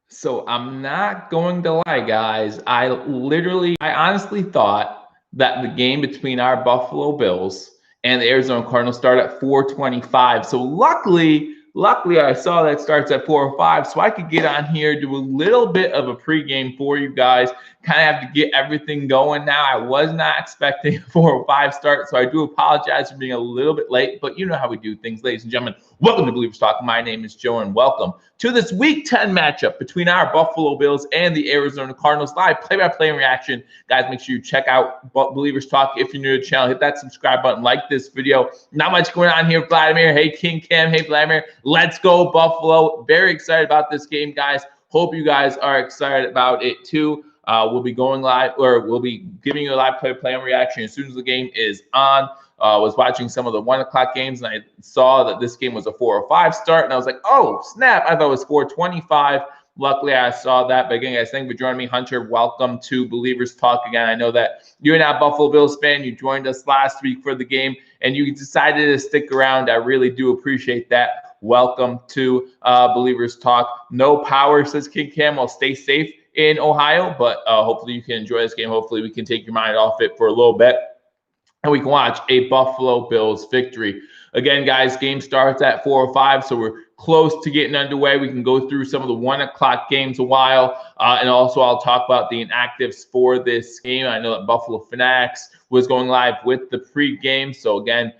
So I'm not going to lie, guys. I honestly thought that the game between our Buffalo Bills and the Arizona Cardinals started at 4:25. So luckily, I saw that starts at 4:05, so I could get on here, do a little bit of a pregame for you guys. Kind of have to get everything going now. I was not expecting a 4:05 start, so I do apologize for being a little bit late. But you know how we do things, ladies and gentlemen. Welcome to Believers Talk. My name is Joe, and welcome to this Week 10 matchup between our Buffalo Bills and the Arizona Cardinals. Live play-by-play reaction. Guys, make sure you check out Believers Talk. If you're new to the channel, hit that subscribe button, like this video. Not much going on here, Vladimir. Hey, King Cam. Hey, Vladimir. Let's go, Buffalo. Very excited about this game, guys. Hope you guys are excited about it, too. We'll be going live, or we'll be giving you a live play reaction as soon as the game is on. Was watching some of the 1 o'clock games, and I saw that this game was a 4:05 start, and I was like, oh, snap. I thought it was 4:25. Luckily, I saw that. But again, guys, thank you for joining me. Hunter, welcome to Believers Talk again. I know that you're not a Buffalo Bills fan. You joined us last week for the game, and you decided to stick around. I really do appreciate that. Welcome to Believers Talk. No power, says King Cam. I'll stay safe in Ohio, but hopefully you can enjoy this game. Hopefully we can take your mind off it for a little bit, and we can watch a Buffalo Bills victory. Again, guys, game starts at 4:05, so we're close to getting underway. We can go through some of the 1 o'clock games a while, and also I'll talk about the inactives for this game. I know that Buffalo Fanatics was going live with the pregame, so again,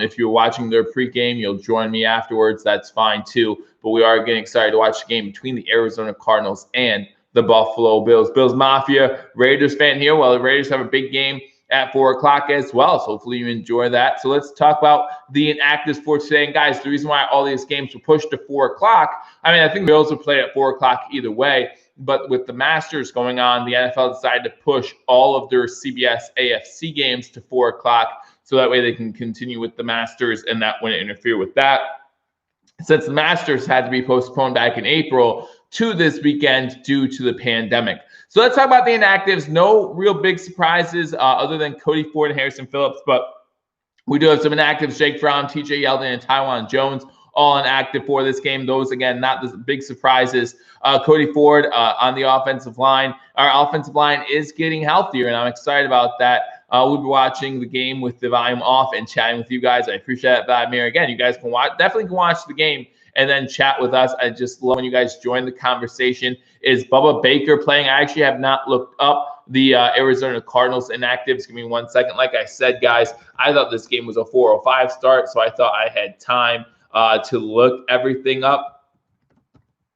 if you're watching their pregame, you'll join me afterwards. That's fine too, but we are getting excited to watch the game between the Arizona Cardinals and the Buffalo Bills. Bills Mafia, Raiders fan here. Well, the Raiders have a big game at 4 o'clock as well, so hopefully you enjoy that. So let's talk about the inactives for today. And guys, the reason why all these games were pushed to 4 o'clock, I mean, I think the Bills would play at 4 o'clock either way, but with the Masters going on, the NFL decided to push all of their CBS AFC games to 4 o'clock, so that way they can continue with the Masters and that wouldn't interfere with that. Since the Masters had to be postponed back in April to this weekend due to the pandemic. So let's talk about the inactives. No real big surprises other than Cody Ford and Harrison Phillips, but we do have some inactives: Jake Fromm, TJ Yeldon, and Tywan Jones, all inactive for this game. Those, again, not the big surprises. Cody Ford on the offensive line. Our offensive line is getting healthier, and I'm excited about that. We'll be watching the game with the volume off and chatting with you guys. I appreciate that, Vladimir. Again, you guys can definitely watch the game and then chat with us. I just love when you guys join the conversation. Is Bubba Baker playing? I actually have not looked up the Arizona Cardinals inactives. Give me 1 second. Like I said, guys, I thought this game was a 4:05 start, so I thought I had time to look everything up,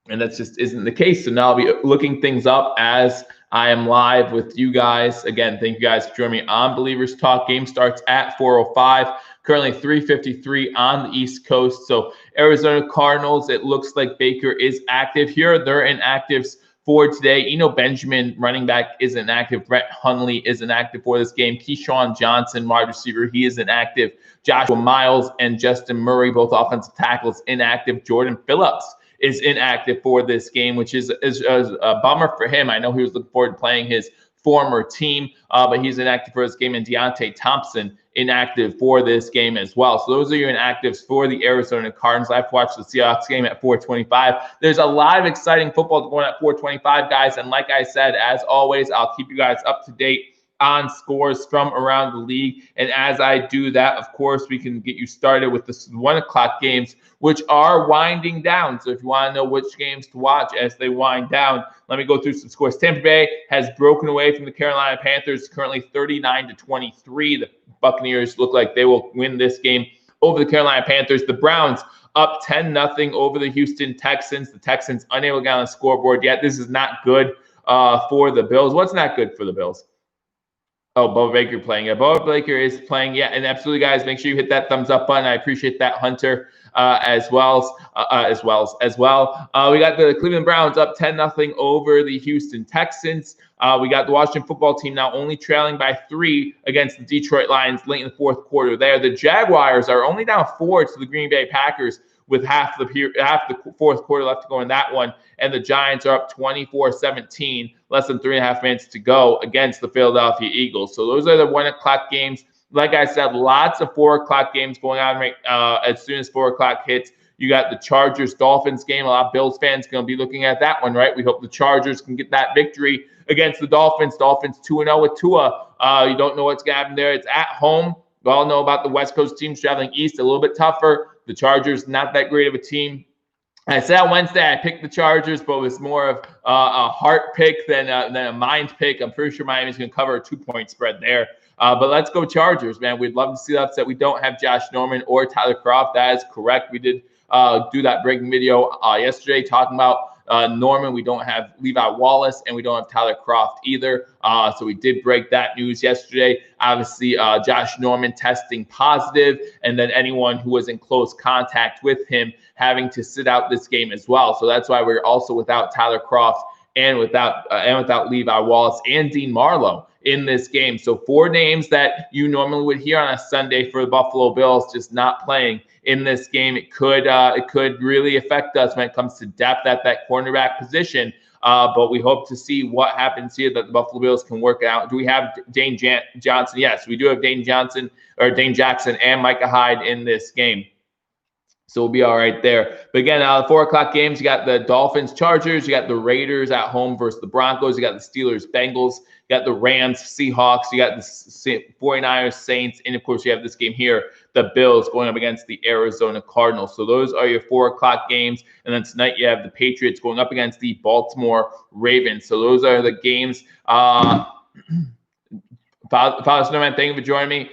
and that just isn't the case. So now I'll be looking things up as I am live with you guys. Again, thank you guys for joining me on Believers Talk. Game starts at 4:05. Currently 3:53 on the East Coast. So Arizona Cardinals, it looks like Baker is active here. They're inactives for today. Eno Benjamin, running back, is inactive. Brett Hundley is inactive for this game. Keyshawn Johnson, wide receiver, he is inactive. Joshua Miles and Justin Murray, both offensive tackles, inactive. Jordan Phillips is inactive for this game, which is a bummer for him. I know he was looking forward to playing his former team, but he's inactive for this game. And Deontay Thompson inactive for this game as well. So those are your inactives for the Arizona Cardinals. I've watched the Seahawks game at 4:25. There's a lot of exciting football going at 4:25, guys. And like I said, as always, I'll keep you guys up to date on scores from around the league. And as I do that, of course, we can get you started with the 1 o'clock games, which are winding down. So if you want to know which games to watch as they wind down, let me go through some scores. Tampa Bay has broken away from the Carolina Panthers, currently 39-23. The Buccaneers look like they will win this game over the Carolina Panthers. The Browns up 10-0 over the Houston Texans. The Texans unable to get on the scoreboard yet. This is not good for the Bills. What's not good for the Bills? Oh, Bubba Baker playing. Yeah, Bubba Baker is playing. Yeah, and absolutely, guys, make sure you hit that thumbs up button. I appreciate that, Hunter, as well. We got the Cleveland Browns up 10-0 over the Houston Texans. We got the Washington football team now only trailing by 3 against the Detroit Lions late in the fourth quarter there. The Jaguars are only down 4 to the Green Bay Packers with half the fourth quarter left to go in that one. And the Giants are up 24-17, less than 3.5 minutes to go against the Philadelphia Eagles. So those are the 1 o'clock games. Like I said, lots of 4 o'clock games going on right as soon as 4 o'clock hits. You got the Chargers-Dolphins game. A lot of Bills fans going to be looking at that one, right? We hope the Chargers can get that victory against the Dolphins. Dolphins 2-0 with Tua. You don't know what's going to happen there. It's at home. We all know about the West Coast teams traveling east, a little bit tougher. The Chargers, not that great of a team. I said on Wednesday I picked the Chargers, but it was more of a heart pick than a mind pick. I'm pretty sure Miami's going to cover a 2-point spread there. But let's go Chargers, man. We'd love to see that upset. We don't have Josh Norman or Tyler Kroft. That is correct. We did do that breaking video yesterday talking about Norman. We don't have Levi Wallace, and we don't have Tyler Kroft either. So we did break that news yesterday. Obviously, Josh Norman testing positive, and then anyone who was in close contact with him having to sit out this game as well. So that's why we're also without Tyler Kroft and without Levi Wallace and Dean Marlowe in this game. So 4 names that you normally would hear on a Sunday for the Buffalo Bills just not playing in this game. It could really affect us when it comes to depth at that cornerback position. But we hope to see what happens here, that the Buffalo Bills can work out. Do we have Dane Johnson? Yes, we do have Dane Jackson and Micah Hyde in this game. So we'll be all right there. But again, 4 o'clock games, you got the Dolphins, Chargers, you got the Raiders at home versus the Broncos, you got the Steelers, Bengals, you got the Rams, Seahawks, you got the 49ers, Saints, and of course you have this game here, the Bills going up against the Arizona Cardinals. So those are your 4 o'clock games. And then tonight you have the Patriots going up against the Baltimore Ravens. So those are the games. Father Snowman, thank you for joining me.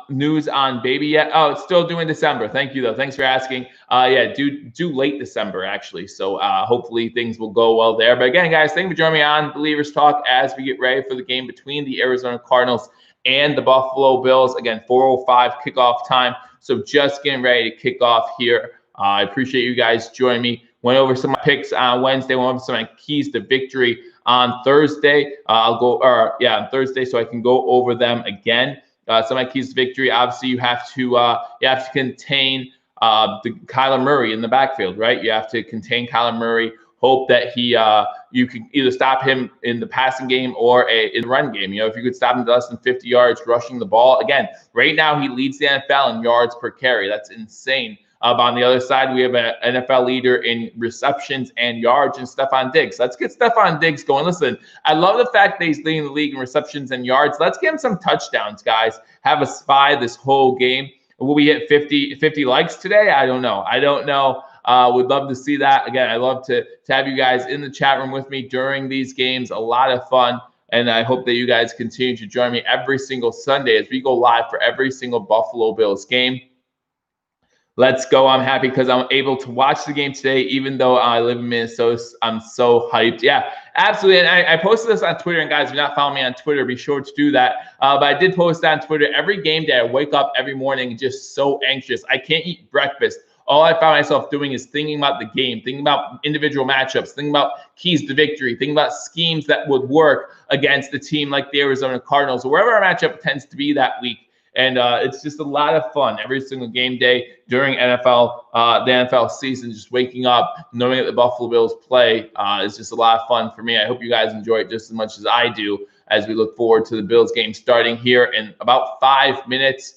News on baby yet? Oh, it's still due in December. Thank you, though. Thanks for asking. Yeah, due late December, actually. So hopefully things will go well there. But again, guys, thank you for joining me on Believers Talk as we get ready for the game between the Arizona Cardinals and the Buffalo Bills. Again, 4:05 kickoff time. So just getting ready to kick off here. I appreciate you guys joining me. Went over some of my picks on Wednesday. Went over some of my keys to victory on Thursday. On Thursday, so I can go over them again. Some of my keys to victory. Obviously, you have to contain the Kyler Murray in the backfield, right? You have to contain Kyler Murray. Hope that you can either stop him in the passing game or in the run game. If you could stop him to less than 50 yards rushing the ball. Again, right now he leads the NFL in yards per carry. That's insane. On the other side, we have an NFL leader in receptions and yards and Stephon Diggs. Let's get Stephon Diggs going. Listen, I love the fact that he's leading the league in receptions and yards. Let's get him some touchdowns, guys. Have a spy this whole game. Will we hit 50 likes today? I don't know. Would love to see that. Again, I love to have you guys in the chat room with me during these games. A lot of fun. And I hope that you guys continue to join me every single Sunday as we go live for every single Buffalo Bills game. Let's go. I'm happy because I'm able to watch the game today, even though I live in Minnesota. I'm so hyped. Yeah, absolutely. And I posted this on Twitter. And guys, if you're not following me on Twitter, be sure to do that. But I did post that on Twitter. Every game day, I wake up every morning just so anxious. I can't eat breakfast. All I found myself doing is thinking about the game, thinking about individual matchups, thinking about keys to victory, thinking about schemes that would work against a team like the Arizona Cardinals or wherever our matchup tends to be that week. And it's just a lot of fun every single game day during the NFL season. Just waking up, knowing that the Buffalo Bills play is just a lot of fun for me. I hope you guys enjoy it just as much as I do as we look forward to the Bills game starting here in about 5 minutes.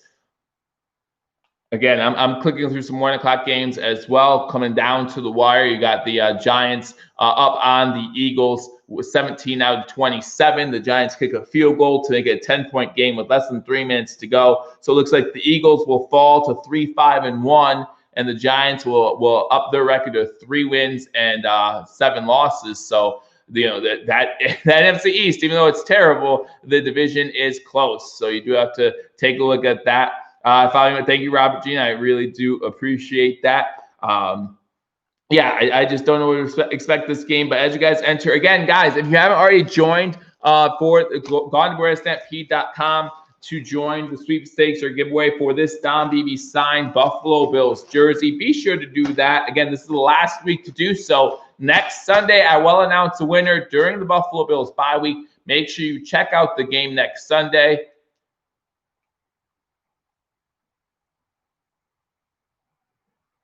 Again, I'm clicking through some 1 o'clock games as well, coming down to the wire. You got the Giants up on the Eagles with 17 out of 27. The Giants kick a field goal to make it a 10-point game with less than 3 minutes to go. So it looks like the Eagles will fall to 3-5-1, and the Giants will up their record to 3 wins and 7 losses. So that NFC East, even though it's terrible, the division is close. So you do have to take a look at that. Thank you, Robert Jean. I really do appreciate that. I just don't know what to expect this game. But as you guys enter, again, guys, if you haven't already joined gone to GoRestampede.com to join the sweepstakes or giveaway for this Don Beebe signed Buffalo Bills jersey. Be sure to do that. Again, this is the last week to do so. Next Sunday, I will announce a winner during the Buffalo Bills bye week. Make sure you check out the game next Sunday.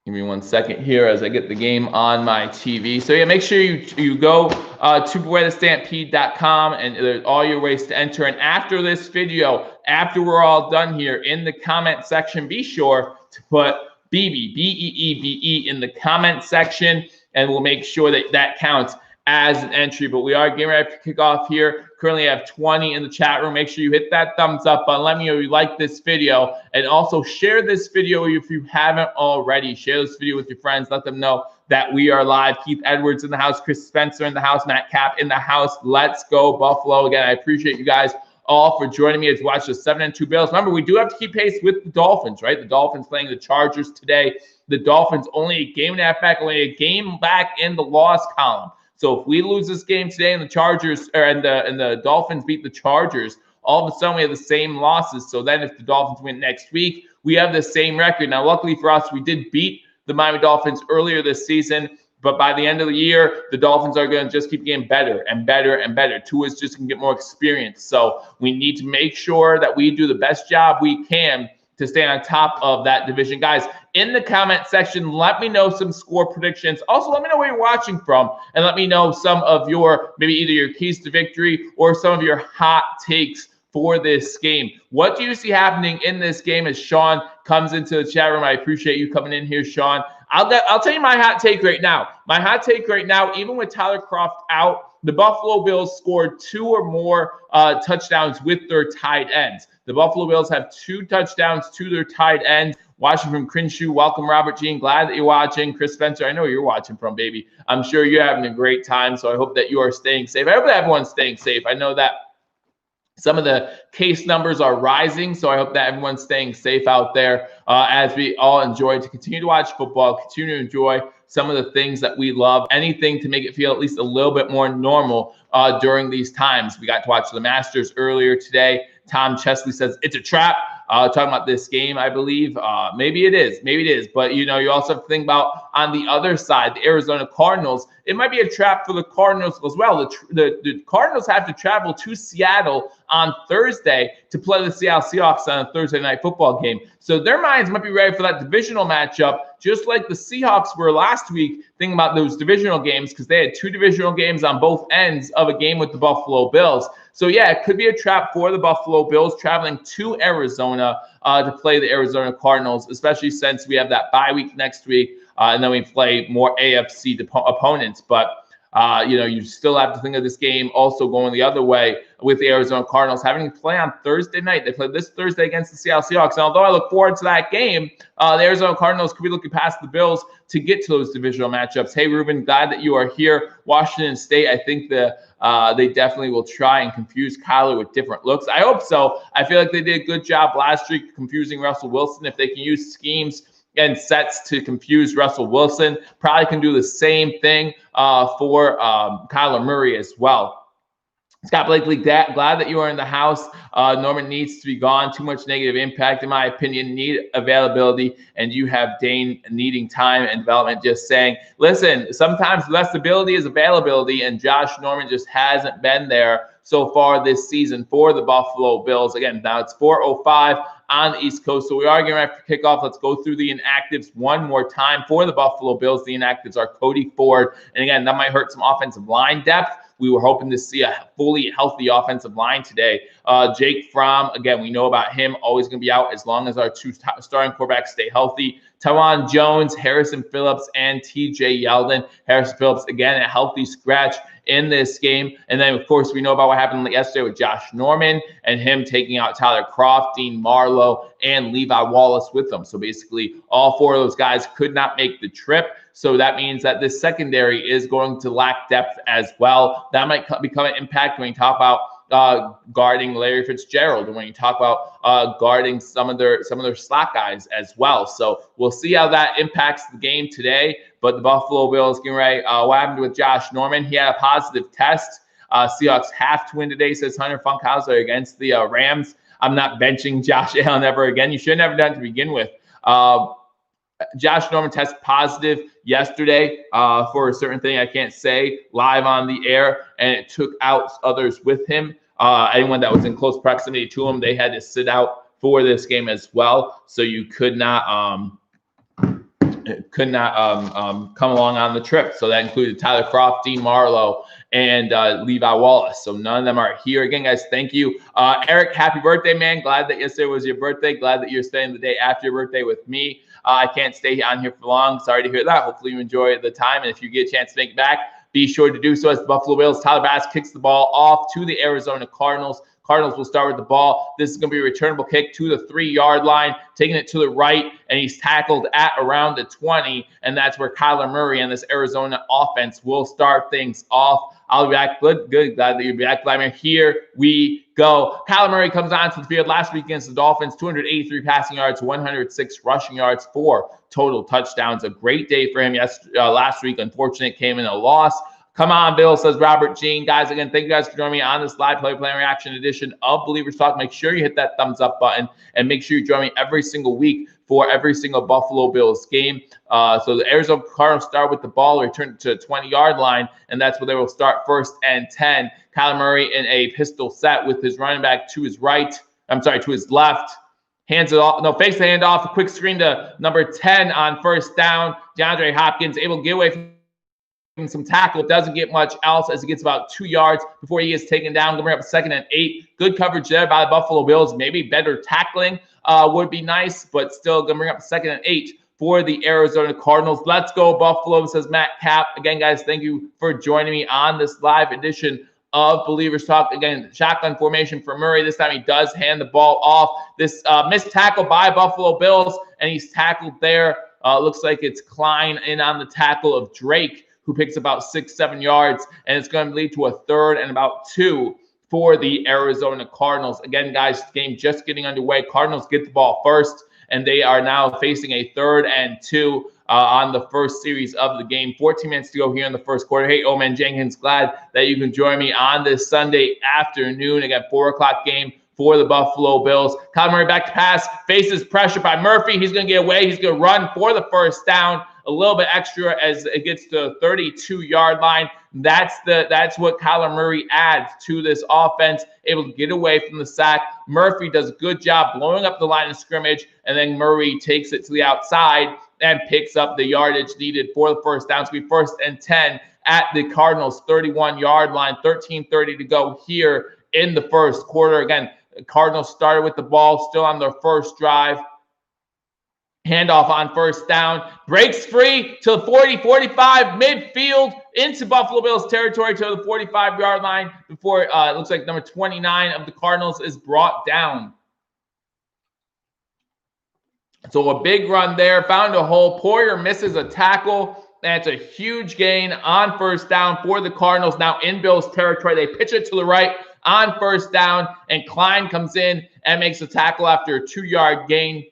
Give me 1 second here as I get the game on my TV. So yeah, make sure you go to GoRestampede.com, and there's all your ways to enter. And after this video, after we're all done here, in the comment section, be sure to put BB, BEEBE in the comment section, and we'll make sure that that counts as an entry. But we are getting ready to kick off here. Currently I have 20 in the chat room. Make sure you hit that thumbs up button. Let me know if you like this video, and also share this video if you haven't already. Share this video with your friends. Let them know that we are live. Keith Edwards in the house, Chris Spencer in the house, Matt Cap in the house. Let's go Buffalo. Again, I appreciate you guys all for joining me as we watch the 7-2 Bills. Remember, we do have to keep pace with the Dolphins, right? The Dolphins playing the Chargers today. The Dolphins only a game and a half back, only a game back in the loss column. So if we lose this game today and the Chargers and the Dolphins beat the Chargers, all of a sudden we have the same losses. So then if the Dolphins win next week, we have the same record. Now, luckily for us, we did beat the Miami Dolphins earlier this season. But by the end of the year, the Dolphins are going to just keep getting better and better and better. Tua's just going to get more experience. So we need to make sure that we do the best job we can to stay on top of that division. Guys, in the comment section, let me know some score predictions. Also, let me know where you're watching from, and let me know some of your, maybe either your keys to victory or some of your hot takes for this game. What do you see happening in this game as Sean comes into the chat room? I appreciate you coming in here, Sean. I'll tell you my hot take right now. My hot take right now, even with Tyler Kroft out, the Buffalo Bills scored 2 or more touchdowns with their tight ends. The Buffalo Bills have 2 touchdowns to their tight ends. Watching from Crenshaw, welcome, Robert Jean. Glad that you're watching. Chris Spencer, I know you're watching from, baby. I'm sure you're having a great time, so I hope that you are staying safe. I hope that everyone's staying safe. I know that some of the case numbers are rising, so I hope that everyone's staying safe out there as we all enjoy to continue to watch football, continue to enjoy some of the things that we love, anything to make it feel at least a little bit more normal during these times. We got to watch the Masters earlier today. Tom Chesley says it's a trap. Talking about this game, I believe. Maybe it is. Maybe it is. But, you know, you also have to think about on the other side, the Arizona Cardinals. It might be a trap for the Cardinals as well. The Cardinals have to travel to Seattle on Thursday to play the Seattle Seahawks on a Thursday night football game. So their minds might be ready for that divisional matchup, just like the Seahawks were last week, thinking about those divisional games because they had 2 divisional games on both ends of a game with the Buffalo Bills. So, yeah, it could be a trap for the Buffalo Bills traveling to Arizona to play the Arizona Cardinals, especially since we have that bye week next week, and then we play more AFC opponents. But, you know, you still have to think of this game also going the other way with the Arizona Cardinals having to play on Thursday night. They play this Thursday against the Seattle Seahawks. And although I look forward to that game, the Arizona Cardinals could be looking past the Bills to get to those divisional matchups. Hey, Ruben, glad that you are here. Washington State, I think they definitely will try and confuse Kyler with different looks. I hope so. I feel like they did a good job last week confusing Russell Wilson. If they can use schemes and sets to confuse Russell Wilson, probably can do the same thing for Kyler Murray as well. Scott Blakely, glad that you are in the house. Norman needs to be gone. Too much negative impact, in my opinion. Need availability, and you have Dane needing time and development. Just saying, listen, sometimes less ability is availability, and Josh Norman just hasn't been there so far this season for the Buffalo Bills. Again, now it's 4:05 on the East Coast, so we are going to have to kick off. Let's go through the inactives one more time for the Buffalo Bills. The inactives are Cody Ford, and again, that might hurt some offensive line depth. We were hoping to see a fully healthy offensive line today. Jake Fromm, again, we know about him, always going to be out as long as our 2 starting quarterbacks stay healthy. Tyron Jones, Harrison Phillips, and TJ Yeldon. Harrison Phillips, again, a healthy scratch in this game. And then, of course, we know about what happened yesterday with Josh Norman and him taking out Tyler Kroft, Dean Marlowe, and Levi Wallace with them. So basically, all 4 of those guys could not make the trip. So that means that this secondary is going to lack depth as well. That might become an impact when you talk about guarding Larry Fitzgerald, and when you talk about guarding some of their slot guys as well. So we'll see how that impacts the game today. But the Buffalo Bills getting ready. What happened with Josh Norman? He had a positive test. Seahawks have to win today, says Hunter Funkhauser, against the Rams. I'm not benching Josh Allen ever again. You should have never done it to begin with. Josh Norman tested positive yesterday for a certain thing I can't say live on the air, and it took out others with him. Anyone that was in close proximity to him, they had to sit out for this game as well. So you could not come along on the trip. So that included Tyler Kroft, Dean Marlowe, and Levi Wallace. So none of them are here. Again, guys, thank you. Eric, happy birthday, man. Glad that yesterday was your birthday. Glad that you're staying the day after your birthday with me. I can't stay on here for long. Sorry to hear that. Hopefully you enjoy the time. And if you get a chance to make it back, be sure to do so. As the Buffalo Bills, Tyler Bass kicks the ball off to the Arizona Cardinals. Cardinals will start with the ball. This is going to be a returnable kick to the 3-yard line, taking it to the right, and he's tackled at around the 20, and that's where Kyler Murray and this Arizona offense will start things off. I'll be back. Good. Glad that you'll be back, Vladimir. Here we go. Kyler Murray comes onto the field last week against the Dolphins, 283 passing yards, 106 rushing yards, 4 total touchdowns. A great day for him last week. Unfortunately, it came in a loss. Come on, Bill, says Robert Jean. Guys, again, thank you guys for joining me on this live play reaction edition of Believers Talk. Make sure you hit that thumbs up button and make sure you join me every single week for every single Buffalo Bills game. So the Arizona Cardinals start with the ball, return to the 20-yard line, and that's where they will start 1st and 10. Kyler Murray in a pistol set with his running back to his to his left. Hands it off, fakes the handoff, a quick screen to number 10 on 1st down. DeAndre Hopkins able to get away from some tackle, doesn't get much else as he gets about 2 yards before he gets taken down. Going to bring up 2nd and 8. Good coverage there by the Buffalo Bills. Maybe better tackling would be nice, but still going to bring up 2nd and 8 for the Arizona Cardinals. Let's go Buffalo, says Matt Cap. Again, guys, thank you for joining me on this live edition of Believers Talk. Again, shotgun formation for Murray. This time he does hand the ball off. This missed tackle by Buffalo Bills, and he's tackled there. Looks like it's Klein in on the tackle of Drake, who picks about 6-7 yards, and it's going to lead to a 3rd and about 2 for the Arizona Cardinals. Again, guys, game just getting underway. Cardinals get the ball first, and they are now facing a 3rd and 2 on the first series of the game. 14 minutes to go here in the first quarter. Hey, Oman Jenkins, glad that you can join me on this Sunday afternoon. Again, 4 o'clock game for the Buffalo Bills. Kyler Murray back to pass, faces pressure by Murphy. He's going to get away. He's going to run for the 1st down. A little bit extra as it gets to the 32-yard line. That's what Kyler Murray adds to this offense, able to get away from the sack. Murphy does a good job blowing up the line of scrimmage, and then Murray takes it to the outside and picks up the yardage needed for the 1st down. To be 1st and 10 at the Cardinals' 31-yard line. 13:30 to go here in the first quarter. Again, the Cardinals started with the ball, still on their first drive. Handoff on 1st down, breaks free to the 40, 45, midfield into Buffalo Bills territory to the 45-yard line before it looks like number 29 of the Cardinals is brought down. So a big run there, found a hole. Poyer misses a tackle. That's a huge gain on 1st down for the Cardinals. Now in Bills territory, they pitch it to the right on 1st down, and Klein comes in and makes a tackle after a 2-yard gain.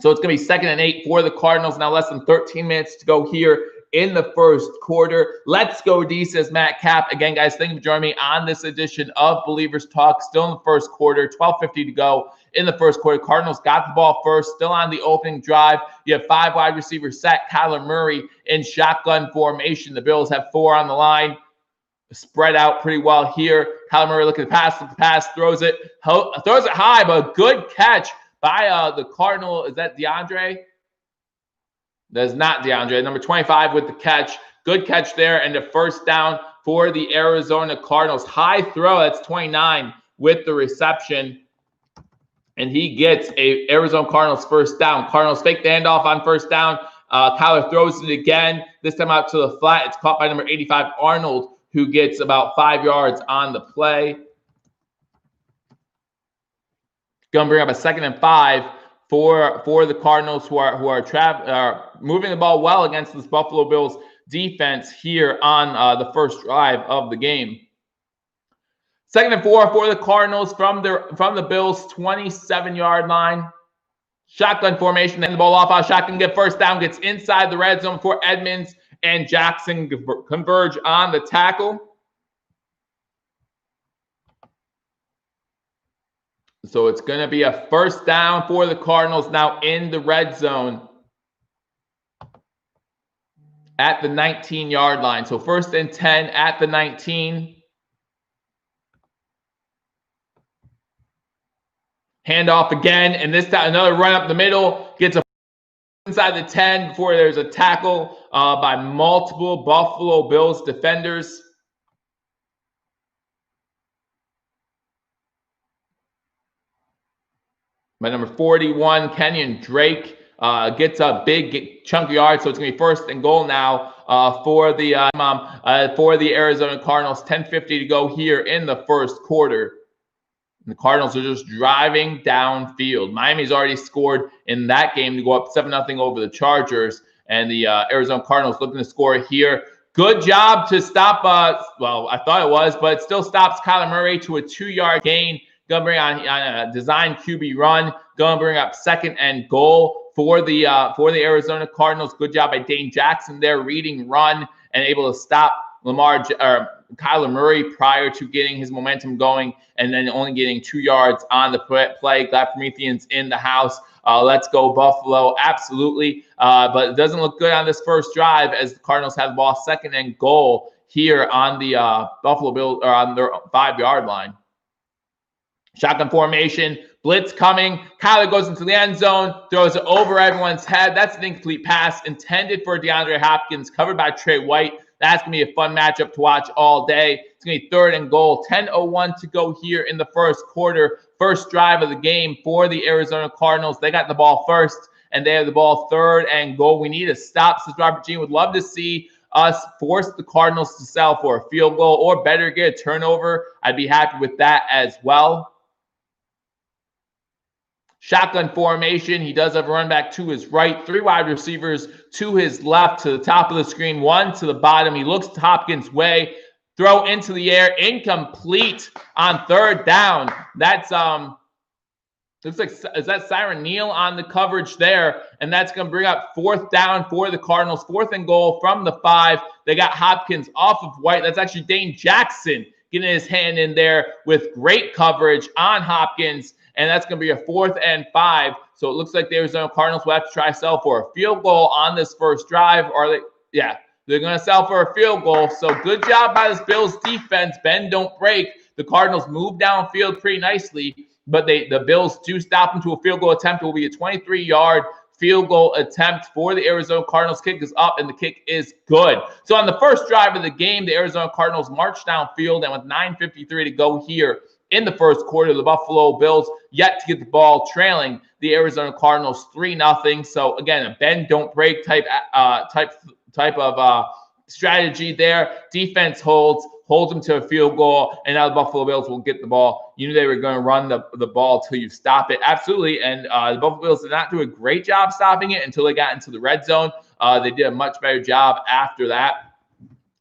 So it's going to be 2nd and 8 for the Cardinals. Now less than 13 minutes to go here in the first quarter. Let's go D, says Matt Cap. Again, guys, thank you for joining me on this edition of Believers Talk. Still in the first quarter, 12:50 to go in the first quarter. Cardinals got the ball first, still on the opening drive. You have 5 wide receivers set. Kyler Murray in shotgun formation. The Bills have 4 on the line. Spread out pretty well here. Kyler Murray looking to pass, throws it high, but good catch by the Cardinal. Is that DeAndre? That is not DeAndre. Number 25 with the catch. Good catch there, and the 1st down for the Arizona Cardinals. High throw. That's 29 with the reception. And he gets a Arizona Cardinals 1st down. Cardinals fake the handoff on 1st down. Kyler throws it again. This time out to the flat. It's caught by number 85, Arnold, who gets about 5 yards on the play. Going to bring up a 2nd and 5 for the Cardinals, who are moving the ball well against this Buffalo Bills defense here on the first drive of the game. 2nd and 4 for the Cardinals from the Bills' 27-yard line. Shotgun formation, then the ball off. Shotgun get 1st down, gets inside the red zone for Edmonds and Jackson converge on the tackle. So it's going to be a 1st down for the Cardinals now in the red zone at the 19-yard line. So 1st and 10 at the 19. Handoff again, and this time another run up the middle. Gets a inside the 10 before there's a tackle by multiple Buffalo Bills defenders. By number 41, Kenyon Drake. gets a big chunk of yards, so it's going to be 1st and goal now for the Arizona Cardinals. 10:50 to go here in the first quarter. And the Cardinals are just driving downfield. Miami's already scored in that game to go up 7-0 over the Chargers, and the Arizona Cardinals looking to score here. Good job to stop, well, I thought it was, but it still stops Kyler Murray to a 2-yard gain. Going to bring on a design QB run. Going to bring up 2nd and goal for the Arizona Cardinals. Good job by Dane Jackson there, reading run and able to stop Kyler Murray prior to getting his momentum going, and then only getting 2 yards on the play. Glad Prometheans in the house. Let's go Buffalo, absolutely. But it doesn't look good on this first drive as the Cardinals have the ball 2nd and goal here on the Buffalo Bills, or on their 5-yard line. Shotgun formation, blitz coming. Kyler goes into the end zone, throws it over everyone's head. That's an incomplete pass intended for DeAndre Hopkins, covered by Trey White. That's going to be a fun matchup to watch all day. It's going to be 3rd and goal. 10:01 to go here in the first quarter. First drive of the game for the Arizona Cardinals. They got the ball first, and they have the ball 3rd and goal. We need a stop, says Robert Jean. Would love to see us force the Cardinals to settle for a field goal, or better, get a turnover. I'd be happy with that as well. Shotgun formation. He does have a run back to his right, 3 wide receivers to his left, to the top of the screen, 1 to the bottom. He looks Hopkins' way, throw into the air, incomplete on 3rd down. That's looks like, is that Siren Neal on the coverage there? And that's going to bring up 4th down for the Cardinals. 4th and goal from the 5. They got Hopkins off of White. That's actually Dane Jackson getting his hand in there with great coverage on Hopkins. And that's going to be a 4th and 5. So it looks like the Arizona Cardinals will have to try to sell for a field goal on this first drive. Or they're going to sell for a field goal. So good job by this Bills defense. Bend, don't break. The Cardinals move downfield pretty nicely, but the Bills do stop them to a field goal attempt. It will be a 23-yard field goal attempt for the Arizona Cardinals. Kick is up, and the kick is good. So on the first drive of the game, the Arizona Cardinals march downfield, and with 9:53 to go here in the first quarter, the Buffalo Bills yet to get the ball, trailing the Arizona Cardinals 3-0. So again, a bend don't break type of strategy there. Defense holds them to a field goal, and now the Buffalo Bills will get the ball. You knew they were going to run the ball until you stop it. Absolutely. And the Buffalo Bills did not do a great job stopping it until they got into the red zone. They did a much better job after that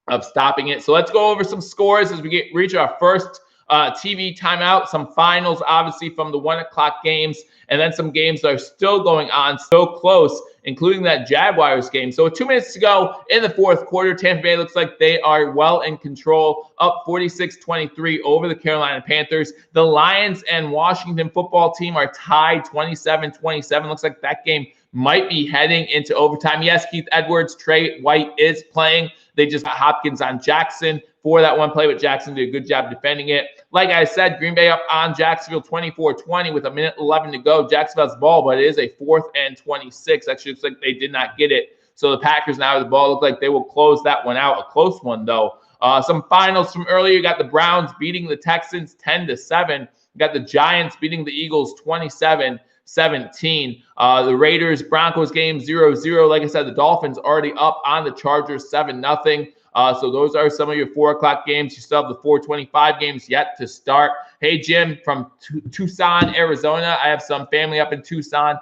of stopping it. So let's go over some scores as we reach our first TV timeout, some finals, obviously, from the 1 o'clock games, and then some games that are still going on, so close, including that Jaguars game. So with 2 minutes to go in the fourth quarter, Tampa Bay looks like they are well in control, up 46-23 over the Carolina Panthers. The Lions and Washington football team are tied 27-27. Looks like that game might be heading into overtime. Yes, Keith Edwards, Trey White is playing. They just got Hopkins on Jackson for that one play, but Jackson did a good job defending it. Like I said, Green Bay up on Jacksonville 24-20 with 1:11 to go. Jacksonville's ball, but it is a 4th and 26. Actually, looks like they did not get it. So the Packers now have the ball. Look like they will close that one out. A close one, though. Some finals from earlier. You got the Browns beating the Texans 10-7. You got the Giants beating the Eagles 27-17. The Raiders-Broncos game 0-0. Like I said, the Dolphins already up on the Chargers 7-0. So those are some of your 4 o'clock games. You still have the 4:25 games yet to start. Hey, Jim from Tucson, Arizona. I have some family up in Tucson.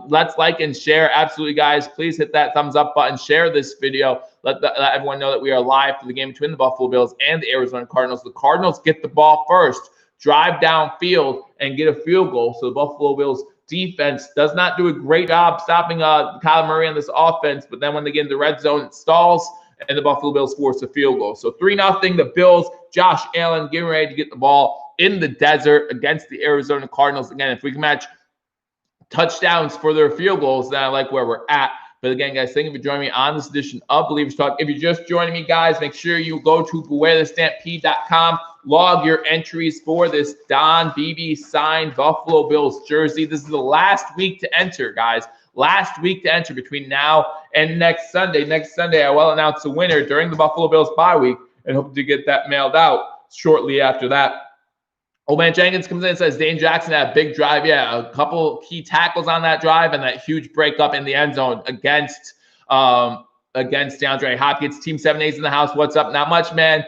Let's like and share. Absolutely, guys. Please hit that thumbs up button. Share this video. Let everyone know that we are live for the game between the Buffalo Bills and the Arizona Cardinals. The Cardinals get the ball first, drive downfield, and get a field goal. So the Buffalo Bills defense does not do a great job stopping Kyler Murray on this offense. But then when they get in the red zone, it stalls, and the Buffalo Bills force a field goal. So 3-0, the Bills. Josh Allen getting ready to get the ball in the desert against the Arizona Cardinals. Again, if we can match touchdowns for their field goals, then I like where we're at. But again, guys, thank you for joining me on this edition of Billievers Talk. If you're just joining me, guys, make sure you go to bewarethestampede.com. Log your entries for this Don Beebe signed Buffalo Bills jersey. This is the last week to enter, guys. Last week to enter between now and next Sunday. Next Sunday, I will announce the winner during the Buffalo Bills bye week and hope to get that mailed out shortly after that. Old Man Jenkins comes in and says Dane Jackson had a big drive. Yeah, a couple key tackles on that drive and that huge breakup in the end zone against DeAndre Hopkins. Team 7A's in the house. What's up? Not much, man.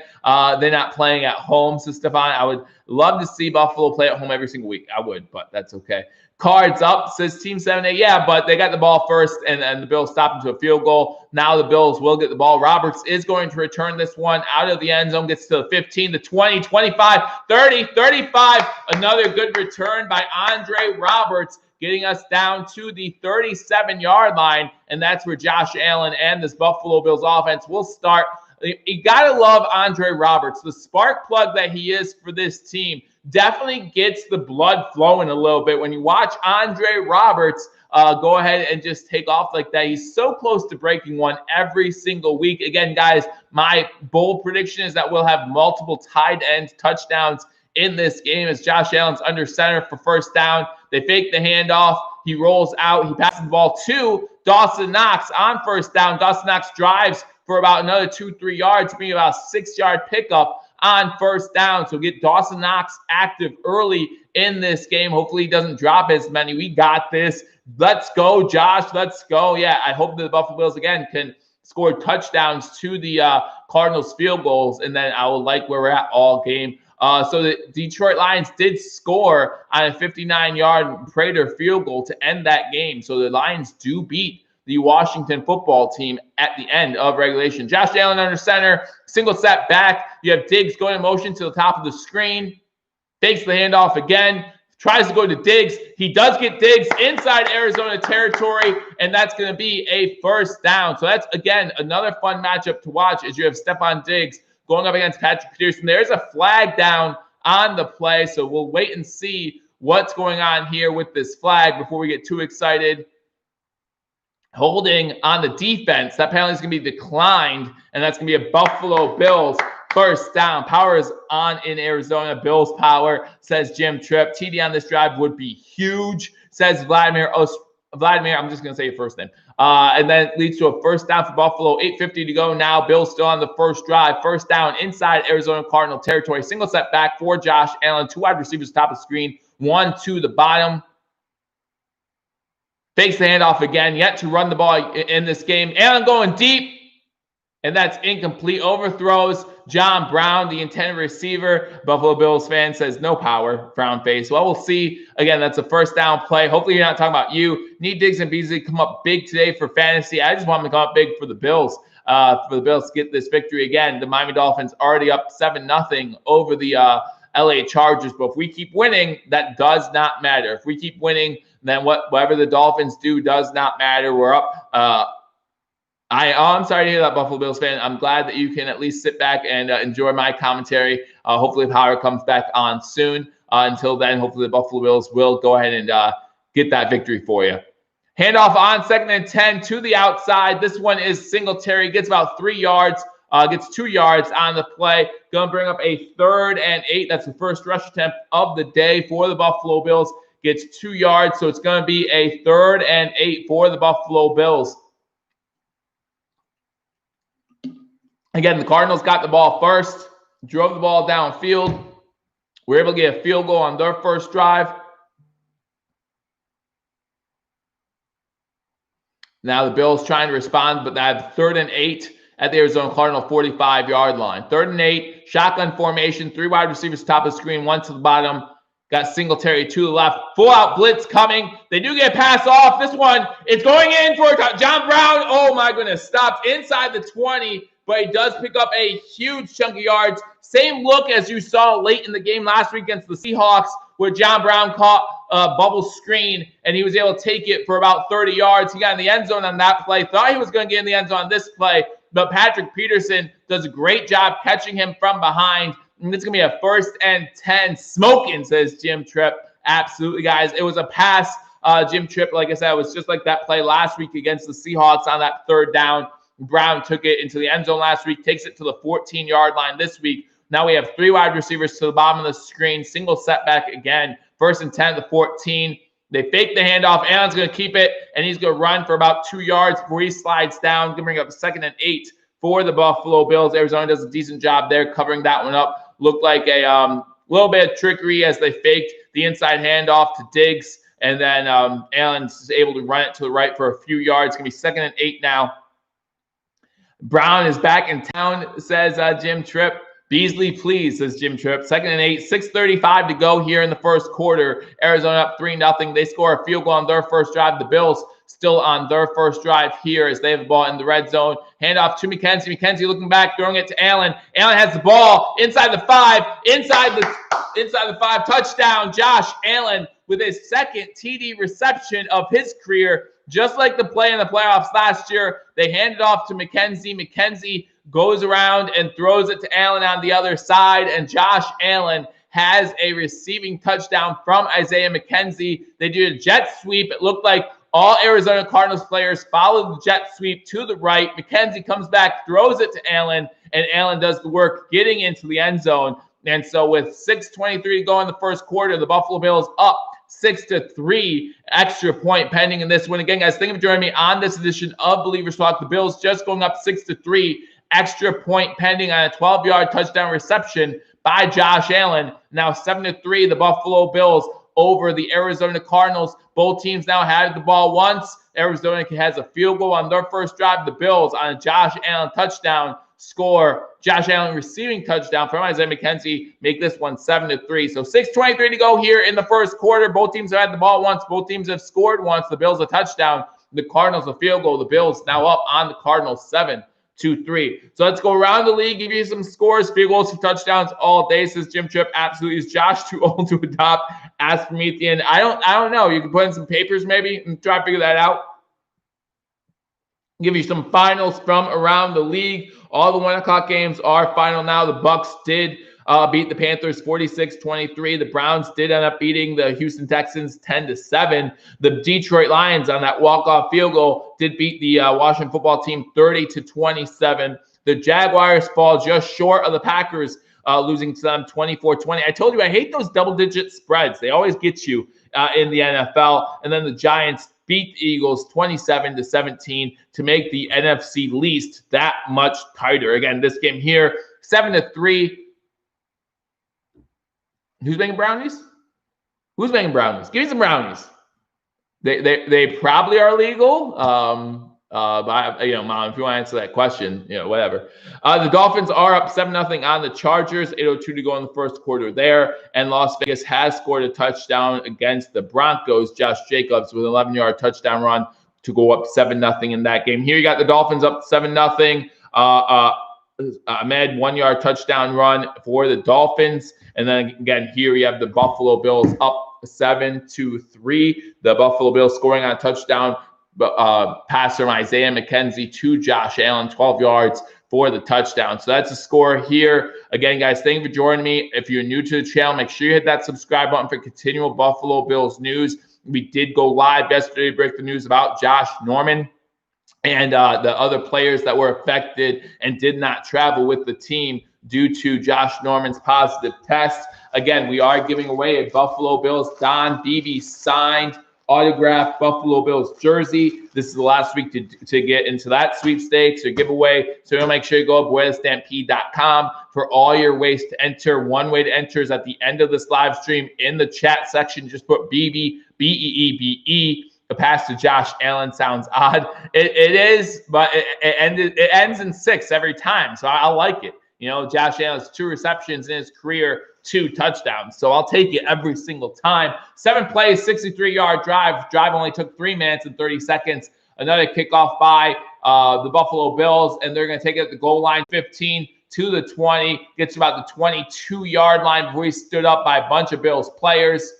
They're not playing at home. So, Stefan, I would love to see Buffalo play at home every single week. I would, but that's okay. Cards up, says Team 7A. Yeah, but they got the ball first, and the Bills stopped into a field goal. Now the Bills will get the ball. Roberts is going to return this one out of the end zone, gets to the 15, the 20, 25, 30, 35. Another good return by Andre Roberts, getting us down to the 37-yard line, and that's where Josh Allen and this Buffalo Bills offense will start. You got to love Andre Roberts, the spark plug that he is for this team. Definitely gets the blood flowing a little bit when you watch Andre Roberts go ahead and just take off like that. He's so close to breaking one every single week. Again, guys, my bold prediction is that we'll have multiple tight end touchdowns in this game as Josh Allen's under center for first down. They fake the handoff. He rolls out. He passes the ball to Dawson Knox on first down. Dawson Knox drives for about another 2-3 yards, being about a 6-yard pickup on first down. So get Dawson Knox active early in this game. Hopefully he doesn't drop as many. We got this. Let's go, Josh. Let's go. Yeah, I hope that the Buffalo Bills, again, can score touchdowns to the Cardinals field goals, and then I will like where we're at all game. So the Detroit Lions did score on a 59-yard Prater field goal to end that game. So the Lions do beat the Washington football team at the end of regulation. Josh Allen under center, single set back. You have Diggs going in motion to the top of the screen. Takes the handoff again. Tries to go to Diggs. He does get Diggs inside Arizona territory, and that's going to be a first down. So that's, again, another fun matchup to watch as you have Stephon Diggs going up against Patrick Peterson. There's a flag down on the play, so we'll wait and see what's going on here with this flag before we get too excited. Holding on the defense. That penalty is going to be declined, and that's going to be a Buffalo Bills first down. Power is on in Arizona. Bills power, says Jim Tripp. TD on this drive would be huge, says Vladimir. Vladimir, I'm just going to say your first name. And then it leads to a first down for Buffalo. 8:50 to go now. Bills still on the first drive. First down inside Arizona Cardinal territory. Single set back for Josh Allen. 2 wide receivers top of the screen. 1 to the bottom. Fakes the handoff again. Yet to run the ball in this game. Allen going deep. And that's incomplete. Overthrows John Brown, the intended receiver. Buffalo Bills fan says no power, frown face. Well, we'll see. Again, that's a first down play. Hopefully you're not talking about you. Need Diggs and Beasley to come up big today for fantasy. I just want them to come up big for the Bills. For the Bills to get this victory again. The Miami Dolphins already up 7-0 over the LA Chargers. But if we keep winning, that does not matter. If we keep winning, then whatever the Dolphins do does not matter. We're up. I'm sorry to hear that, Buffalo Bills fan. I'm glad that you can at least sit back and enjoy my commentary. Hopefully power comes back on soon. Until then, hopefully the Buffalo Bills will go ahead and get that victory for you. Handoff on 2nd and 10 to the outside. This one is Singletary. Gets about 3 yards. Gets 2 yards on the play. Going to bring up a 3rd and 8. That's the first rush attempt of the day for the Buffalo Bills. Gets 2 yards. So it's going to be a 3rd and 8 for the Buffalo Bills. Again, the Cardinals got the ball first, drove the ball downfield. We're able to get a field goal on their first drive. Now the Bills trying to respond, but they have 3rd and 8 at the Arizona Cardinal 45-yard line. 3rd and 8, shotgun formation, 3 wide receivers top of the screen, 1 to the bottom. Got Singletary to the left. Full-out blitz coming. They do get a pass off. This one, it's going in for John Brown. Oh, my goodness. Stopped inside the 20, but he does pick up a huge chunk of yards. Same look as you saw late in the game last week against the Seahawks, where John Brown caught a bubble screen, and he was able to take it for about 30 yards. He got in the end zone on that play. Thought he was going to get in the end zone on this play, but Patrick Peterson does a great job catching him from behind. And it's going to be a 1st and 10 smoking, says Jim Tripp. Absolutely, guys. It was a pass. Jim Tripp, like I said, it was just like that play last week against the Seahawks on that 3rd down. Brown took it into the end zone last week, takes it to the 14-yard line this week. Now we have 3 wide receivers to the bottom of the screen. Single setback again. 1st and 10 to the 14. They fake the handoff. Allen's going to keep it, and he's going to run for about 2 yards before he slides down. Going to bring up 2nd and 8 for the Buffalo Bills. Arizona does a decent job there covering that one up. Looked like a little bit of trickery as they faked the inside handoff to Diggs. And then Allen's able to run it to the right for a few yards. It's going to be 2nd and 8 now. Brown is back in town, says Jim Tripp. Beasley, please, says Jim Tripp. 2nd and 8, 6:35 to go here in the first quarter. Arizona up 3-0. They score a field goal on their first drive. The Bills still on their first drive here as they have the ball in the red zone. Handoff to McKenzie. McKenzie looking back, throwing it to Allen. Allen has the ball inside the 5, inside the 5, touchdown. Josh Allen with his second TD reception of his career. Just like the play in the playoffs last year, they hand it off to McKenzie. McKenzie goes around and throws it to Allen on the other side, and Josh Allen has a receiving touchdown from Isaiah McKenzie. They do a jet sweep. It looked like all Arizona Cardinals players followed the jet sweep to the right. McKenzie comes back, throws it to Allen, and Allen does the work getting into the end zone. And so with 6:23 to go in the first quarter, the Buffalo Bills up 6-3, extra point pending in this one. Again, guys, thank you for joining me on this edition of Believers Talk. The Bills just going up 6-3, extra point pending on a 12-yard touchdown reception by Josh Allen. Now 7-3, the Buffalo Bills over the Arizona Cardinals. Both teams now had the ball once. Arizona has a field goal on their first drive. The Bills on a Josh Allen touchdown score. Josh Allen receiving touchdown from Isaiah McKenzie, make this one 7-3. So 6:23 to go here in the first quarter. Both teams have had the ball once. Both teams have scored once. The Bills a touchdown. The Cardinals a field goal. The Bills now up on the Cardinals 7-3. So let's go around the league, give you some scores, field goals, touchdowns all day, says Jim Tripp. Absolutely. Is Josh too old to adopt? Ask for me at the end. I don't know. You can put in some papers maybe and try to figure that out. Give you some finals from around the league. All the 1 o'clock games are final now. The Bucks did beat the Panthers 46-23. The Browns did end up beating the Houston Texans 10-7. The Detroit Lions on that walk-off field goal did beat the Washington football team 30-27. The Jaguars fall just short of the Packers, losing to them 24-20. I told you I hate those double-digit spreads. They always get you in the NFL. And then the Giants beat the Eagles 27-17 to make the NFC least that much tighter. Again, this game here, 7-3. Who's making brownies? Who's making brownies? Give me some brownies. They probably are legal. But Mom, if you want to answer that question, whatever. The Dolphins are up 7-0 on the Chargers. 8:02 to go in the first quarter there. And Las Vegas has scored a touchdown against the Broncos. Josh Jacobs with an 11-yard touchdown run to go up 7-0 in that game. Here you got the Dolphins up 7-0. Ahmed 1-yard touchdown run for the Dolphins. And then again, here you have the Buffalo Bills up 7-3. The Buffalo Bills scoring on a touchdown pass from Isaiah McKenzie to Josh Allen, 12 yards for the touchdown. So that's the score here. Again, guys, thank you for joining me. If you're new to the channel, make sure you hit that subscribe button for continual Buffalo Bills news. We did go live yesterday to break the news about Josh Norman and the other players that were affected and did not travel with the team due to Josh Norman's positive test. Again, we are giving away a Buffalo Bills Don Beebe signed autographed Buffalo Bills jersey. This is the last week to get into that sweepstakes or giveaway. So you'll make sure you go up buenastampede.com for all your ways to enter. One way to enter is at the end of this live stream in the chat section. Just put BB, BEEBE. A pass to Josh Allen sounds odd. It is, but it ends in 6 every time. So I like it. Josh Allen has 2 receptions in his career, 2 touchdowns. So I'll take it every single time. 7 plays, 63-yard drive. Drive only took 3 minutes and 30 seconds. Another kickoff by the Buffalo Bills, and they're going to take it at the goal line, 15 to the 20. Gets about the 22-yard line before he stood up by a bunch of Bills players.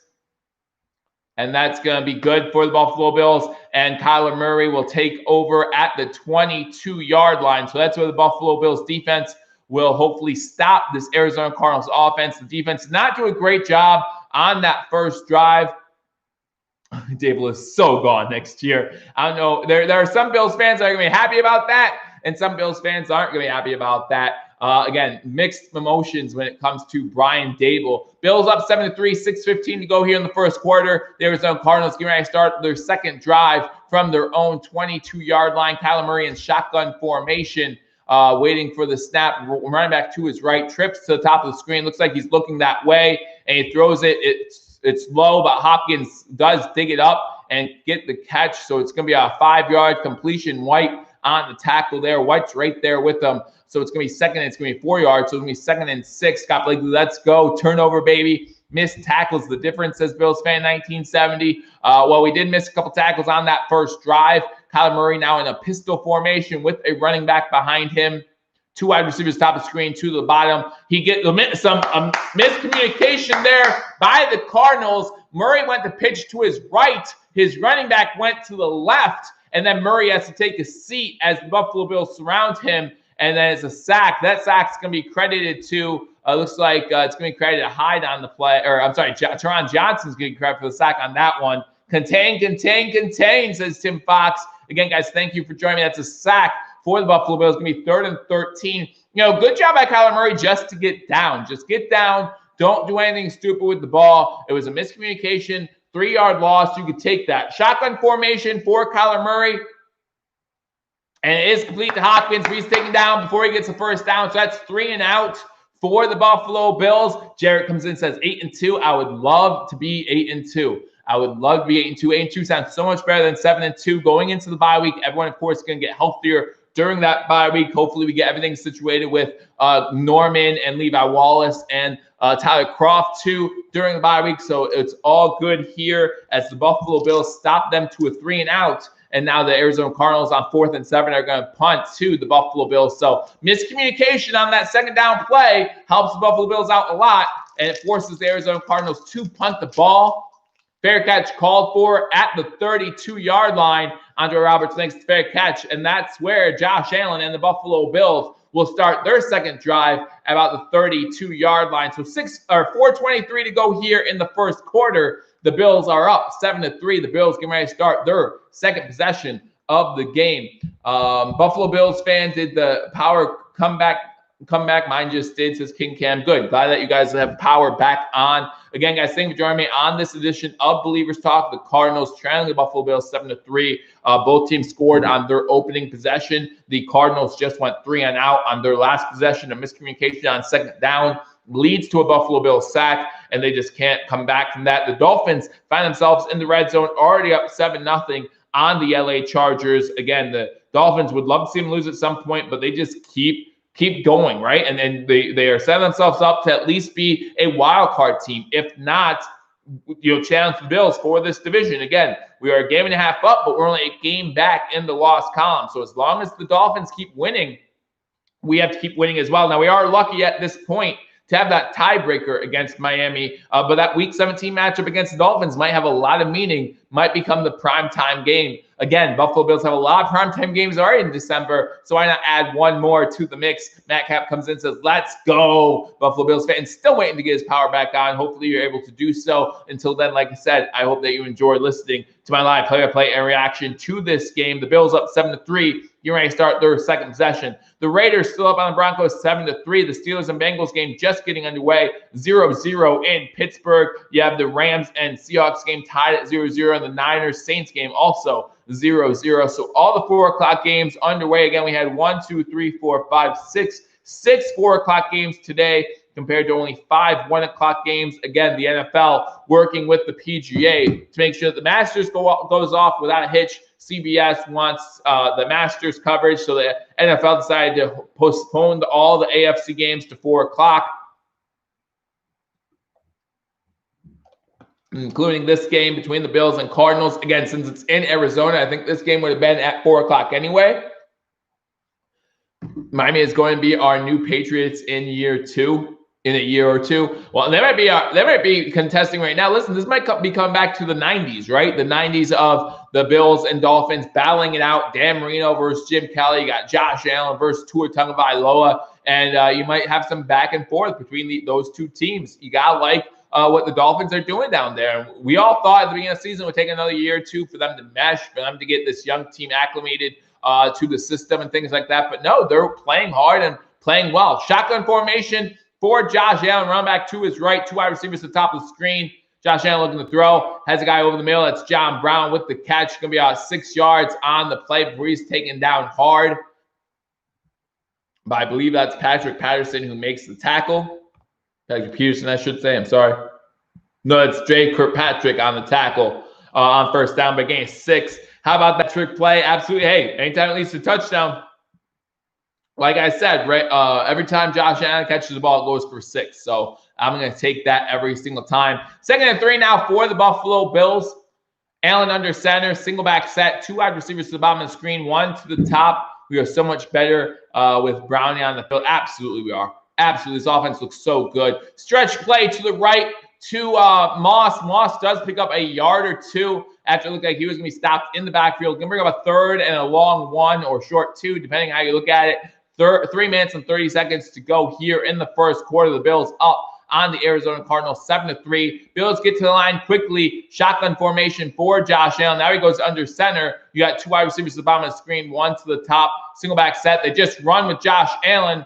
And that's going to be good for the Buffalo Bills. And Kyler Murray will take over at the 22-yard line. So that's where the Buffalo Bills defense will hopefully stop this Arizona Cardinals offense. The defense did not do a great job on that first drive. Dable is so gone next year. I don't know. There are some Bills fans that are going to be happy about that, and some Bills fans aren't going to be happy about that. Again, mixed emotions when it comes to Brian Dable. Bills up 7-3, 6:15 to go here in the first quarter. The Arizona Cardinals getting ready to start their second drive from their own 22-yard line. Kyler Murray in shotgun formation. Waiting for the snap, running back to his right, trips to the top of the screen. Looks like he's looking that way. and he throws it. It's low, but Hopkins does dig it up and get the catch. So it's going to be a 5-yard completion. White on the tackle there. White's right there with them. So it's going to be second, and it's going to be 4 yards. So it's going to be second and 6. Scott Blakely, let's go. Turnover, baby. Missed tackles. The difference, says Bills fan 1970. Well, we did miss a couple tackles on that first drive. Kyler Murray now in a pistol formation with a running back behind him. 2 wide receivers top of the screen, 2 to the bottom. He gets some miscommunication there by the Cardinals. Murray went to pitch to his right. His running back went to the left. And then Murray has to take a seat as the Buffalo Bills surround him. And then it's a sack. That sack's going to be credited to, looks like it's going to be credited to Hyde on the play. Or I'm sorry, Teron Johnson's getting credit for the sack on that one. Contain, says Tim Fox. Again, guys, thank you for joining me. That's a sack for the Buffalo Bills. It's going to be 3rd and 13. Good job by Kyler Murray just to get down. Just get down. Don't do anything stupid with the ball. It was a miscommunication. 3-yard loss. You could take that. Shotgun formation for Kyler Murray. And it is complete to Hopkins. He's taken down before he gets the first down. So that's 3 and out for the Buffalo Bills. Jarrett comes in and says 8-2. I would love to be 8-2. I would love to be 8-2. 8-2 sounds so much better than 7-2. Going into the bye week, everyone, of course, is going to get healthier during that bye week. Hopefully, we get everything situated with Norman and Levi Wallace and Tyler Croft, too, during the bye week. So it's all good here as the Buffalo Bills stop them to a 3 and out. And now the Arizona Cardinals on 4th and 7 are going to punt to the Buffalo Bills. So miscommunication on that second down play helps the Buffalo Bills out a lot. And it forces the Arizona Cardinals to punt the ball. Fair catch called for at the 32-yard line. Andre Roberts makes the fair catch. And that's where Josh Allen and the Buffalo Bills will start their second drive at about the 32-yard line. So 4:23 to go here in the first quarter. The Bills are up 7-3. The Bills getting ready to start their second possession of the game. Buffalo Bills fan, did the power come back? Mine just did, says King Cam. Good. Glad that you guys have power back on. Again, guys, thank you for joining me on this edition of Believers Talk. The Cardinals trailing the Buffalo Bills 7-3. Both teams scored on their opening possession. The Cardinals just went 3 and out on their last possession. A miscommunication on second down leads to a Buffalo Bills sack, and they just can't come back from that. The Dolphins find themselves in the red zone, already up 7-0 on the LA Chargers. Again, the Dolphins would love to see them lose at some point, but they just keep going, right? And then they are setting themselves up to at least be a wild card team. If not, challenge the Bills for this division. Again, we are a game and a half up, but we're only a game back in the loss column. So as long as the Dolphins keep winning, we have to keep winning as well. Now, we are lucky at this point to have that tiebreaker against Miami, but that Week 17 matchup against the Dolphins might have a lot of meaning, might become the primetime game. Again, Buffalo Bills have a lot of primetime games already in December, so why not add one more to the mix? Matt Cap comes in and says, let's go, Buffalo Bills fan. Still waiting to get his power back on. Hopefully you're able to do so. Until then, like I said, I hope that you enjoy listening to my live play-by-play and reaction to this game. The Bills up 7-3. You're ready to start their second possession. The Raiders still up on the Broncos 7-3. The Steelers and Bengals game just getting underway, 0-0 in Pittsburgh. You have the Rams and Seahawks game tied at 0-0, and the Niners Saints game also 0-0. So all the 4 o'clock games underway. Again, we had 6 4 o'clock games today compared to only 5 1 o'clock games. Again, the NFL working with the PGA to make sure that the Masters goes off without a hitch. CBS wants the Masters coverage, so the NFL decided to postpone all the AFC games to 4 o'clock, including this game between the Bills and Cardinals. Again, since it's in Arizona, I think this game would have been at 4 o'clock anyway. Miami is going to be our new Patriots in a year or two. Well, they might be contesting right now. Listen, this might be coming back to the 90s, right? The 90s of the Bills and Dolphins battling it out. Dan Marino versus Jim Kelly. You got Josh Allen versus Tua Tagovailoa. And you might have some back and forth between those two teams. You got to like what the Dolphins are doing down there. We all thought at the beginning of the season it would take another year or two for them to mesh, for them to get this young team acclimated to the system and things like that. But no, they're playing hard and playing well. Shotgun formation for Josh Allen, run back to his right, 2 wide receivers at the top of the screen. Josh Allen looking to throw, has a guy over the middle. That's John Brown with the catch. Going to be about 6 yards on the play before he's taken down hard. But I believe that's Patrick Patterson who makes the tackle. Patrick Peterson, I should say. I'm sorry. No, it's Jay Kirkpatrick on the tackle on first down, but gain 6. How about that trick play? Absolutely. Hey, anytime it leads to touchdown, like I said, right? Every time Josh Allen catches the ball, it goes for 6. So I'm going to take that every single time. 2nd and 3 now for the Buffalo Bills. Allen under center, single back set, 2 wide receivers to the bottom of the screen, 1 to the top. We are so much better with Brownie on the field. Absolutely, we are. Absolutely. This offense looks so good. Stretch play to the right to Moss. Moss does pick up a yard or 2 after it looked like he was going to be stopped in the backfield. Going to bring up a 3rd and a long 1 or short 2, depending how you look at it. 3 minutes and 30 seconds to go here in the first quarter. The Bills up on the Arizona Cardinals, 7-3. Bills get to the line quickly. Shotgun formation for Josh Allen. Now he goes under center. You got 2 wide receivers to the bottom of the screen, 1 to the top. Single back set. They just run with Josh Allen.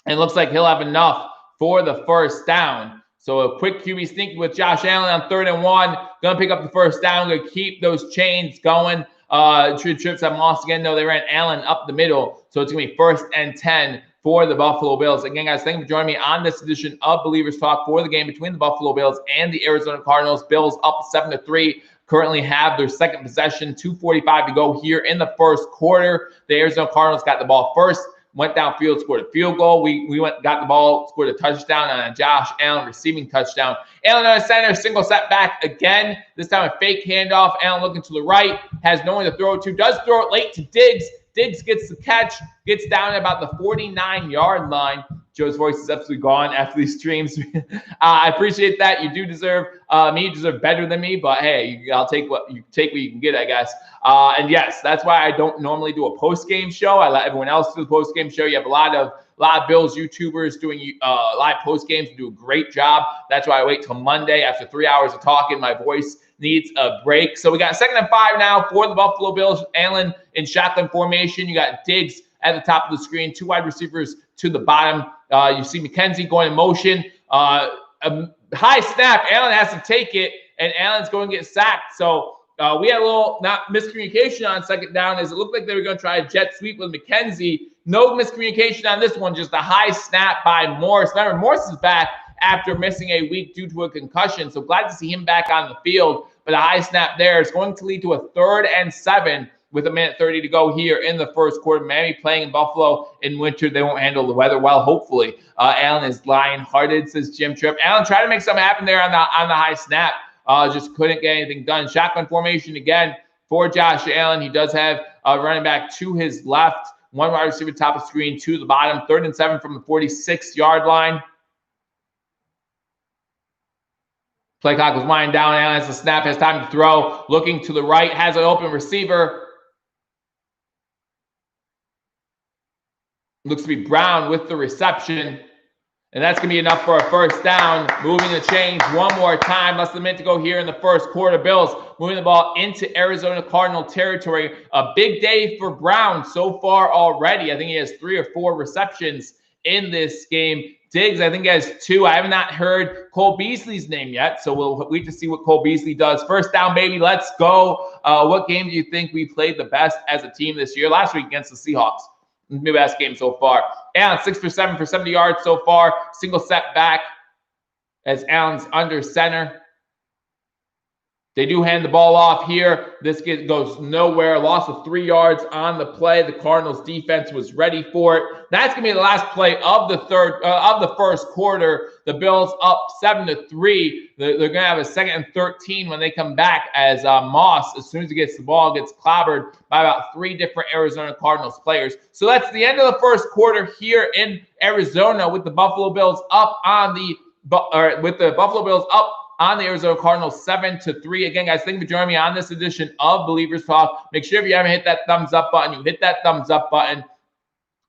And it looks like he'll have enough for the first down. So a quick QB sneak with Josh Allen on 3rd and 1. Going to pick up the first down. Going to keep those chains going. Trips have Moss again. No, they ran Allen up the middle. So it's going to be 1st and 10 for the Buffalo Bills. Again, guys, thank you for joining me on this edition of Believers Talk for the game between the Buffalo Bills and the Arizona Cardinals. Bills up 7-3. Currently have their second possession, 2:45 to go here in the first quarter. The Arizona Cardinals got the ball first. Went downfield, scored a field goal. We got the ball, scored a touchdown on a Josh Allen receiving touchdown. Allen on the center, single set back again. This time a fake handoff. Allen looking to the right, has no one to throw it to. Does throw it late to Diggs. Diggs gets the catch, gets down at about the 49-yard line. Joe's voice is absolutely gone after these streams. I appreciate that. You do deserve me. You deserve better than me, but hey, I'll take what you can get, I guess. And yes, that's why I don't normally do a post-game show. I let everyone else do the post-game show. You have a lot of Bills YouTubers doing live post-games and do a great job. That's why I wait till Monday. After 3 hours of talking, my voice needs a break. So we got 2nd and 5 now for the Buffalo Bills. Allen in shotgun formation. You got Diggs at the top of the screen, 2 wide receivers to the bottom. You see McKenzie going in motion. A high snap. Allen has to take it, and Allen's going to get sacked. So we had a little miscommunication on 2nd down as it looked like they were going to try a jet sweep with McKenzie. No miscommunication on this one, just a high snap by Morris. Remember, Morris is back after missing a week due to a concussion. So glad to see him back on the field. But a high snap there is going to lead to a 3rd and 7 with 1:30 to go here in the first quarter. Miami playing in Buffalo in winter. They won't handle the weather well, hopefully. Allen is lion-hearted, says Jim Tripp. Allen tried to make something happen there on the high snap. Just couldn't get anything done. Shotgun formation again for Josh Allen. He does have a running back to his left. 1 wide receiver top of screen, 2 to the bottom. 3rd and 7 from the 46-yard line. Play clock was winding down. Allen has the snap, has time to throw. Looking to the right, has an open receiver. Looks to be Brown with the reception. And that's going to be enough for a first down. Moving the chains one more time. Less than a minute to go here in the first quarter. Bills moving the ball into Arizona Cardinal territory. A big day for Brown so far already. I think he has 3 or 4 receptions in this game. Diggs, I think, has 2. I have not heard Cole Beasley's name yet, so we'll wait to see what Cole Beasley does. First down, baby. Let's go. What game do you think we played the best as a team this year? Last week against the Seahawks. The best game so far. Allen, 6 for 7 for 70 yards so far. Single set back as Allen's under center. They do hand the ball off here. This goes nowhere. Loss of 3 yards on the play. The Cardinals defense was ready for it. That's going to be the last play of the first quarter. The Bills up 7-3. They're going to have a 2nd and 13 when they come back as Moss, as soon as he gets the ball, gets clobbered by about 3 different Arizona Cardinals players. So that's the end of the first quarter here in Arizona with the Buffalo Bills up on the Arizona Cardinals 7-3. Again, guys, thank you for joining me on this edition of Believers Talk. Make sure if you haven't hit that thumbs up button, you hit that thumbs up button.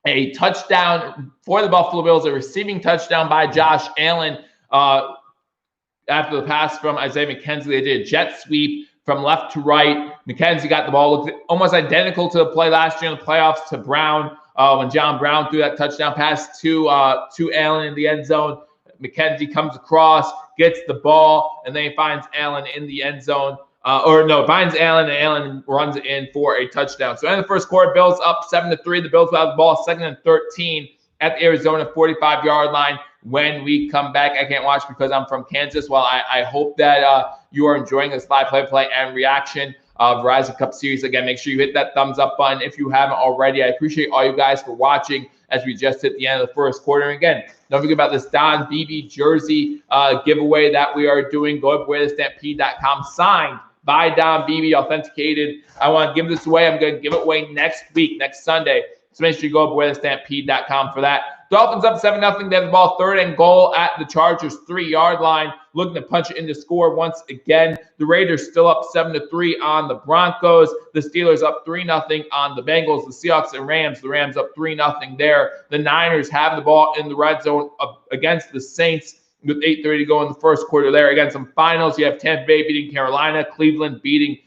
A touchdown for the Buffalo Bills, a receiving touchdown by Josh Allen after the pass from Isaiah McKenzie. They did a jet sweep from left to right. McKenzie got the ball, looked almost identical to the play last year in the playoffs to Brown when John Brown threw that touchdown pass to Allen in the end zone. McKenzie comes across, gets the ball, and then he finds Allen in the end zone. Finds Allen, and Allen runs it in for a touchdown. So in the first quarter, Bills up 7-3. The Bills will have the ball 2nd and 13 at the Arizona 45-yard line when we come back. I can't watch because I'm from Kansas. Well, I hope that you are enjoying this live play and reaction of Verizon Cup Series. Again, make sure you hit that thumbs up button if you haven't already. I appreciate all you guys for watching as we just hit the end of the first quarter. And again, don't forget about this Don Beebe jersey giveaway that we are doing. Go to BoyTheStampede.com, signed by Don Beebe, authenticated. I want to give this away. I'm going to give it away next week, next Sunday. So make sure you go to BoyTheStampede.com for that. Dolphins up 7-0. They have the ball, 3rd and goal at the Chargers 3-yard line, looking to punch it in to score once again. The Raiders still up 7-3 on the Broncos. The Steelers up 3-0 on the Bengals. The Seahawks and Rams, the Rams up 3-0 there. The Niners have the ball in the red zone against the Saints with 8:30 to go in the first quarter there. Again, some finals. You have Tampa Bay beating Carolina, Cleveland beating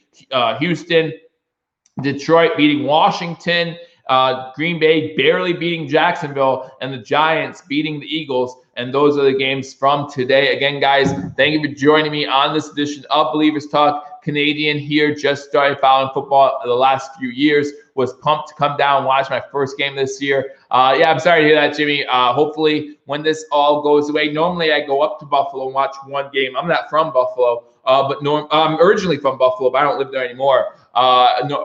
Houston, Detroit beating Washington, Green Bay barely beating Jacksonville, and the Giants beating the Eagles. And those are the games from today. Again, guys, thank you for joining me on this edition of Believers Talk. Canadian here, just started following football the last few years. Was pumped to come down and watch my first game this year. Yeah, I'm sorry to hear that, Jimmy. Hopefully, when this all goes away, normally I go up to Buffalo and watch one game. I'm not from Buffalo, but I'm originally from Buffalo, but I don't live there anymore.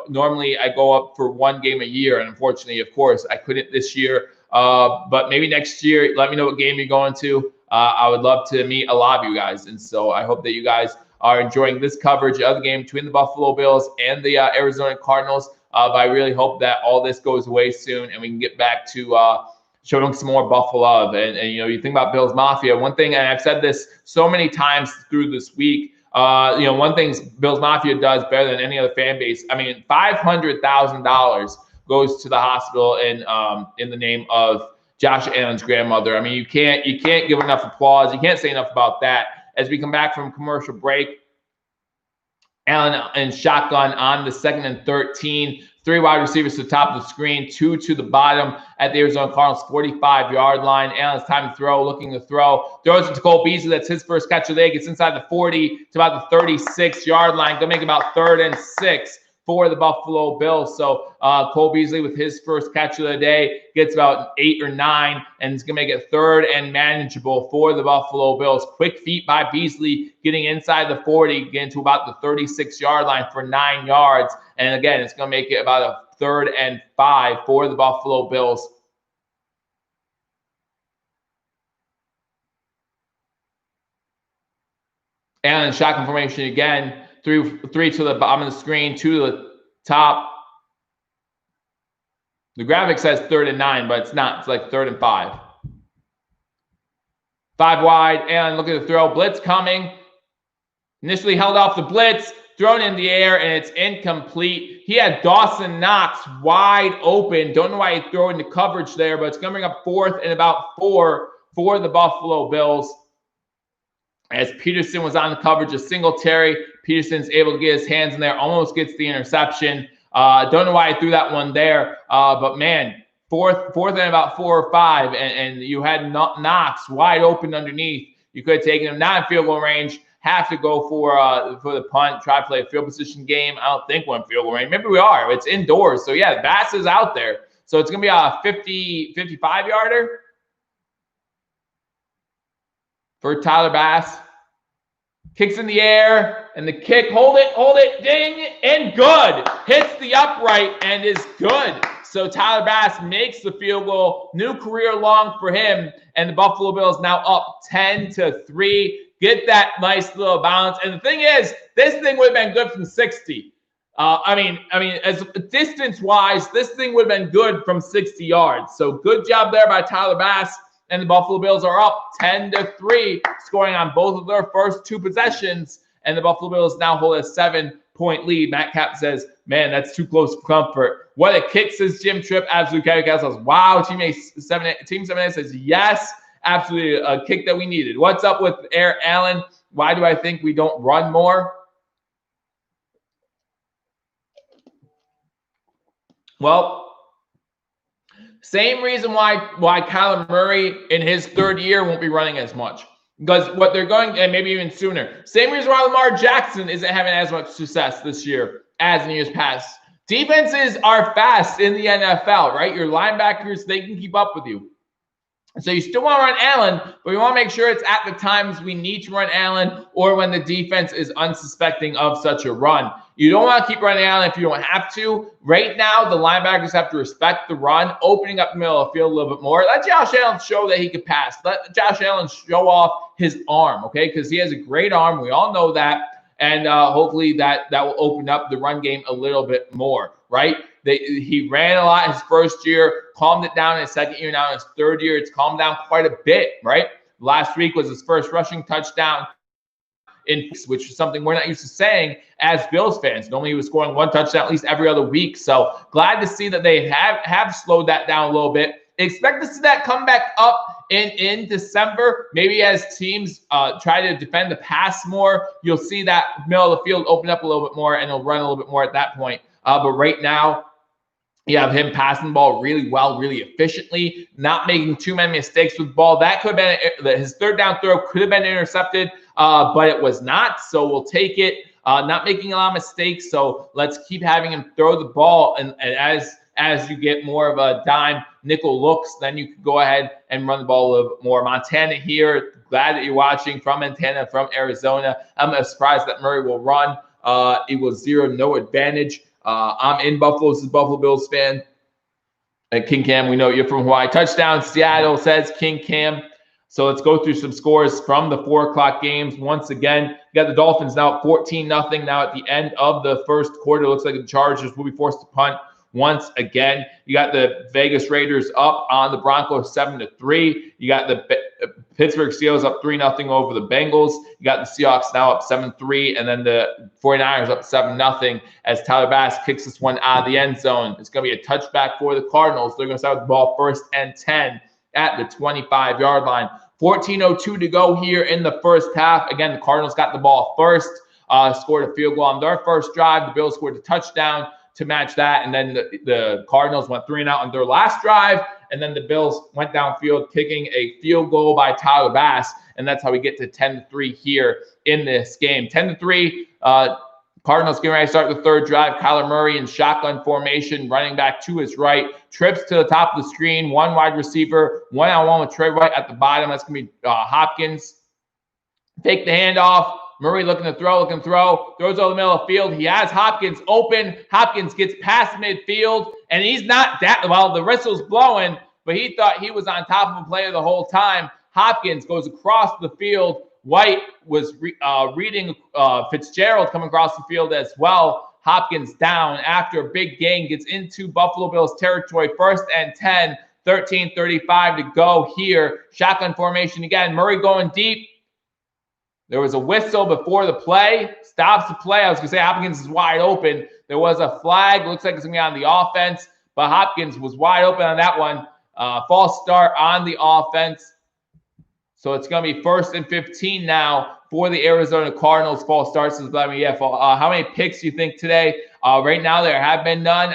Normally, I go up for one game a year, and unfortunately, of course, I couldn't this year. But maybe next year, let me know what game you're going to. I would love to meet a lot of you guys, and so I hope that you guys are enjoying this coverage of the game between the Buffalo Bills and the Arizona Cardinals. But I really hope that all this goes away soon and we can get back to showing some more Buffalo love. And you think about Bills Mafia. One thing, and I've said this so many times through this week, one thing Bills Mafia does better than any other fan base. I mean, $500,000 goes to the hospital in the name of Josh Allen's grandmother. I mean, you can't give enough applause. You can't say enough about that. As we come back from commercial break, Allen and shotgun on the 2nd and 13. 3 wide receivers to the top of the screen, 2 to the bottom at the Arizona Cardinals 45-yard line. Allen's time to throw, looking to throw. Throws it to Cole Beasley. That's his first catch of the day. Gets inside the 40 to about the 36-yard line. Going to make about 3rd and 6 for the Buffalo Bills. So Cole Beasley with his first catch of the day gets about 8 or 9, and it's going to make it 3rd and manageable for the Buffalo Bills. Quick feet by Beasley getting inside the 40, getting to about the 36-yard line for 9 yards. And again, it's going to make it about a 3rd and 5 for the Buffalo Bills. Allen shotgun formation again. 3 to the bottom of the screen, 2 to the top. The graphic says 3rd and 9, but it's not. It's like 3rd and 5. 5 wide. Allen looking to throw. Blitz coming. Initially held off the blitz. Thrown in the air, and it's incomplete. He had Dawson Knox wide open. Don't know why he threw into coverage there, but it's going to bring up 4th and about 4 for the Buffalo Bills. As Peterson was on the coverage of Singletary, Peterson's able to get his hands in there, almost gets the interception. Don't know why I threw that one there, but man, fourth and about 4 or 5, and you had Knox wide open underneath. You could have taken him not in field goal range. Have to go for the punt, try to play a field position game. I don't think we're in field goal range. Maybe we are. It's indoors, so yeah, Bass is out there. So it's going to be a 55-yarder for Tyler Bass. Kicks in the air, and the kick, hold it, ding, and good. Hits the upright and is good. So Tyler Bass makes the field goal. New career long for him, and the Buffalo Bills now up 10-3. Get that nice little bounce. And the thing is, this thing would have been good from 60. I mean, as distance-wise, this thing would have been good from 60 yards. So good job there by Tyler Bass. And the Buffalo Bills are up 10-3, scoring on both of their first 2 possessions. And the Buffalo Bills now hold a 7-point lead. Matt Cap says, man, that's too close for comfort. What a kick, says Jim Tripp. Absolutely. Kevin Cass says, wow. Team 7 says, yes. Absolutely a kick that we needed. What's up with Allen? Why do I think we don't run more? Well, same reason why Kyler Murray in his 3rd year won't be running as much. Because what they're going, and maybe even sooner. Same reason why Lamar Jackson isn't having as much success this year as in years past. Defenses are fast in the NFL, right? Your linebackers, they can keep up with you. So you still want to run Allen, but we want to make sure it's at the times we need to run Allen or when the defense is unsuspecting of such a run. You don't want to keep running Allen if you don't have to. Right now, the linebackers have to respect the run, opening up the middle of the field a little bit more. Let Josh Allen show that he can pass. Let Josh Allen show off his arm, okay? Because he has a great arm. We all know that. And hopefully that will open up the run game a little bit more, right? He ran a lot his first year, calmed it down in his second year. Now in his third year, it's calmed down quite a bit, right? Last week was his first rushing touchdown in, which is something we're not used to saying as Bills fans. Normally he was scoring one touchdown at least every other week. So glad to see that they have slowed that down a little bit. Expect to see that come back up in December. Maybe as teams try to defend the pass more, you'll see that middle of the field open up a little bit more and he'll run a little bit more at that point. But right now, you have him passing the ball really well, really efficiently, not making too many mistakes with the ball. That could have been his third down throw, could have been intercepted, but it was not. So we'll take it. Not making a lot of mistakes. So let's keep having him throw the ball. And as you get more of a dime nickel looks, then you can go ahead and run the ball a little bit more. Montana here. Glad that you're watching from Montana, from Arizona. I'm surprised that Murray will run. It was 0, no advantage. I'm in Buffalo. This is a Buffalo Bills fan. And King Cam, we know you're from Hawaii. Touchdown, Seattle, says King Cam. So let's go through some scores from the 4 o'clock games. Once again, you got the Dolphins now at 14-0. Now at the end of the first quarter, looks like the Chargers will be forced to punt once again. You got the Vegas Raiders up on the Broncos 7-3. You got the Pittsburgh Steelers up 3-0 over the Bengals. You got the Seahawks now up 7-3, and then the 49ers up 7-0 as Tyler Bass kicks this one out of the end zone. It's going to be a touchback for the Cardinals. They're going to start with the ball 1st and 10 at the 25-yard line. 14:02 to go here in the first half. Again, the Cardinals got the ball first, scored a field goal on their first drive. The Bills scored a touchdown to match that, and then the Cardinals went 3-and-out on their last drive, and then the Bills went downfield, kicking a field goal by Tyler Bass, and that's how we get to 10-3 here in this game. 10-3, Cardinals getting ready to start the third drive. Kyler Murray in shotgun formation, running back to his right, trips to the top of the screen, one wide receiver, one-on-one with Trey White at the bottom. That's going to be Hopkins. Take the handoff. Murray looking to throw, throws over the middle of the field. He has Hopkins open. Hopkins gets past midfield, and he's not that well. The whistle's blowing, but he thought he was on top of a player the whole time. Hopkins goes across the field. White was reading Fitzgerald coming across the field as well. Hopkins down after a big gain, gets into Buffalo Bills territory. 1st and 10, 13:35 to go here. Shotgun formation again. Murray going deep. There was a whistle before the play. Stops the play. I was going to say Hopkins is wide open. There was a flag. Looks like it's going to be on the offense, but Hopkins was wide open on that one. False start on the offense. So it's going to be 1st and 15 now for the Arizona Cardinals. False starts. How many picks do you think today? Right now there have been none.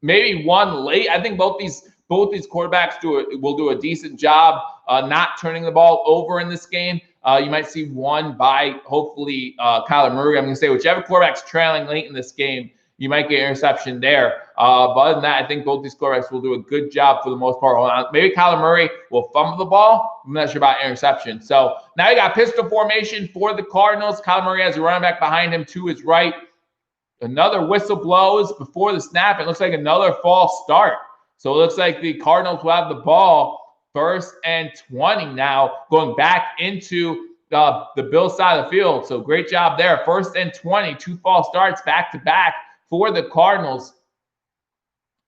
Maybe one late. I think both these quarterbacks will do a decent job not turning the ball over in this game. You might see one by hopefully Kyler Murray. I'm going to say whichever quarterback's trailing late in this game, you might get an interception there. But other than that, I think both these quarterbacks will do a good job for the most part. Maybe Kyler Murray will fumble the ball. I'm not sure about interception. So now you got pistol formation for the Cardinals. Kyler Murray has a running back behind him to his right. Another whistle blows before the snap. It looks like another false start. So it looks like the Cardinals will have the ball 1st and 20 now, going back into the Bills side of the field. So great job there. 1st and 20, 2 false starts back to back for the Cardinals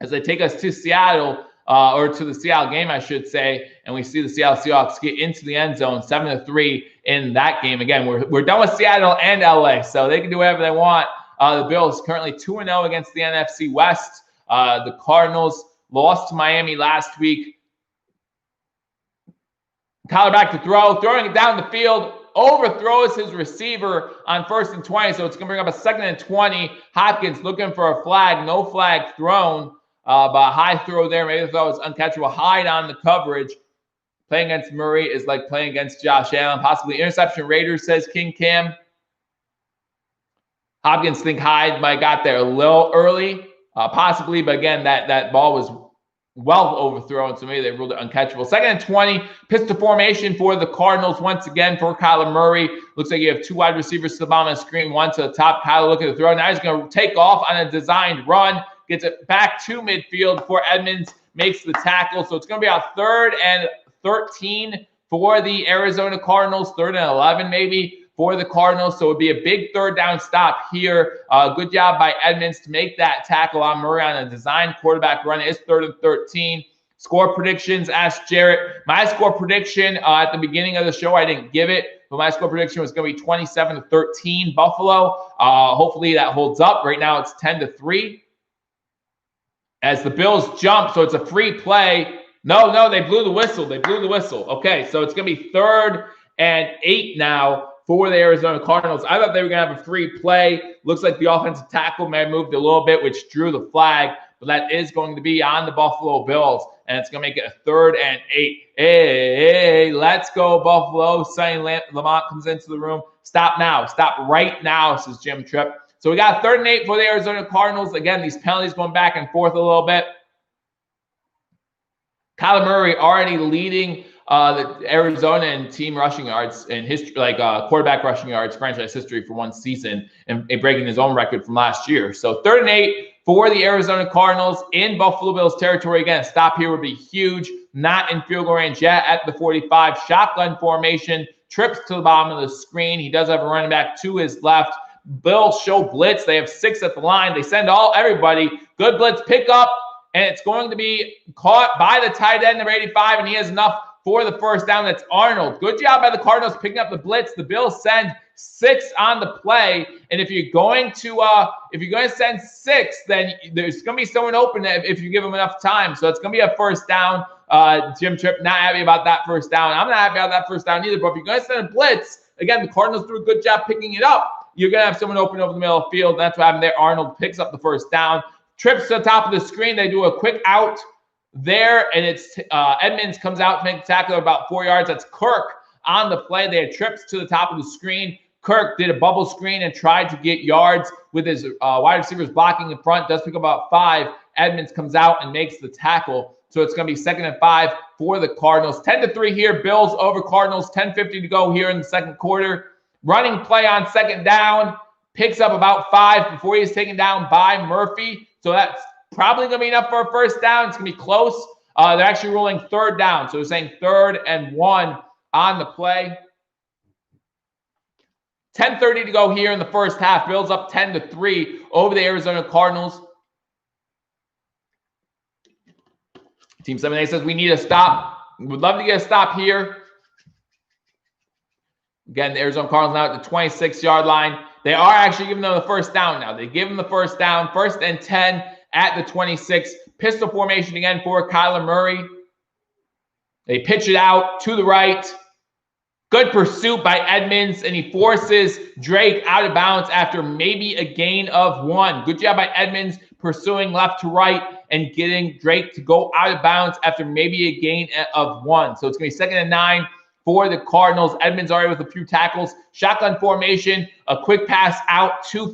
as they take us to Seattle, or to the Seattle game, I should say. And we see the Seattle Seahawks get into the end zone 7-3 in that game. Again, we're done with Seattle and LA, so they can do whatever they want. The Bills currently 2-0 against the NFC West. The Cardinals lost to Miami last week. Kyler back to throw, throwing it down the field, overthrows his receiver on 1st and 20, so it's going to bring up a 2nd and 20. Hopkins looking for a flag, no flag thrown, but a high throw there. Maybe the throw was uncatchable. Hyde on the coverage. Playing against Murray is like playing against Josh Allen. Possibly interception. Raiders, says King Cam. Hopkins think Hyde might have got there a little early, possibly, but again, that ball well overthrown. So maybe they ruled it uncatchable. 2nd and 20, pistol formation for the Cardinals once again for Kyler Murray. Looks like you have 2 wide receivers to the bottom of the screen, 1 to the top. Kyler looking to throw. Now he's going to take off on a designed run, gets it back to midfield before Edmonds makes the tackle. So it's going to be a 3rd and 13 for the Arizona Cardinals, 3rd and 11 maybe for the Cardinals. So it would be a big 3rd down stop here. Good job by Edmonds to make that tackle on Murray on a designed quarterback run. It's 3rd and 13. Score predictions, asked Jarrett. My score prediction at the beginning of the show, I didn't give it, but my score prediction was going to be 27-13 Buffalo. Hopefully that holds up. Right now it's 10-3. As the Bills jump, so it's a free play. No, they blew the whistle. Okay, so it's going to be 3rd and 8 now for the Arizona Cardinals. I thought they were going to have a free play. Looks like the offensive tackle may have moved a little bit, which drew the flag, but that is going to be on the Buffalo Bills, and it's going to make it a 3rd and 8. Hey, let's go, Buffalo. Sonny Lamont comes into the room. Stop now. Stop right now, says Jim Tripp. So we got 3rd and 8 for the Arizona Cardinals. Again, these penalties going back and forth a little bit. Kyler Murray already leading the Arizona in team rushing yards in history, quarterback rushing yards franchise history for one season, and breaking his own record from last year. So 3rd and 8 for the Arizona Cardinals in Buffalo Bills territory. Again, a stop here would be huge. Not in field goal range yet at the 45. Shotgun formation. Trips to the bottom of the screen. He does have a running back to his left. Bills show blitz. They have 6 at the line. They send everybody. Good blitz pickup, and it's going to be caught by the tight end, number 85, and he has enough for the 1st down. That's Arnold. Good job by the Cardinals picking up the blitz. The Bills send 6 on the play, and if you're going to send 6, then there's going to be someone open if you give them enough time. So it's going to be a 1st down. Jim Tripp not happy about that 1st down. I'm not happy about that 1st down either. But if you're going to send a blitz, again, the Cardinals do a good job picking it up. You're going to have someone open over the middle of the field. And that's what happened there. Arnold picks up the 1st down. Trips to the top of the screen. They do a quick out there, and it's Edmonds comes out to make the tackle about 4 yards. That's Kirk on the play. They had trips to the top of the screen. Kirk did a bubble screen and tried to get yards with his wide receivers blocking in front. Does pick up about 5. Edmonds comes out and makes the tackle. So it's going to be 2nd and 5 for the Cardinals. 10-3 here. Bills over Cardinals. 10:50 to go here in the 2nd quarter. Running play on 2nd down. Picks up about 5 before he's taken down by Murphy. So that's probably going to be enough for a 1st down. It's going to be close. They're actually ruling 3rd down. So they're saying 3rd and 1 on the play. 10:30 to go here in the 1st half. Bills up 10-3 over the Arizona Cardinals. Team 7A says we need a stop. Would love to get a stop here. Again, the Arizona Cardinals now at the 26-yard line. They are actually giving them the 1st down now. They give them the 1st down. 1st and 10 at the 26. Pistol formation again for Kyler Murray. They pitch it out to the right. Good pursuit by Edmonds, and he forces Drake out of bounds after maybe a gain of 1. Good job by Edmonds pursuing left to right and getting Drake to go out of bounds after maybe a gain of 1. So it's going to be 2nd and 9 for the Cardinals. Edmonds already with a few tackles. Shotgun formation, a quick pass out to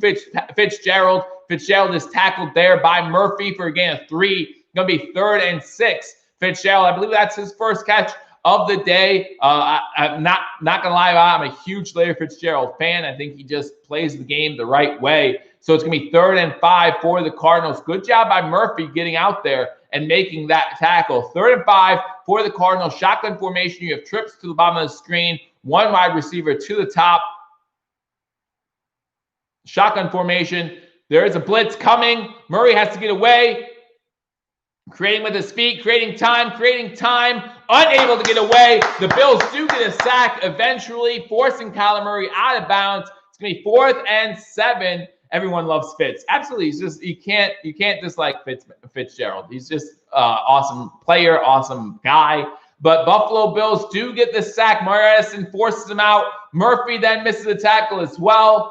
Fitzgerald. Fitzgerald is tackled there by Murphy for a gain of 3. Going to be 3rd and 6. Fitzgerald, I believe that's his 1st catch of the day. I'm not gonna lie about it. I'm a huge Larry Fitzgerald fan. I think he just plays the game the right way. So it's gonna be 3rd and 5 for the Cardinals. Good job by Murphy getting out there and making that tackle. 3rd and 5 for the Cardinals. Shotgun formation. You have trips to the bottom of the screen. 1 wide receiver to the top. Shotgun formation. There is a blitz coming. Murray has to get away. Creating with his feet, creating time, unable to get away. The Bills do get a sack eventually, forcing Kyler Murray out of bounds. It's going to be 4th and 7. Everyone loves Fitz. Absolutely. He's just, you can't dislike Fitzgerald. He's just awesome player, awesome guy. But Buffalo Bills do get the sack. Mario Edison forces him out. Murphy then misses the tackle as well.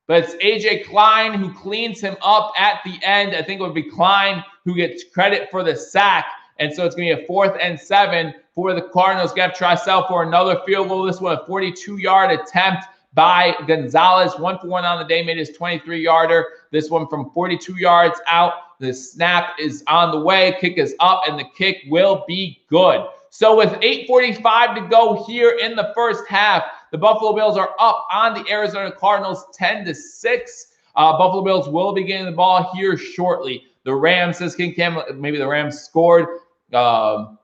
But it's A.J. Klein who cleans him up at the end. I think it would be Klein who gets credit for the sack. And so it's going to be a 4th and 7 for the Cardinals. Got to try Sell for another field goal. This one, a 42-yard attempt by Gonzalez. 1 for 1 on the day, made his 23-yarder. This one from 42 yards out The snap is on the way. Kick is up, and the kick will be good. So with 8:45 to go here in the first half, the Buffalo Bills are up on the Arizona Cardinals 10-6. Buffalo Bills will be getting the ball here shortly. The Rams, says King Cam, maybe the Rams scored. Touchdown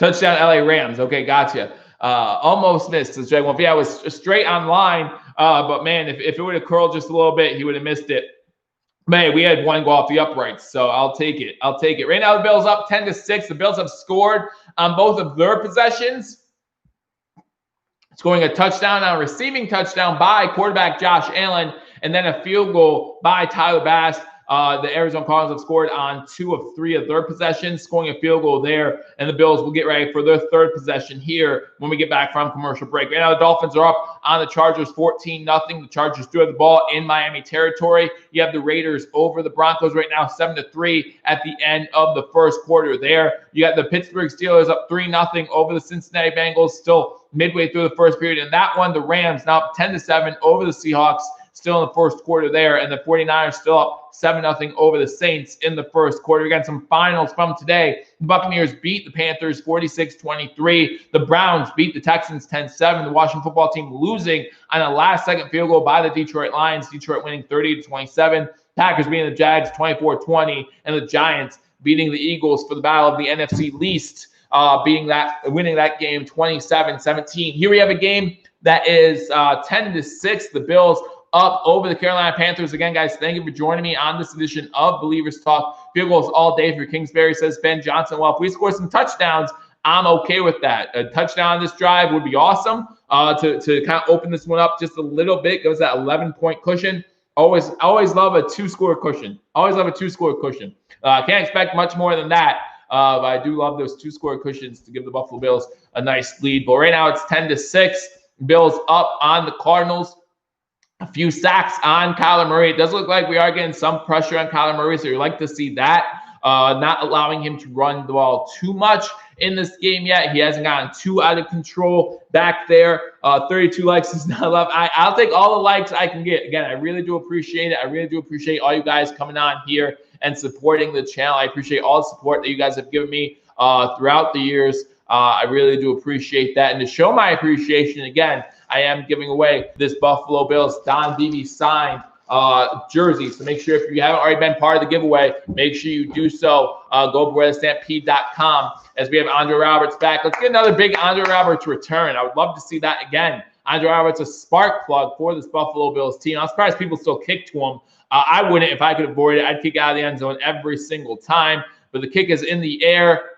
LA Rams. Okay, gotcha. Almost missed. Yeah, it was straight on line. But man, if it would have curled just a little bit, he would have missed it. Man, we had one go off the uprights, so I'll take it. Right now, the Bills up 10-6. The Bills have scored on both of their possessions, scoring a touchdown on a receiving touchdown by quarterback Josh Allen, and then a field goal by Tyler Bass. The Arizona Cardinals have scored on 2 of 3 of their possessions, scoring a field goal there, and the Bills will get ready for their third possession here when we get back from commercial break. Right now, the Dolphins are up on the Chargers 14-0. The Chargers do have the ball in Miami territory. You have the Raiders over the Broncos right now, 7-3 at the end of the first quarter there. You got the Pittsburgh Steelers up 3-0 over the Cincinnati Bengals, still midway through the first period. And that one, the Rams now up 10-7 over the Seahawks, still in the first quarter there, and the 49ers still up 7-0 over the Saints in the first quarter. Again, some finals from today. The Buccaneers beat the Panthers 46-23. The Browns beat the Texans 10-7. The Washington football team losing on a last-second field goal by the Detroit Lions. Detroit winning 30-27. Packers beating the Jags 24-20, and the Giants beating the Eagles for the battle of the NFC least, winning that game 27-17. Here we have a game that is 10-6. The Bills up over the Carolina Panthers. Again, guys, thank you for joining me on this edition of Believers Talk. Field goals all day for Kingsbury, says Ben Johnson. Well, if we score some touchdowns, I'm okay with that. A touchdown on this drive would be awesome to kind of open this one up just a little bit. Gives that 11-point cushion. Always love a 2-score cushion. Can't expect much more than that. But I do love those 2-score cushions to give the Buffalo Bills a nice lead. But right now it's 10-6. Bills up on the Cardinals. A few sacks on Kyler Murray. It does look like we are getting some pressure on Kyler Murray, so you like to see that. Not allowing him to run the ball too much in this game yet. He hasn't gotten too out of control back there. 32 likes is not enough. I'll take all the likes I can get. Again, I really do appreciate it. I really do appreciate all you guys coming on here and supporting the channel. I appreciate all the support that you guys have given me throughout the years. I really do appreciate that. And to show my appreciation, again, I am giving away this Buffalo Bills Don Beebe signed jersey. So make sure, if you haven't already been part of the giveaway, make sure you do so. Go to wearthestampede.com as we have Andre Roberts back. Let's get another big Andre Roberts return. I would love to see that again. Andre Roberts, a spark plug for this Buffalo Bills team. I'm surprised people still kick to him. I wouldn't if I could avoid it. I'd kick out of the end zone every single time. But the kick is in the air.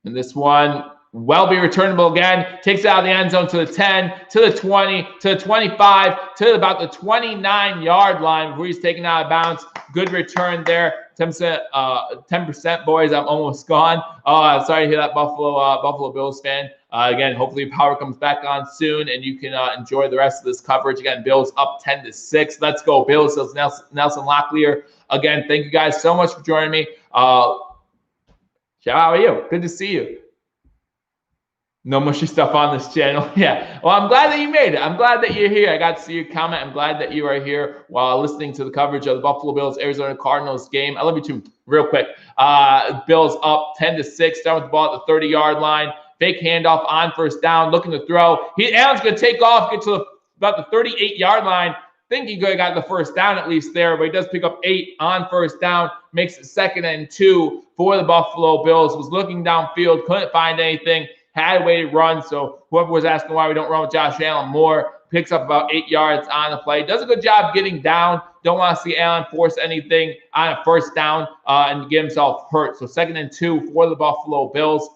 And this one will be returnable again. Takes it out of the end zone to the 10, to the 20, to the 25, to about the 29-yard line before he's taken out of bounds. Good return there. 10%, boys. I'm almost gone. Sorry to hear that, Buffalo Bills fan. Again, hopefully power comes back on soon and you can enjoy the rest of this coverage. Again, Bills up 10-6. Let's go, Bills. Nelson Locklear. Again, thank you guys so much for joining me. How are you? Good to see you. No mushy stuff on this channel. Yeah. Well, I'm glad that you made it. I'm glad that you're here. I got to see your comment. I'm glad that you are here while listening to the coverage of the Buffalo Bills Arizona Cardinals game. I love you too. Real quick. Bills up 10-6. Start with the ball at the 30-yard line. Fake handoff on first down. Looking to throw. Allen's going to take off, get to about the 38-yard line. Think he could have got the first down at least there, but he does pick up 8 on first down. Makes it 2nd and 2 for the Buffalo Bills. Was looking downfield, couldn't find anything. Had a way to run, so whoever was asking why we don't run with Josh Allen more, picks up about 8 yards on the play. Does a good job getting down. Don't want to see Allen force anything on a first down and get himself hurt. So 2nd and 2 for the Buffalo Bills.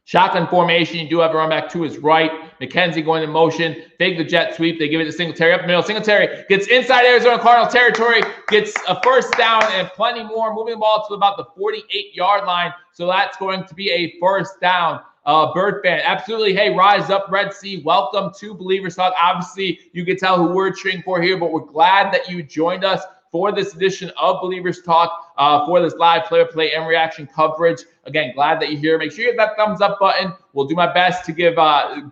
Shotgun formation, you do have a run back to his right. McKenzie going in motion. Fake the jet sweep. They give it to Singletary up the middle. Singletary gets inside Arizona Cardinals territory, gets a first down and plenty more, moving the ball to about the 48-yard line. So that's going to be a first down. Bird fan, absolutely. Hey, rise up, Red Sea. Welcome to Believers Talk. Obviously, you can tell who we're cheering for here, but we're glad that you joined us for this edition of Believers Talk, for this live play and reaction coverage. Again, glad that you're here. Make sure you hit that thumbs up button. We'll do my best to give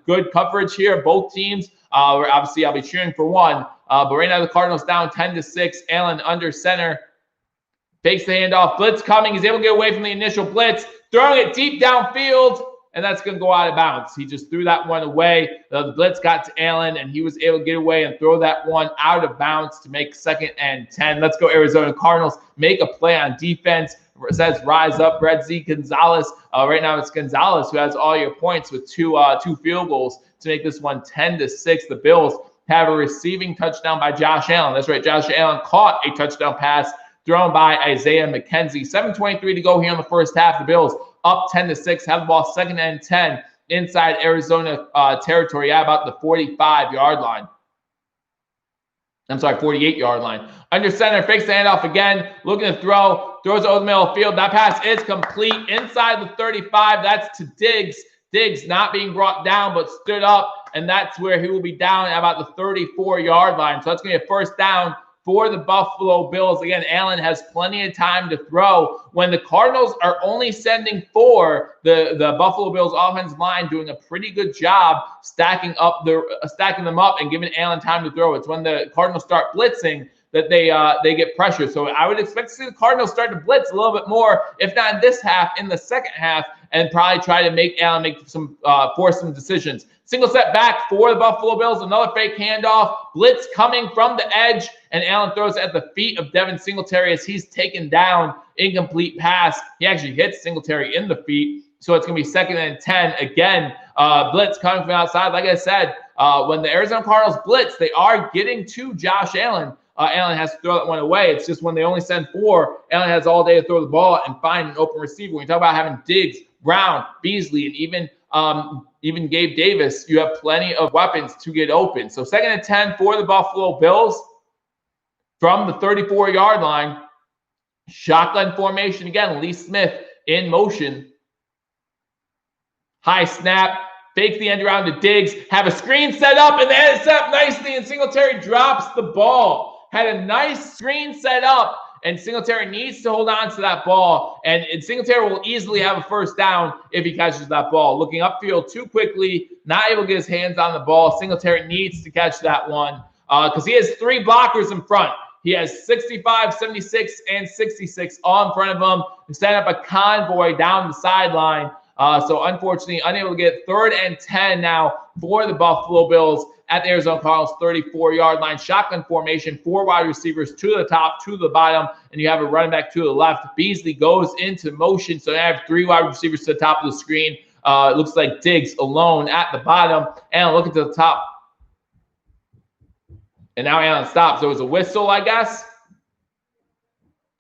good coverage here. Both teams Obviously, I'll be cheering for one. But right now, the Cardinals down 10-6. Allen under center. Fakes the handoff. Blitz coming. He's able to get away from the initial blitz. Throwing it deep downfield. And that's going to go out of bounds. He just threw that one away. The blitz got to Allen, and he was able to get away and throw that one out of bounds to make 2nd and 10. Let's go Arizona Cardinals. Make a play on defense. It says rise up, Red Z Gonzalez. Right now it's Gonzalez who has all your points with two field goals to make this one 10-6. The Bills have a receiving touchdown by Josh Allen. That's right, Josh Allen caught a touchdown pass thrown by Isaiah McKenzie. 7:23 to go here in the first half. The Bills up 10-6, have the ball 2nd and 10 inside Arizona territory at about the 45-yard line. I'm sorry, 48-yard line. Under center, fakes the handoff again, looking to throw, throws it over the middle of the field. That pass is complete inside the 35. That's to Diggs. Diggs not being brought down, but stood up, and that's where he will be down at about the 34-yard line. So that's going to be a first down for the Buffalo Bills. Again, Allen has plenty of time to throw when the Cardinals are only sending 4. The Buffalo Bills offensive line doing a pretty good job stacking them up and giving Allen time to throw. It's when the Cardinals start blitzing that they get pressure. So I would expect to see the Cardinals start to blitz a little bit more, if not in this half, in the second half, and probably try to make Allen force some decisions. Single set back for the Buffalo Bills. Another fake handoff. Blitz coming from the edge, and Allen throws at the feet of Devin Singletary as he's taken down. Incomplete pass. He actually hits Singletary in the feet. So it's going to be 2nd and 10. Again, blitz coming from outside. Like I said, when the Arizona Cardinals blitz, they are getting to Josh Allen. Allen has to throw that one away. It's just when they only send 4, Allen has all day to throw the ball and find an open receiver. When you talk about having Diggs, Brown, Beasley, and even Gabe Davis, you have plenty of weapons to get open. So 2nd and 10 for the Buffalo Bills from the 34-yard line. Shotgun formation again. Lee Smith in motion. High snap. Fake the end around to Diggs. Have a screen set up, and they had it set up nicely, and Singletary drops the ball. Had a nice screen set up, and Singletary needs to hold on to that ball, and Singletary will easily have a first down if he catches that ball. Looking upfield too quickly, not able to get his hands on the ball. Singletary needs to catch that one because he has 3 blockers in front. He has 65, 76, and 66 all in front of him and set up a convoy down the sideline. So unfortunately, unable to get 3rd and 10 now for the Buffalo Bills at the Arizona Cardinals 34-yard line. Shotgun formation, 4 wide receivers to the top, to the bottom, and you have a running back to the left. Beasley goes into motion, so they have 3 wide receivers to the top of the screen. It looks like Diggs alone at the bottom, and looking to the top. And now Allen stops. So it was a whistle, I guess.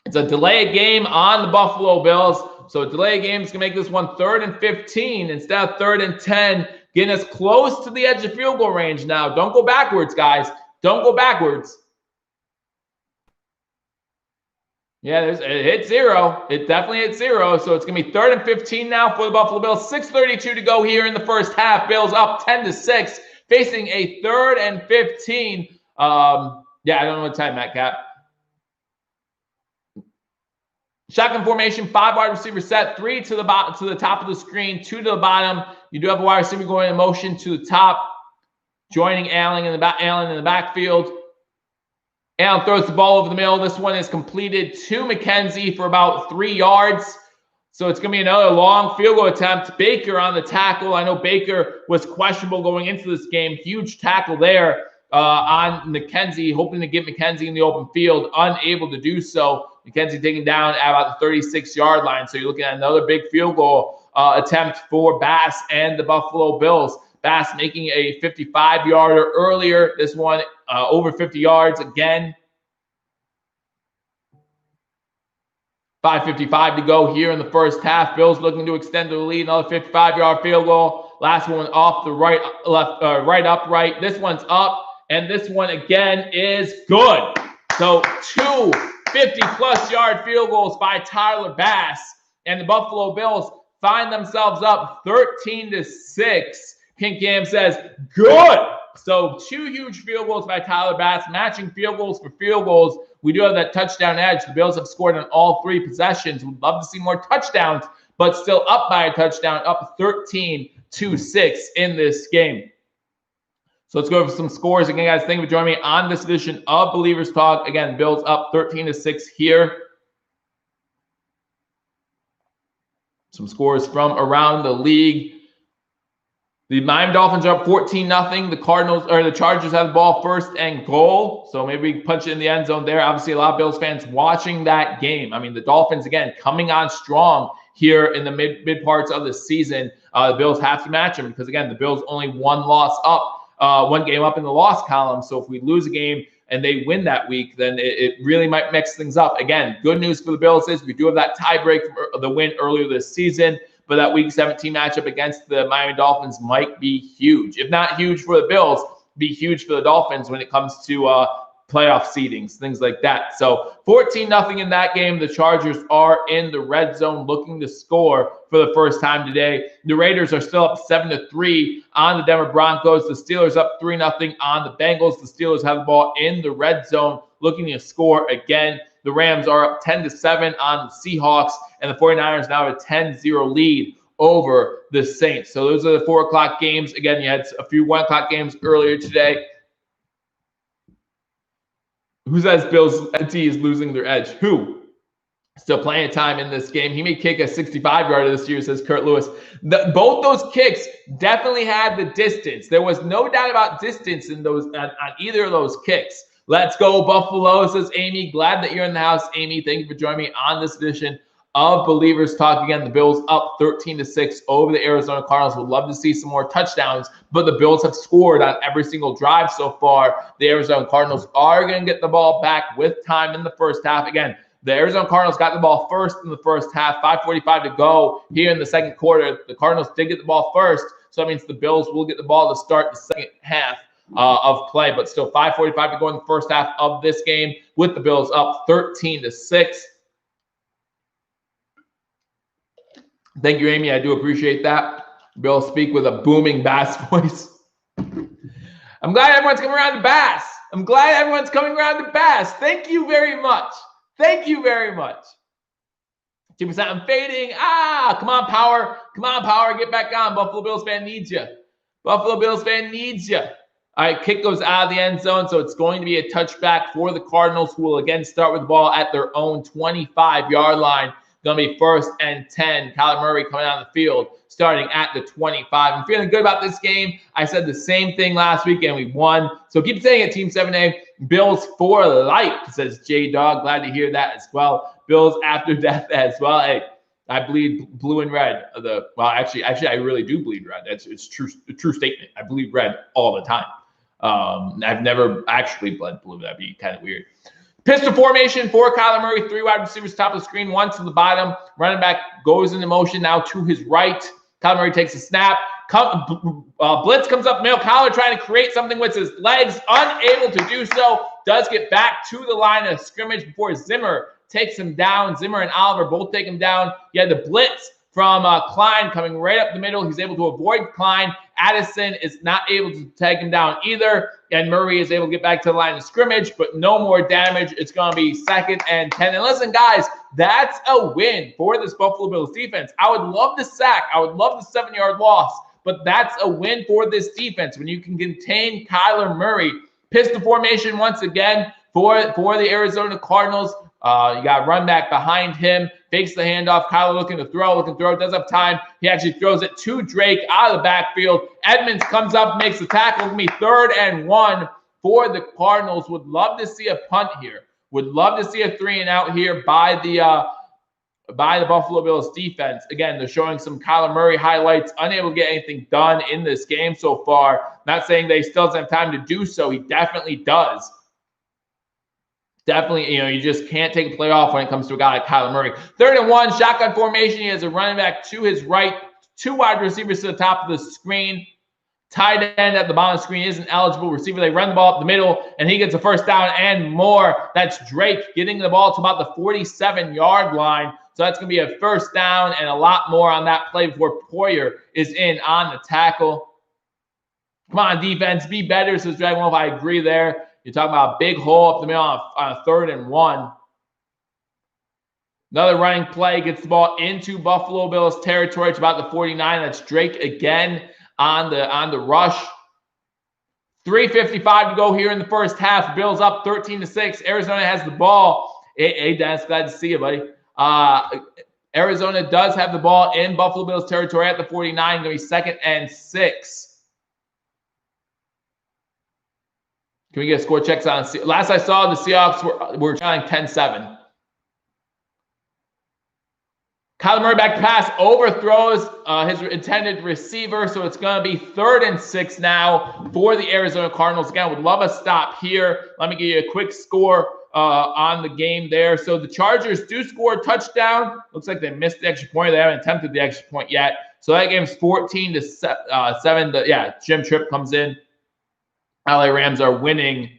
It's a delayed game on the Buffalo Bills. So a delayed game is going to make this one 3rd and 15 instead of 3rd and 10. Getting us close to the edge of field goal range now. Don't go backwards, guys. Don't go backwards. Yeah, it hit 0. It definitely hit 0. So it's going to be 3rd and 15 now for the Buffalo Bills. 6:32 to go here in the first half. Bills up 10-6, facing a 3rd and 15. Yeah, I don't know what time that Cap. Shotgun formation, 5 wide receiver set, 3 to the top of the screen, 2 to the bottom. You do have a wide receiver going in motion to the top, joining Allen in the backfield. Allen throws the ball over the middle. This one is completed to McKenzie for about 3 yards. So it's going to be another long field goal attempt. Baker on the tackle. I know Baker was questionable going into this game. Huge tackle there on McKenzie, hoping to get McKenzie in the open field. Unable to do so. McKenzie taken down at about the 36-yard line. So you're looking at another big field goal attempt for Bass and the Buffalo Bills. Bass making a 55-yarder earlier. This one over 50 yards again. 5:55 to go here in the first half. Bills looking to extend the lead. Another 55-yard field goal. Last one off the right upright. This one's up, and this one again is good. So 2 50-plus yard field goals by Tyler Bass, and the Buffalo Bills find themselves up 13-6. King Cam says, good. So 2 huge field goals by Tyler Bass, matching field goals for field goals. We do have that touchdown edge. The Bills have scored on all 3 possessions. We'd love to see more touchdowns, but still up by a touchdown, up 13-6 in this game. So let's go over some scores again, guys. Thank you for joining me on this edition of Believers Talk. Again, Bills up 13-6 here. Some scores from around the league. The Miami Dolphins are up 14-0. The Chargers have the ball first and goal. So maybe we punch it in the end zone there. Obviously, a lot of Bills fans watching that game. I mean, the Dolphins, again, coming on strong here in the mid parts of the season. The Bills have to match them because, again, the Bills only one game up in the loss column. So if we lose a game and they win that week, then it really might mix things up. Again, good news for the Bills is we do have that tiebreak from the win earlier this season. But that Week 17 matchup against the Miami Dolphins might be huge. If not huge for the Bills, be huge for the Dolphins when it comes to playoff seedings, things like that. So 14-0 in that game. The Chargers are in the red zone looking to score for the first time today. The Raiders are still up 7-3 on the Denver Broncos. The Steelers up 3-0 on the Bengals. The Steelers have the ball in the red zone looking to score again. The Rams are up 10-7 on the Seahawks, and the 49ers now have a 10-0 lead over the Saints. So those are the 4 o'clock games. Again, you had a few 1 o'clock games earlier today. Who says Bills NT is losing their edge? Who? Still plenty of time in this game. He may kick a 65-yarder this year, says Kurt Lewis. Both those kicks definitely had the distance. There was no doubt about distance in those on either of those kicks. Let's go, Buffalo, says Amy. Glad that you're in the house, Amy. Thank you for joining me on this edition of Believers Talk. Again, the Bills up 13-6 over the Arizona Cardinals. Would love to see some more touchdowns, but the Bills have scored on every single drive so far. The Arizona Cardinals are going to get the ball back with time in the first half. Again, the Arizona Cardinals got the ball first in the first half, 5:45 to go here in the second quarter. The Cardinals did get the ball first, so that means the Bills will get the ball to start the second half of play, but still 5:45 to go in the first half of this game with the Bills up 13-6. Thank you, Amy. I do appreciate that. Bills speak with a booming bass voice. I'm glad everyone's coming around to bass. Thank you very much. Thank you very much. Jimmy said, I'm fading. Come on, Power. Get back on. Buffalo Bills fan needs you. All right, kick goes out of the end zone, so it's going to be a touchback for the Cardinals, who will again start with the ball at their own 25-yard line. Going to be 1st and 10. Kyler Murray coming on the field, starting at the 25. I'm feeling good about this game. I said the same thing last week, and we won. So keep saying it, Team 7A. Bills for life, says J-Dog. Glad to hear that as well. Bills after death as well. Hey, I bleed blue and red. Actually, I really do bleed red. It's a true statement. I bleed red all the time. I've never actually bled blue. That'd be kind of weird. Pistol formation for Kyler Murray. 3 wide receivers top of the screen, 1 to the bottom. Running back goes into motion now to his right. Kyler Murray takes a snap. Blitz comes up middle. Kyler trying to create something with his legs. Unable to do so. Does get back to the line of scrimmage before Zimmer takes him down. Zimmer and Oliver both take him down. You had the blitz from Klein coming right up the middle. He's able to avoid Klein. Addison is not able to take him down either. And Murray is able to get back to the line of scrimmage, but no more damage. It's going to be 2nd and 10. And listen, guys, that's a win for this Buffalo Bills defense. I would love the sack. I would love the 7-yard loss, but that's a win for this defense when you can contain Kyler Murray. Pistol formation once again for the Arizona Cardinals. You got run back behind him, fakes the handoff. Kyler looking to throw, does have time. He actually throws it to Drake out of the backfield. Edmonds comes up, makes the tackle. It'll be 3rd and 1 for the Cardinals. Would love to see a punt here. Would love to see a 3-and-out here by the Buffalo Bills defense. Again, they're showing some Kyler Murray highlights, unable to get anything done in this game so far. Not saying they still have time to do so. He definitely does. Definitely, you just can't take a play off when it comes to a guy like Kyler Murray. 3rd and 1, shotgun formation. He has a running back to his right, 2 wide receivers to the top of the screen. Tight end at the bottom of the screen is an eligible receiver. They run the ball up the middle, and he gets a 1st down and more. That's Drake getting the ball to about the 47-yard line. So that's going to be a 1st down and a lot more on that play before Poyer is in on the tackle. Come on, defense, be better, says Dragon Wolf. I agree there. You're talking about a big hole up the middle on a 3rd and 1. Another running play gets the ball into Buffalo Bills territory. It's about the 49. That's Drake again on the rush. 3:55 to go here in the first half. Bills up 13-6. Arizona has the ball. Hey, Dennis, glad to see you, buddy. Arizona does have the ball in Buffalo Bills territory at the 49. Going to be 2nd and 6. Can we get score checks on? Last I saw, the Seahawks were trailing 10-7. Kyler Murray back to pass, overthrows his intended receiver, so it's going to be 3rd and 6 now for the Arizona Cardinals. Again, would love a stop here. Let me give you a quick score on the game there. So the Chargers do score a touchdown. Looks like they missed the extra point. They haven't attempted the extra point yet. So that game's 14-7. Yeah, Jim Tripp comes in. LA Rams are winning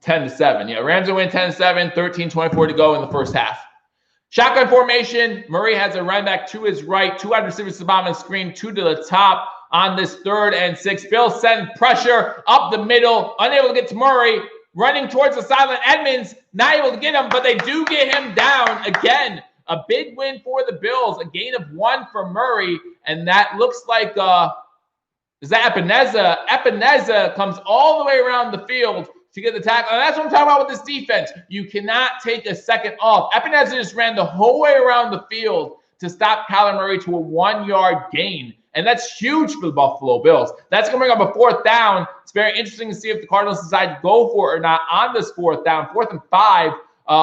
10-7. Yeah, Rams are winning 10-7, 13:24 to go in the first half. Shotgun formation. Murray has a running back to his right, 2 wide receivers to the bottom of the screen, 2 to the top on this 3rd and 6. Bills send pressure up the middle, unable to get to Murray, running towards the sideline. Edmonds not able to get him, but they do get him down. Again, a big win for the Bills, a gain of 1 for Murray, and that looks like is that Epineza? Epineza comes all the way around the field to get the tackle. And that's what I'm talking about with this defense. You cannot take a second off. Epineza just ran the whole way around the field to stop Kyler Murray to a 1-yard gain. And that's huge for the Buffalo Bills. That's going to bring up a 4th down. It's very interesting to see if the Cardinals decide to go for it or not on this 4th down. 4th and 5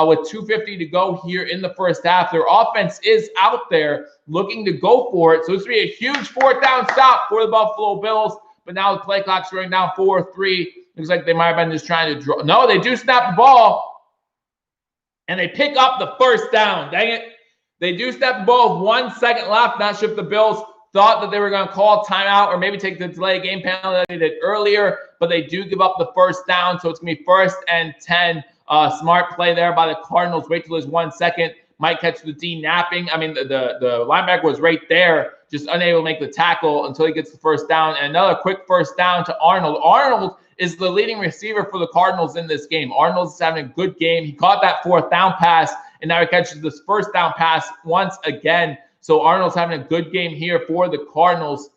with 2:50 to go here in the first half. Their offense is out there looking to go for it. So it's going to be a huge 4th down stop for the Buffalo Bills. But now the play clock's running down 4-3. Looks like they might have been just trying to draw. No, they do snap the ball. And they pick up the 1st down. Dang it. They do snap the ball with 1 second left. Not sure if the Bills thought that they were going to call timeout or maybe take the delay game penalty that they did earlier. But they do give up the 1st down. So it's going to be 1st and 10. Smart play there by the Cardinals. Wait till there's 1 second. Might catch the D napping. I mean, the linebacker was right there, just unable to make the tackle until he gets the 1st down. And another quick 1st down to Arnold. Arnold is the leading receiver for the Cardinals in this game. Arnold's having a good game. He caught that 4th down pass, and now he catches this 1st down pass once again. So Arnold's having a good game here for the Cardinals.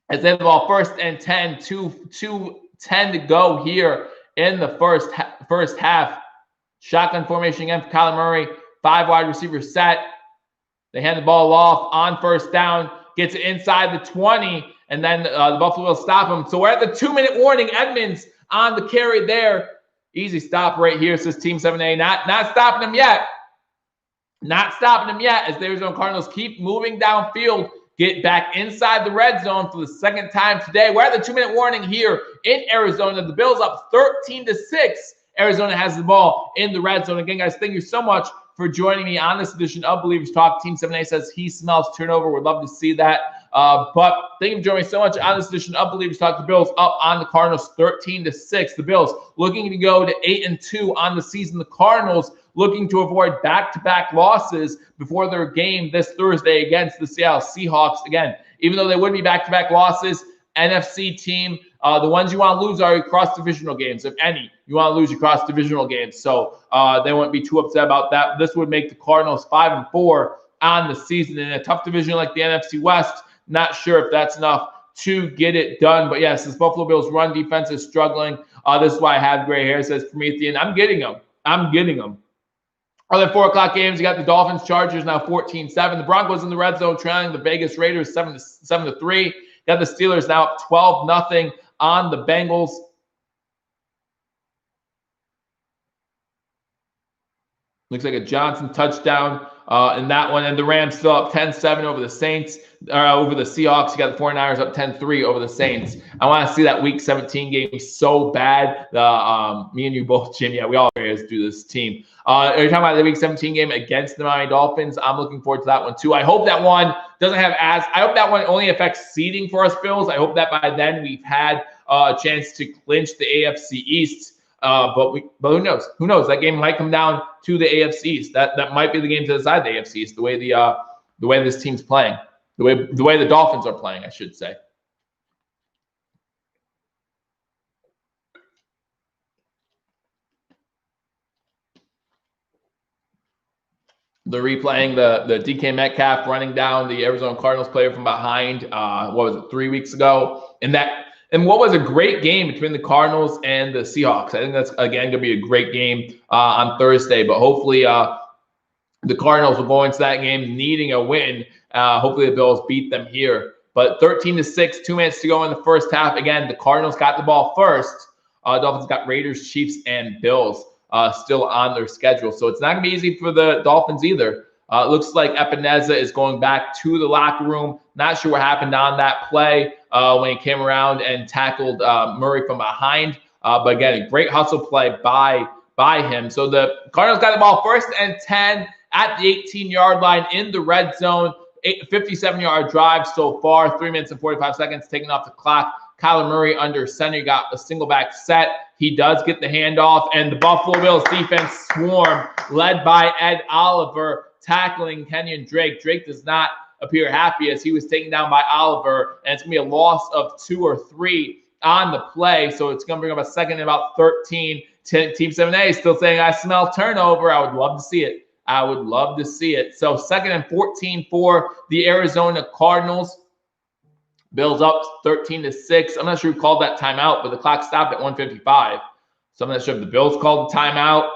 As they have the ball 1st and 10, 2:10 to go here in the first half. Shotgun formation again for Kyler Murray. 5 wide receivers set. They hand the ball off on 1st down. Gets it inside the 20. And then the Buffalo will stop him. So we're at the 2-minute warning. Edmonds on the carry there. Easy stop right here, says Team 7A. Not stopping him yet. Not stopping him yet as the Arizona Cardinals keep moving downfield. Get back inside the red zone for the 2nd time today. We're at the 2-minute warning here in Arizona. The Bills up 13-6. Arizona has the ball in the red zone. Again, guys, thank you so much for joining me on this edition of Believers Talk. Team 7A says he smells turnover. Would love to see that. But thank you for joining me so much on this edition of Believers Talk. The Bills up on the Cardinals 13-6. The Bills looking to go to 8-2 on the season. The Cardinals looking to avoid back-to-back losses before their game this Thursday against the Seattle Seahawks. Again, even though they would be back-to-back losses, NFC team, the ones you want to lose are your cross-divisional games. If any, you want to lose your cross-divisional games. So they wouldn't be too upset about that. This would make the Cardinals 5-4 on the season. In a tough division like the NFC West, not sure if that's enough to get it done. But yes, this Buffalo Bills run defense is struggling. This is why I have gray hair, says Promethean. I'm getting them. Other 4 o'clock games, you got the Dolphins, Chargers now 14-7. The Broncos in the red zone trailing the Vegas Raiders 7-3. Got the Steelers now up 12-0 on the Bengals. Looks like a Johnson touchdown in that one. And the Rams still up 10-7 over the Saints, over the Seahawks. You got the 49ers up 10-3 over the Saints. I want to see that Week 17 game so bad. Me and you both, Jim. Yeah, we all do this team. Are you talking about the Week 17 game against the Miami Dolphins? I'm looking forward to that one too. I hope that one doesn't have I hope that one only affects seeding for us Bills. I hope that by then we've had a chance to clinch the AFC East. But who knows? Who knows? That game might come down to the AFC East. That might be the game to decide the AFC East. The way this team's playing, the way the Dolphins are playing, I should say. They're replaying the DK Metcalf running down the Arizona Cardinals player from behind. What was it, 3 weeks ago? And that And what was a great game between the Cardinals and the Seahawks. I think that's, again, going to be a great game on Thursday. But hopefully the Cardinals will go into that game needing a win. Hopefully the Bills beat them here. But 13-6, 2 minutes to go in the first half. Again, the Cardinals got the ball first. Dolphins got Raiders, Chiefs, and Bills still on their schedule. So it's not going to be easy for the Dolphins either. It looks like Epineza is going back to the locker room. Not sure what happened on that play when he came around and tackled Murray from behind. But again, a great hustle play by him. So the Cardinals got the ball first and 10 at the 18-yard line in the red zone. 57-yard drive so far, 3 minutes and 45 seconds taken off the clock. Kyler Murray under center got a single back set. He does get the handoff, and the Buffalo Bills defense swarm led by Ed Oliver tackling Kenyon Drake. Drake does not appear happy as he was taken down by Oliver, and it's going to be a loss of 2 or 3 on the play. So it's going to bring up a second and about 13. Team 7A still saying, I smell turnover. I would love to see it. I would love to see it. So 2nd and 14 for the Arizona Cardinals. Bills up 13-6. I'm not sure who called that timeout, but the clock stopped at 1:55. So I'm not sure if the Bills called the timeout.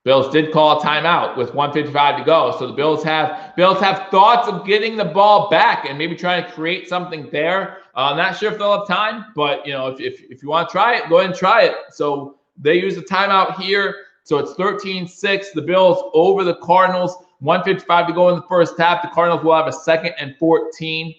Bills did call a timeout with 1:55 to go. So the Bills have thoughts of getting the ball back and maybe trying to create something there. I'm not sure if they'll have time, but if you want to try it, go ahead and try it. So they use a timeout here. So it's 13-6. The Bills over the Cardinals. 1:55 to go in the first half. The Cardinals will have a 2nd and 14.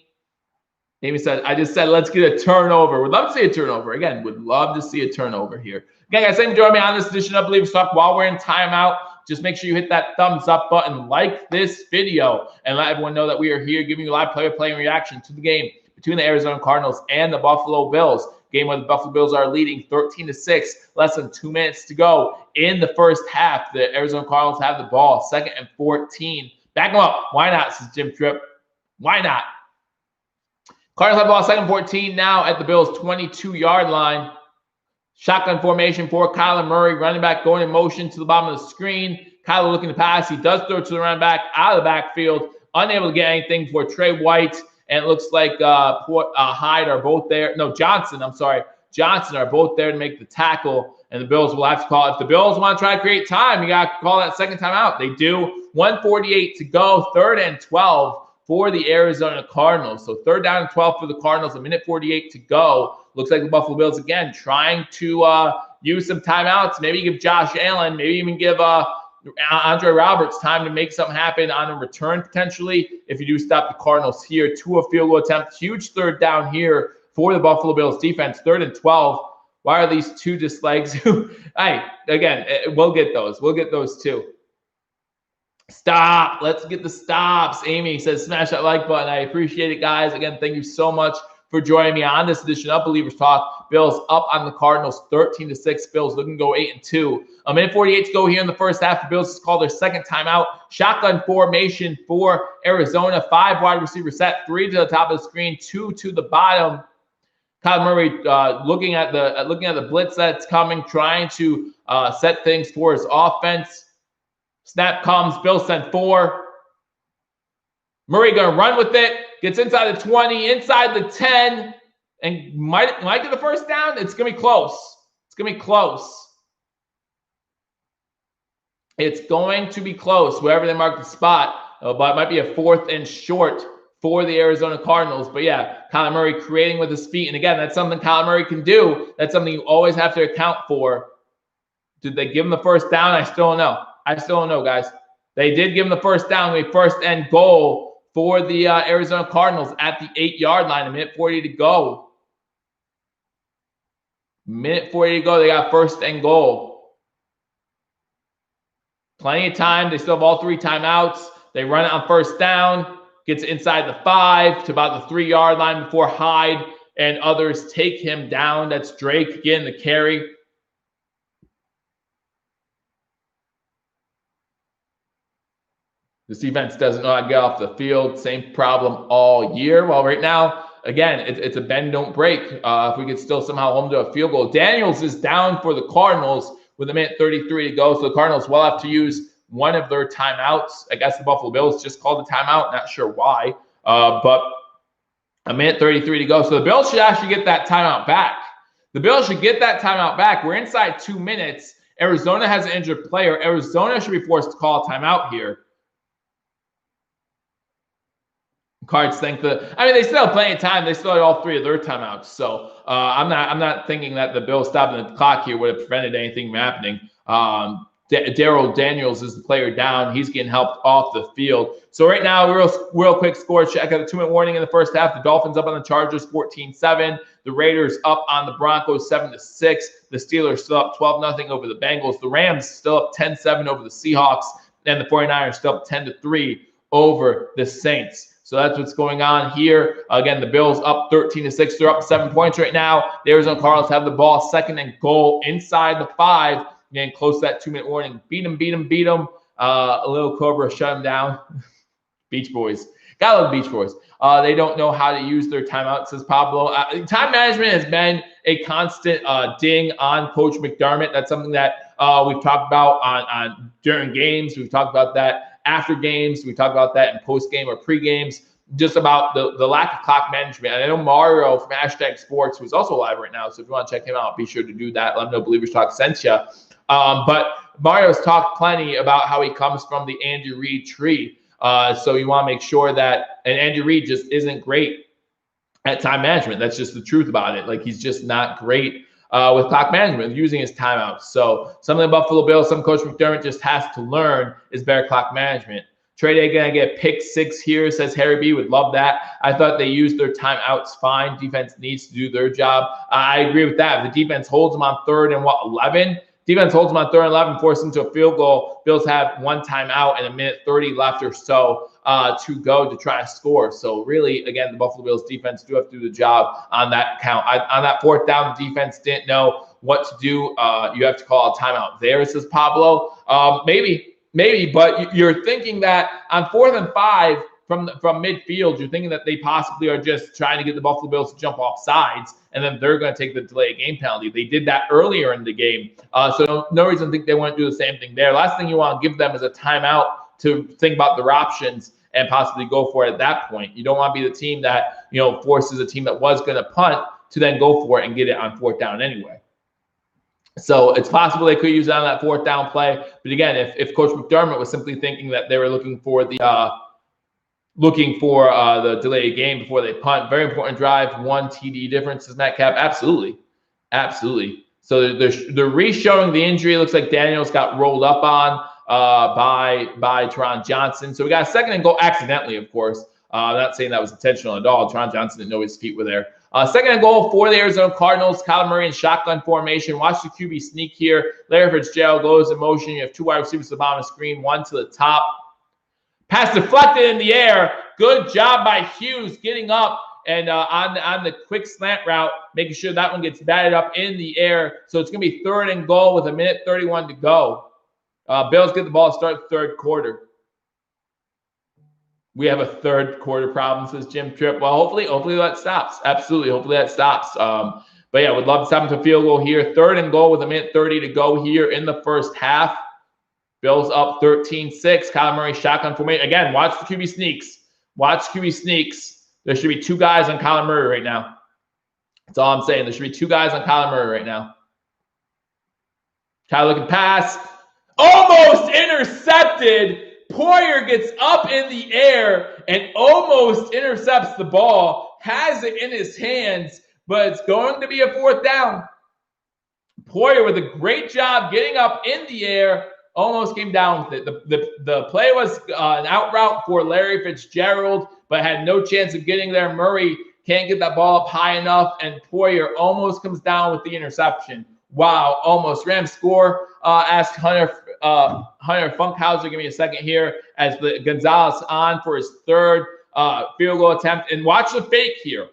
Amy said, I just said, let's get a turnover. Would love to see a turnover. Again, would love to see a turnover here. Again, guys, thanks for joining me on this edition of Billievers Talk. While we're in timeout, just make sure you hit that thumbs up button, like this video, and let everyone know that we are here giving you live play-by-play reaction to the game between the Arizona Cardinals and the Buffalo Bills. Game where the Buffalo Bills are leading 13-6, less than 2 minutes to go in the first half. The Arizona Cardinals have the ball, 2nd and 14. Back them up. Why not, says Jim Tripp? Why not? Cardinals have the ball, 2nd and 14 now at the Bills' 22-yard line. Shotgun formation for Kyler Murray. Running back going in motion to the bottom of the screen. Kyler looking to pass. He does throw to the running back out of the backfield. Unable to get anything for Trey White. And it looks like Hyde are both there. No, Johnson are both there to make the tackle. And the Bills will have to call it. If the Bills want to try to create time, you got to call that second time out. They do. 1:48 to go. 3rd and 12 for the Arizona Cardinals. So 3rd down and 12 for the Cardinals. 1:48 to go. Looks like the Buffalo Bills, again, trying to use some timeouts. Maybe give Josh Allen, maybe even give Andre Roberts time to make something happen on a return potentially if you do stop the Cardinals here. 2 a field goal attempt. Huge 3rd down here for the Buffalo Bills defense. 3rd and 12. Why are these 2 just legs? Hey, again, we'll get those. We'll get those too. Stop. Let's get the stops. Amy says, smash that like button. I appreciate it, guys. Again, thank you so much for joining me on this edition of Billievers Talk. Bills up on the Cardinals, 13-6. Bills looking to go 8-2. 1:48 to go here in the first half. The Bills call their 2nd timeout. Shotgun formation for Arizona. 5 wide receiver set, 3 to the top of the screen, 2 to the bottom. Kyler Murray looking at the blitz that's coming, trying to set things for his offense. Snap comes. Bills send 4. Murray going to run with it. Gets inside the 20, inside the 10, and might get the first down. It's going to be close. It's going to be close. It's going to be close, wherever they mark the spot. But it might be a 4th and short for the Arizona Cardinals. But yeah, Kyler Murray creating with his feet. And again, that's something Kyler Murray can do. That's something you always have to account for. Did they give him the first down? I still don't know. I still don't know, guys. They did give him the first down. The first and goal for the Arizona Cardinals at the 8-yard line. 1:40 to go. 1:40 to go. They got 1st and goal. Plenty of time. They still have all 3 timeouts. They run it on 1st down. Gets inside the 5 to about the 3-yard line before Hyde and others take him down. That's Drake again, the carry. This defense doesn't know how to get off the field. Same problem all year. Well, right now, again, it's a bend, don't break. If we could still somehow hold them to a field goal. Daniels is down for the Cardinals with 1:33 to go. So the Cardinals will have to use one of their timeouts. I guess the Buffalo Bills just called the timeout. Not sure why. But A minute 33 to go. So the Bills should actually get that timeout back. The Bills should get that timeout back. We're inside 2 minutes. Arizona has an injured player. Arizona should be forced to call a timeout here. Cards think they still have plenty of time. They still had all 3 of their timeouts. So I'm not thinking that the Bills stopping the clock here would have prevented anything from happening. Daryl Daniels is the player down. He's getting helped off the field. So right now, real quick score check. Got a 2-minute warning in the first half. The Dolphins up on the Chargers 14-7. The Raiders up on the Broncos 7-6. The Steelers still up 12-0 over the Bengals. The Rams still up 10-7 over the Seahawks. And the 49ers still up 10-3 over the Saints. So that's what's going on here. Again, the Bills up 13-6. They're up 7 points right now. The Arizona Cardinals have the ball, 2nd and goal inside the 5. Getting close to that 2-minute warning. Beat them. A little Cobra shut them down. Beach Boys. Gotta love Beach Boys. They don't know how to use their timeout, says Pablo. Time management has been a constant ding on Coach McDermott. That's something that we've talked about on during games. We've talked about that after games. We talked about that in post-game or pre-games. Just about the lack of clock management. And I know Mario from #Sports, who's also live right now. So if you want to check him out, be sure to do that. Let him know Believers Talk sent you. But Mario's talked plenty about how he comes from the Andy Reid tree. So you want to make sure that, and Andy Reid just isn't great at time management. That's just the truth about it. Like, he's just not great with clock management, using his timeouts. So something the Buffalo Bills, some Coach McDermott just has to learn is better clock management. Trey Day gonna get pick 6 here, says Harry B. Would love that. I thought they used their timeouts fine. Defense needs to do their job. I agree with that. If the defense holds them on 3rd and 11. Defense holds them on 3rd and 11, force them to a field goal. Bills have 1 timeout and a minute 30 left or so to go to try to score. So really, again, the Buffalo Bills defense do have to do the job on that count. On that 4th down, the defense didn't know what to do. You have to call a timeout there, says Pablo. Maybe, but you're thinking that on 4th and 5 from midfield, you're thinking that they possibly are just trying to get the Buffalo Bills to jump off sides, and then they're going to take the delay of game penalty. They did that earlier in the game, so no reason to think they won't do the same thing there. Last thing you want to give them is a timeout to think about their options and possibly go for it at that point. You don't want to be the team that forces a team that was going to punt to then go for it and get it on 4th down anyway. So it's possible they could use it on that 4th down play. But again, if Coach McDermott was simply thinking that they were looking for the delayed game before they punt, very important drive, 1 TD difference, is Matt Cap. Absolutely. So they're re-showing the injury. It looks like Daniels got rolled up on by Teron Johnson. So we got a 2nd and goal accidentally, of course. I'm not saying that was intentional at all. Teron Johnson didn't know his feet were there. 2nd and goal for the Arizona Cardinals. Kyler Murray in shotgun formation. Watch the QB sneak here. Larry Fitzgerald goes in motion. You have 2 wide receivers to the bottom of the screen, 1 to the top. Pass deflected in the air. Good job by Hughes getting up and on the quick slant route, making sure that one gets batted up in the air. So it's going to be 3rd and goal with a minute 31 to go. Bills get the ball to start the 3rd quarter. We have a 3rd quarter problem, says Jim Tripp. Well, hopefully that stops. Absolutely, hopefully that stops. But yeah, would love to stop him to field goal here. 3rd and goal with a minute 30 to go here in the first half. Bills up 13-6. Kyler Murray shotgun formation. Again, watch the QB sneaks. There should be 2 guys on Kyler Murray right now. That's all I'm saying. There should be 2 guys on Kyler Murray right now. Kyler looking pass. Almost intercepted. Poyer gets up in the air and almost intercepts the ball. Has it in his hands, but it's going to be a 4th down. Poyer with a great job getting up in the air. Almost came down with it. The play was an out route for Larry Fitzgerald, but had no chance of getting there. Murray can't get that ball up high enough, and Poyer almost comes down with the interception. Wow, almost. Rams score. Asked Hunter Funkhauser, give me a second here, as the Gonzalez on for his 3rd field goal attempt. And watch the fake here.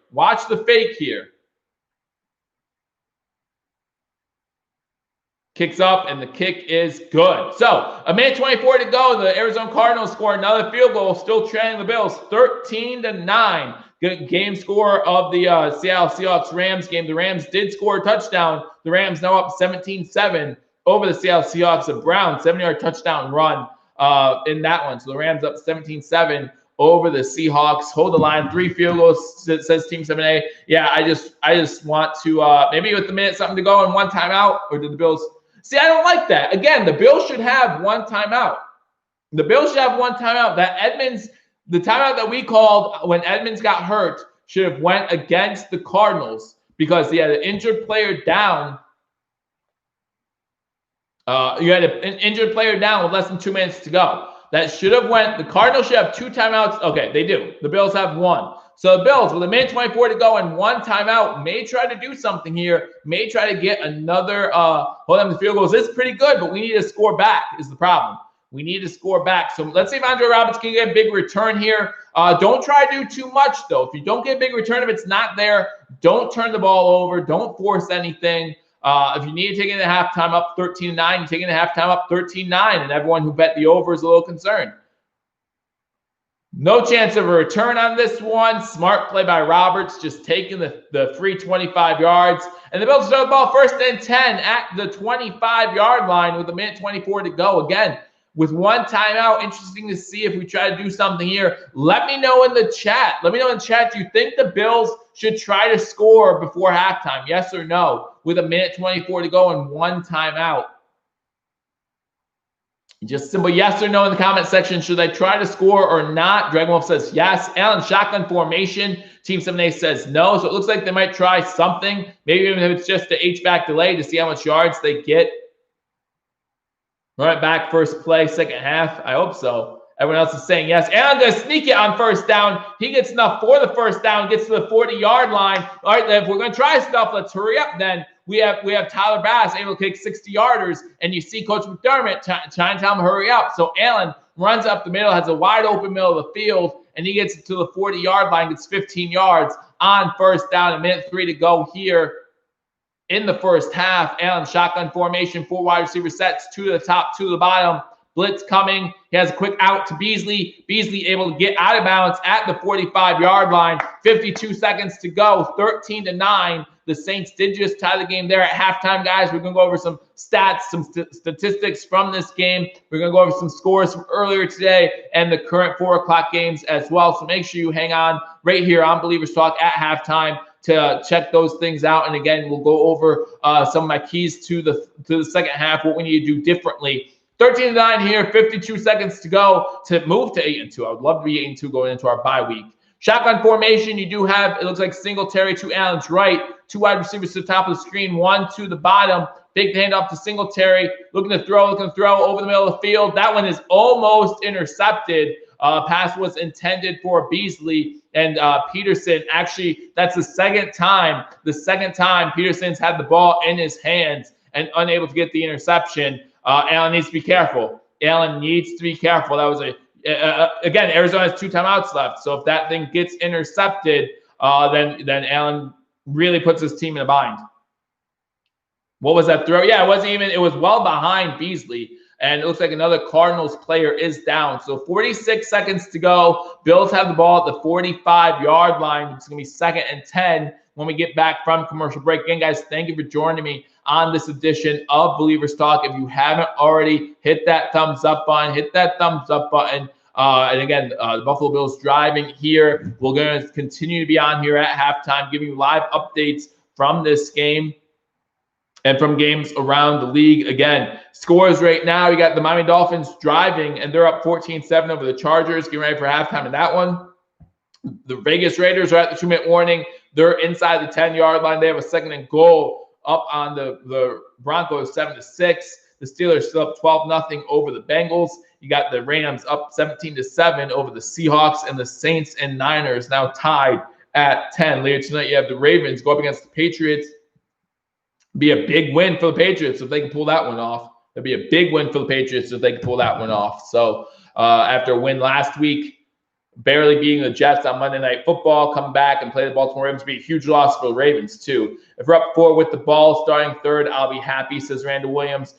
Kicks up, and the kick is good. So a minute 24 to go. The Arizona Cardinals score another field goal, still trailing the Bills 13-9. Good game score of the Seattle Seahawks-Rams game. The Rams did score a touchdown. The Rams now up 17-7 over the Seattle Seahawks. A Brown 70-yard touchdown run in that one. So the Rams up 17-7 over the Seahawks. Hold the line. 3 field goals, says Team 7A. Yeah, I just want to maybe with the minute something to go and 1 timeout, or did the Bills? See, I don't like that. Again, the Bills should have 1 timeout. The Bills should have 1 timeout. The timeout that we called when Edmonds got hurt should have went against the Cardinals because he had an injured player down. You had an injured player down with less than 2 minutes to go. That should have went. The Cardinals should have 2 timeouts. Okay, they do. The Bills have 1. So the Bills, with a minute 24 to go and 1 timeout, may try to do something here. May try to get another. Hold on, the field goals is pretty good, but we need to score back. Is the problem? We need to score back. So let's see if Andre Roberts can get a big return here. Don't try to do too much, though. If you don't get a big return, if it's not there, don't turn the ball over. Don't force anything. If you need to take it at halftime up 13-9, you take it at halftime up 13-9, and everyone who bet the over is a little concerned. No chance of a return on this one. Smart play by Roberts, just taking the free 25 yards. And the Bills throw the ball 1st and 10 at the 25-yard line with a minute 24 to go. Again, with 1 timeout, interesting to see if we try to do something here. Let me know in the chat. Let me know in the chat, do you think the Bills should try to score before halftime? Yes or no? With a minute 24 to go and 1 timeout. Just simple yes or no in the comment section. Should I try to score or not? Dragon Wolf says yes. Allen, shotgun formation. Team 7A says no. So it looks like they might try something. Maybe even if it's just the H-back delay to see how much yards they get. Right back, first play, second half. I hope so. Everyone else is saying yes. Allen going to sneak it on 1st down. He gets enough for the 1st down, gets to the 40-yard line. All right, then if we're going to try stuff, let's hurry up then. We have Tyler Bass able to kick 60-yarders, and you see Coach McDermott trying to tell him to hurry up. So Allen runs up the middle, has a wide open middle of the field, and he gets to the 40-yard line, gets 15 yards on 1st down, a minute 3 to go here in the 1st half. Allen shotgun formation, 4 wide receiver sets, 2 to the top, 2 to the bottom. Blitz coming. He has a quick out to Beasley. Beasley able to get out of bounds at the 45-yard line. 52 seconds to go. 13-9. The Saints did just tie the game there at halftime, guys. We're going to go over some stats, some statistics from this game. We're going to go over some scores from earlier today and the current 4 o'clock games as well. So make sure you hang on right here on Believers Talk at halftime to check those things out. And again, we'll go over some of my keys to the second half, what we need to do differently. 13-9 here, 52 seconds to go to move to 8-2. I would love to be 8-2 going into our bye week. Shotgun formation, you do have, it looks like Singletary to Allen's right, 2 wide receivers to the top of the screen, 1 to the bottom. Big handoff to Singletary, looking to throw over the middle of the field. That one is almost intercepted. Pass was intended for Beasley and Peterson. Actually, that's the second time Peterson's had the ball in his hands and unable to get the interception. Allen needs to be careful. That was again, Arizona has 2 timeouts left. So if that thing gets intercepted, then Allen really puts his team in a bind. What was that throw? Yeah, it was well behind Beasley. And it looks like another Cardinals player is down. So 46 seconds to go. Bills have the ball at the 45-yard line. It's going to be 2nd and 10 when we get back from commercial break. Again, guys, thank you for joining me on this edition of Believers Talk. If you haven't already, hit that thumbs up button. And again, the Buffalo Bills driving here. We're going to continue to be on here at halftime, giving you live updates from this game and from games around the league. Again, scores right now, you got the Miami Dolphins driving, and they're up 14-7 over the Chargers. Getting ready for halftime in that one. The Vegas Raiders are at the 2-minute warning. They're inside the 10-yard line. They have a 2nd and goal up on the Broncos, 7-6. The Steelers still up 12-0 over the Bengals. You got the Rams up 17-7 over the Seahawks, and the Saints and Niners now tied at 10. Later tonight, you have the Ravens go up against the Patriots. Be a big win for the Patriots if they can pull that one off. It'd be a big win for the Patriots if they can pull that one off. So after a win last week, barely beating the Jets on Monday Night Football, come back and play the Baltimore Ravens, be a huge loss for the Ravens too. If we're up 4 with the ball, starting 3rd, I'll be happy, says Randall Williams.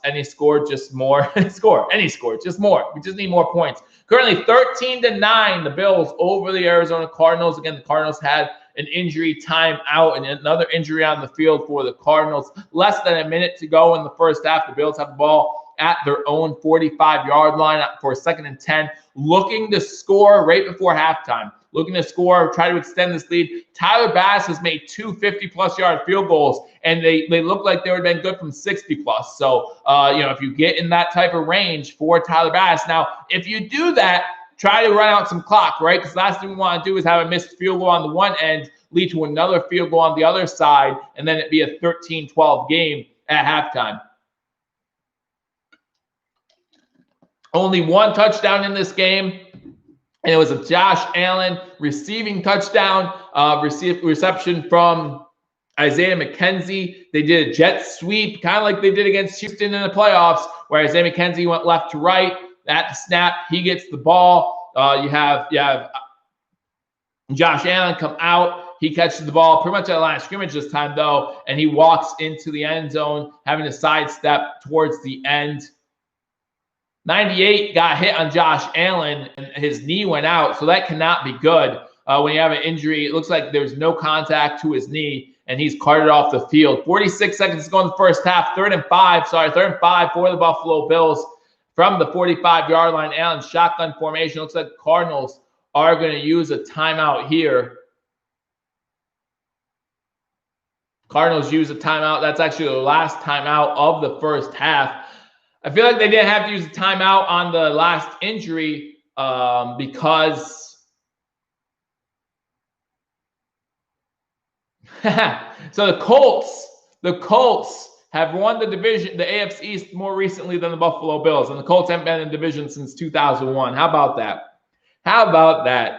Any score, just more. Any score, just more. We just need more points. Currently 13-9, the Bills over the Arizona Cardinals. Again, the Cardinals had an injury timeout and another injury on the field for the Cardinals. Less than a minute to go in the 1st half. The Bills have the ball at their own 45-yard line for 2nd and 10, looking to score right before halftime. Looking to score, try to extend this lead. Tyler Bass has made 2 50-plus yard field goals, and they look like they would have been good from 60-plus. So, if you get in that type of range for Tyler Bass. Now, if you do that, try to run out some clock, right? Because last thing we want to do is have a missed field goal on the one end, lead to another field goal on the other side, and then it be a 13-12 game at halftime. Only one touchdown in this game. And it was a Josh Allen receiving touchdown, reception from Isaiah McKenzie. They did a jet sweep, kind of like they did against Houston in the playoffs, where Isaiah McKenzie went left to right. At the snap, he gets the ball. You have Josh Allen come out. He catches the ball pretty much at the line of scrimmage this time, though, and he walks into the end zone, having to sidestep towards the end. 98 got hit on Josh Allen, and his knee went out, so that cannot be good. When you have an injury, it looks like there's no contact to his knee, and he's carted off the field. 46 seconds to go in the first half. 3rd and 5 for the Buffalo Bills from the 45-yard line. Allen shotgun formation. Looks like the Cardinals are going to use a timeout here. Cardinals use a timeout. That's actually the last timeout of the first half. I feel like they didn't have to use a timeout on the last injury because so the Colts have won the division, the AFC East, more recently than the Buffalo Bills, and the Colts haven't been in the division since 2001. How about that?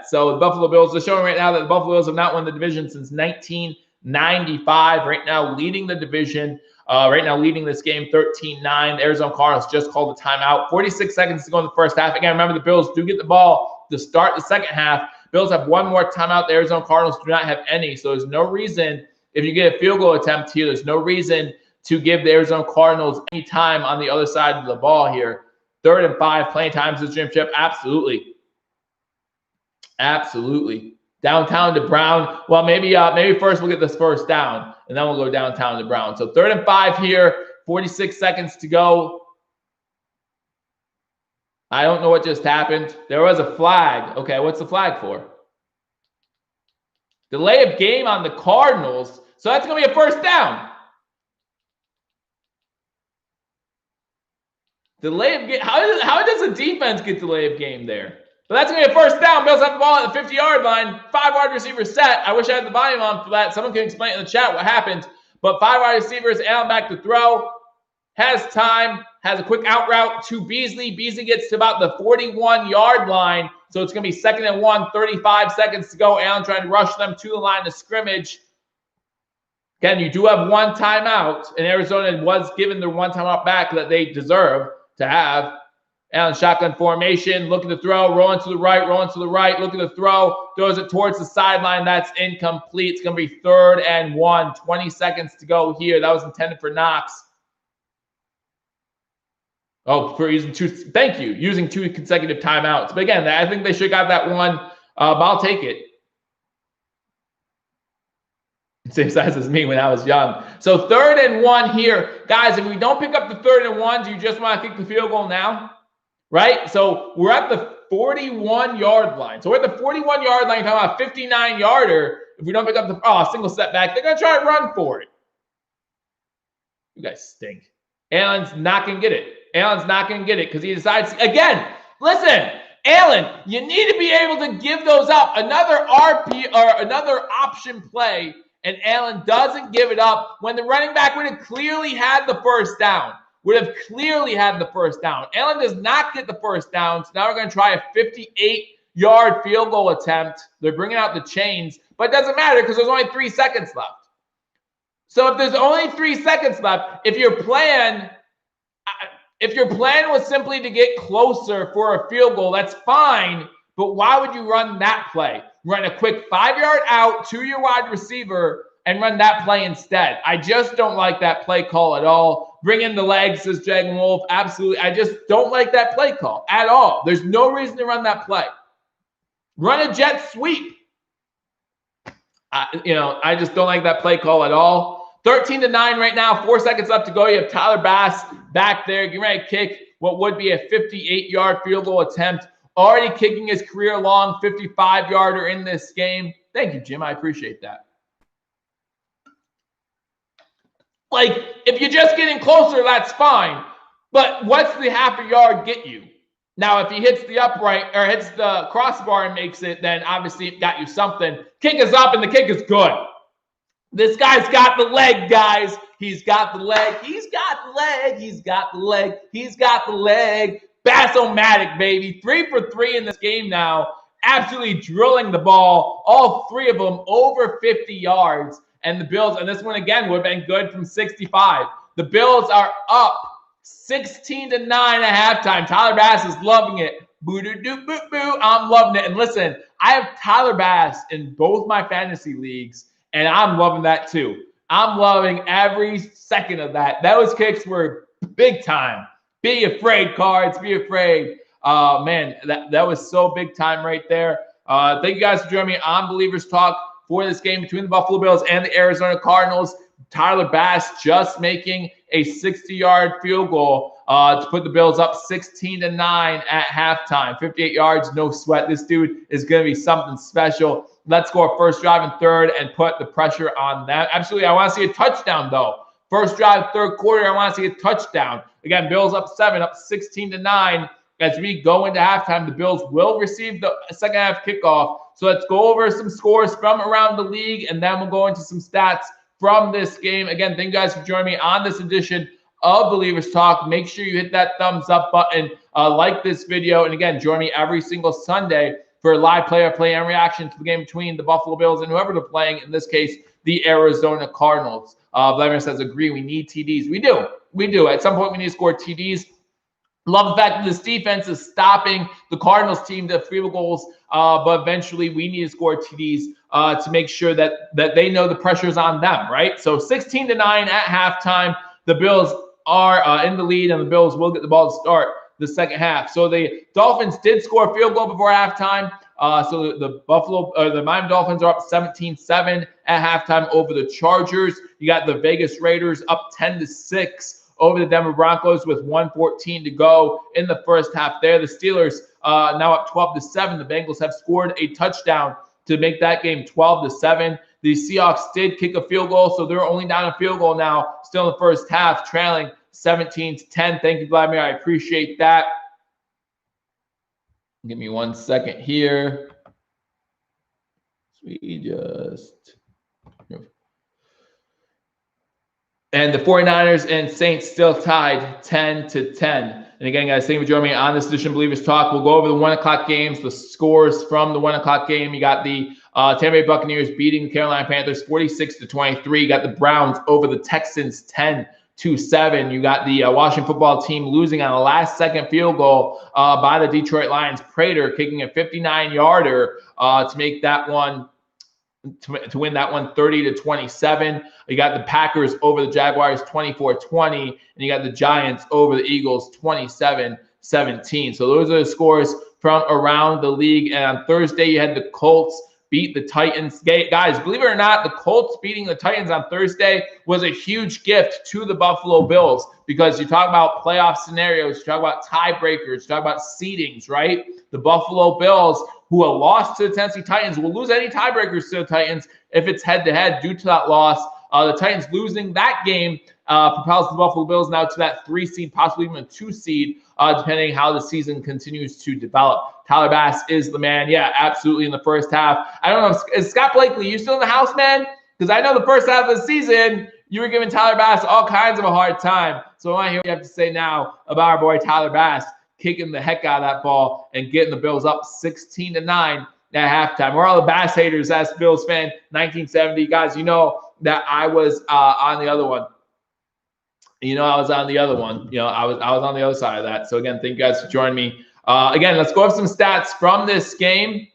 So the Buffalo Bills are showing right now that the Buffalo Bills have not won the division since 1995. Right now, leading the division. Right now, leading this game 13-9. The Arizona Cardinals just called a timeout. 46 seconds to go in the first half. Again, remember the Bills do get the ball to start the second half. Bills have one more timeout. The Arizona Cardinals do not have any. So there's no reason, if you get a field goal attempt here, there's no reason to give the Arizona Cardinals any time on the other side of the ball here. 3rd and 5, playing time to the championship. Absolutely. Downtown to Brown. Well, maybe first we'll get this first down, and then we'll go downtown to Brown. So 3rd and 5 here, 46 seconds to go. I don't know what just happened. There was a flag. Okay, what's the flag for? Delay of game on the Cardinals. So that's going to be a first down. Delay of game. How does a defense get delay of game there? But that's going to be a first down. Bills have the ball at the 50-yard line. 5 wide receivers set. I wish I had the volume on for that. Someone can explain in the chat what happened. But 5 wide receivers, Allen back to throw. Has time. Has a quick out route to Beasley. Beasley gets to about the 41-yard line. So it's going to be 2nd and 1, 35 seconds to go. Allen trying to rush them to the line of scrimmage. Again, you do have one timeout. And Arizona was given their one timeout back that they deserve to have. Allen shotgun formation, looking to throw, rolling to the right, looking to throw, throws it towards the sideline. That's incomplete. It's going to be 3rd and 1, 20 seconds to go here. That was intended for Knox. Oh, for using using 2 consecutive timeouts. But again, I think they should have got that one, but I'll take it. Same size as me when I was young. So 3rd and 1 here. Guys, if we don't pick up the 3rd and 1, do you just want to kick the field goal now? Right? So we're at the 41-yard line. So we're at the 41-yard line. Talking about a 59-yarder. If we don't pick up the single setback, they're going to try to run for it. You guys stink. Allen's not going to get it. Because he decides, again, listen, Allen, you need to be able to give those up. Another RP or another option play, and Allen doesn't give it up when the running back would have clearly had the first down. Allen does not get the first down, so now we're going to try a 58-yard field goal attempt. They're bringing out the chains, but it doesn't matter because there's only 3 seconds left. So if there's only 3 seconds left, if your plan was simply to get closer for a field goal, that's fine, but why would you run that play? Run a quick 5-yard out to your wide receiver and run that play instead. I just don't like that play call at all. Bring in the legs, says Jag Wolf. Absolutely. I just don't like that play call at all. There's no reason to run that play. Run a jet sweep. I just don't like that play call at all. 13-9 right now. 4 seconds left to go. You have Tyler Bass back there getting ready to kick what would be a 58-yard field goal attempt. Already kicking his career-long 55-yarder in this game. Thank you, Jim. I appreciate that. Like, if you're just getting closer, that's fine. But what's the half a yard get you? Now, if he hits the upright or hits the crossbar and makes it, then obviously it got you something. Kick is up, and the kick is good. This guy's got the leg, guys. He's got the leg. He's got the leg. He's got the leg. He's got the leg. Bass-o-matic, baby. 3 for 3 in this game now. Absolutely drilling the ball. All 3 of them over 50 yards. And the Bills, and this one again would have been good from 65. The Bills are up 16-9 at halftime. Tyler Bass is loving it. Boo-doo-doo-boo-boo. I'm loving it. And listen, I have Tyler Bass in both my fantasy leagues, and I'm loving that too. I'm loving every second of that. Those kicks were big time. Be afraid, Cards. Be afraid. Man, that was so big time right there. Thank you guys for joining me on Believers Talk for this game between the Buffalo Bills and the Arizona Cardinals. Tyler Bass just making a 60-yard field goal to put the Bills up 16-9 at halftime. 58 yards, no sweat. This dude is going to be something special. Let's go first drive and third and put the pressure on them. Absolutely, I want to see a touchdown, though. First drive, third quarter, I want to see a touchdown. Again, Bills up 7, up 16-9. As we go into halftime, the Bills will receive the second half kickoff. So let's go over some scores from around the league, and then we'll go into some stats from this game. Again, thank you guys for joining me on this edition of Believers Talk. Make sure you hit that thumbs up button, like this video, and again, join me every single Sunday for a live play and reaction to the game between the Buffalo Bills and whoever they're playing, in this case, the Arizona Cardinals. Vladimir says, agree, we need TDs. We do. We do. At some point, we need to score TDs. Love the fact that this defense is stopping the Cardinals team to field goals, but eventually we need to score TDs to make sure that they know the pressure's on them, right? So 16-9 at halftime. The Bills are in the lead, and the Bills will get the ball to start the second half. So the Dolphins did score a field goal before halftime. So the Miami Dolphins are up 17-7 at halftime over the Chargers. You got the Vegas Raiders up 10-6 over the Denver Broncos with 1:14 to go in the first half there. The Steelers now up 12-7. The Bengals have scored a touchdown to make that game 12-7. The Seahawks did kick a field goal, so they're only down a field goal now, still in the first half, trailing 17-10. Thank you, Vladimir. I appreciate that. Give me 1 second here. And the 49ers and Saints still tied 10-10. And again, guys, thank you for joining me on this edition of Believers Talk. We'll go over the 1 o'clock games, the scores from the 1 o'clock game. You got the Tampa Bay Buccaneers beating the Carolina Panthers 46-23. You got the Browns over the Texans 10-7. You got the Washington football team losing on a last-second field goal by the Detroit Lions. Prater kicking a 59-yarder to make that one. To win that one 30-27. You got the Packers over the Jaguars 24-20, and you got the Giants over the Eagles 27-17. So those are the scores from around the league. And on Thursday, you had the Colts beat the Titans. Guys, believe it or not, the Colts beating the Titans on Thursday was a huge gift to the Buffalo Bills, because you talk about playoff scenarios, you talk about tiebreakers, you talk about seedings, right? The Buffalo Bills, who have lost to the Tennessee Titans, will lose any tiebreakers to the Titans if it's head-to-head due to that loss. The Titans losing that game propels the Buffalo Bills now to that 3 seed, possibly even a 2 seed, depending how the season continues to develop. Tyler Bass is the man. Yeah, absolutely, in the first half. I don't know, is Scott Blakely, you still in the house, man? Because I know the first half of the season, you were giving Tyler Bass all kinds of a hard time. So I want to hear what you have to say now about our boy Tyler Bass kicking the heck out of that ball and getting the Bills up 16-9 at halftime. We're all the Bass haters, as Bills fan, 1970. Guys, you know that I was on the other one. I was on the other one. I was on the other side of that. So again, thank you guys for joining me. Again, let's go over some stats from this game.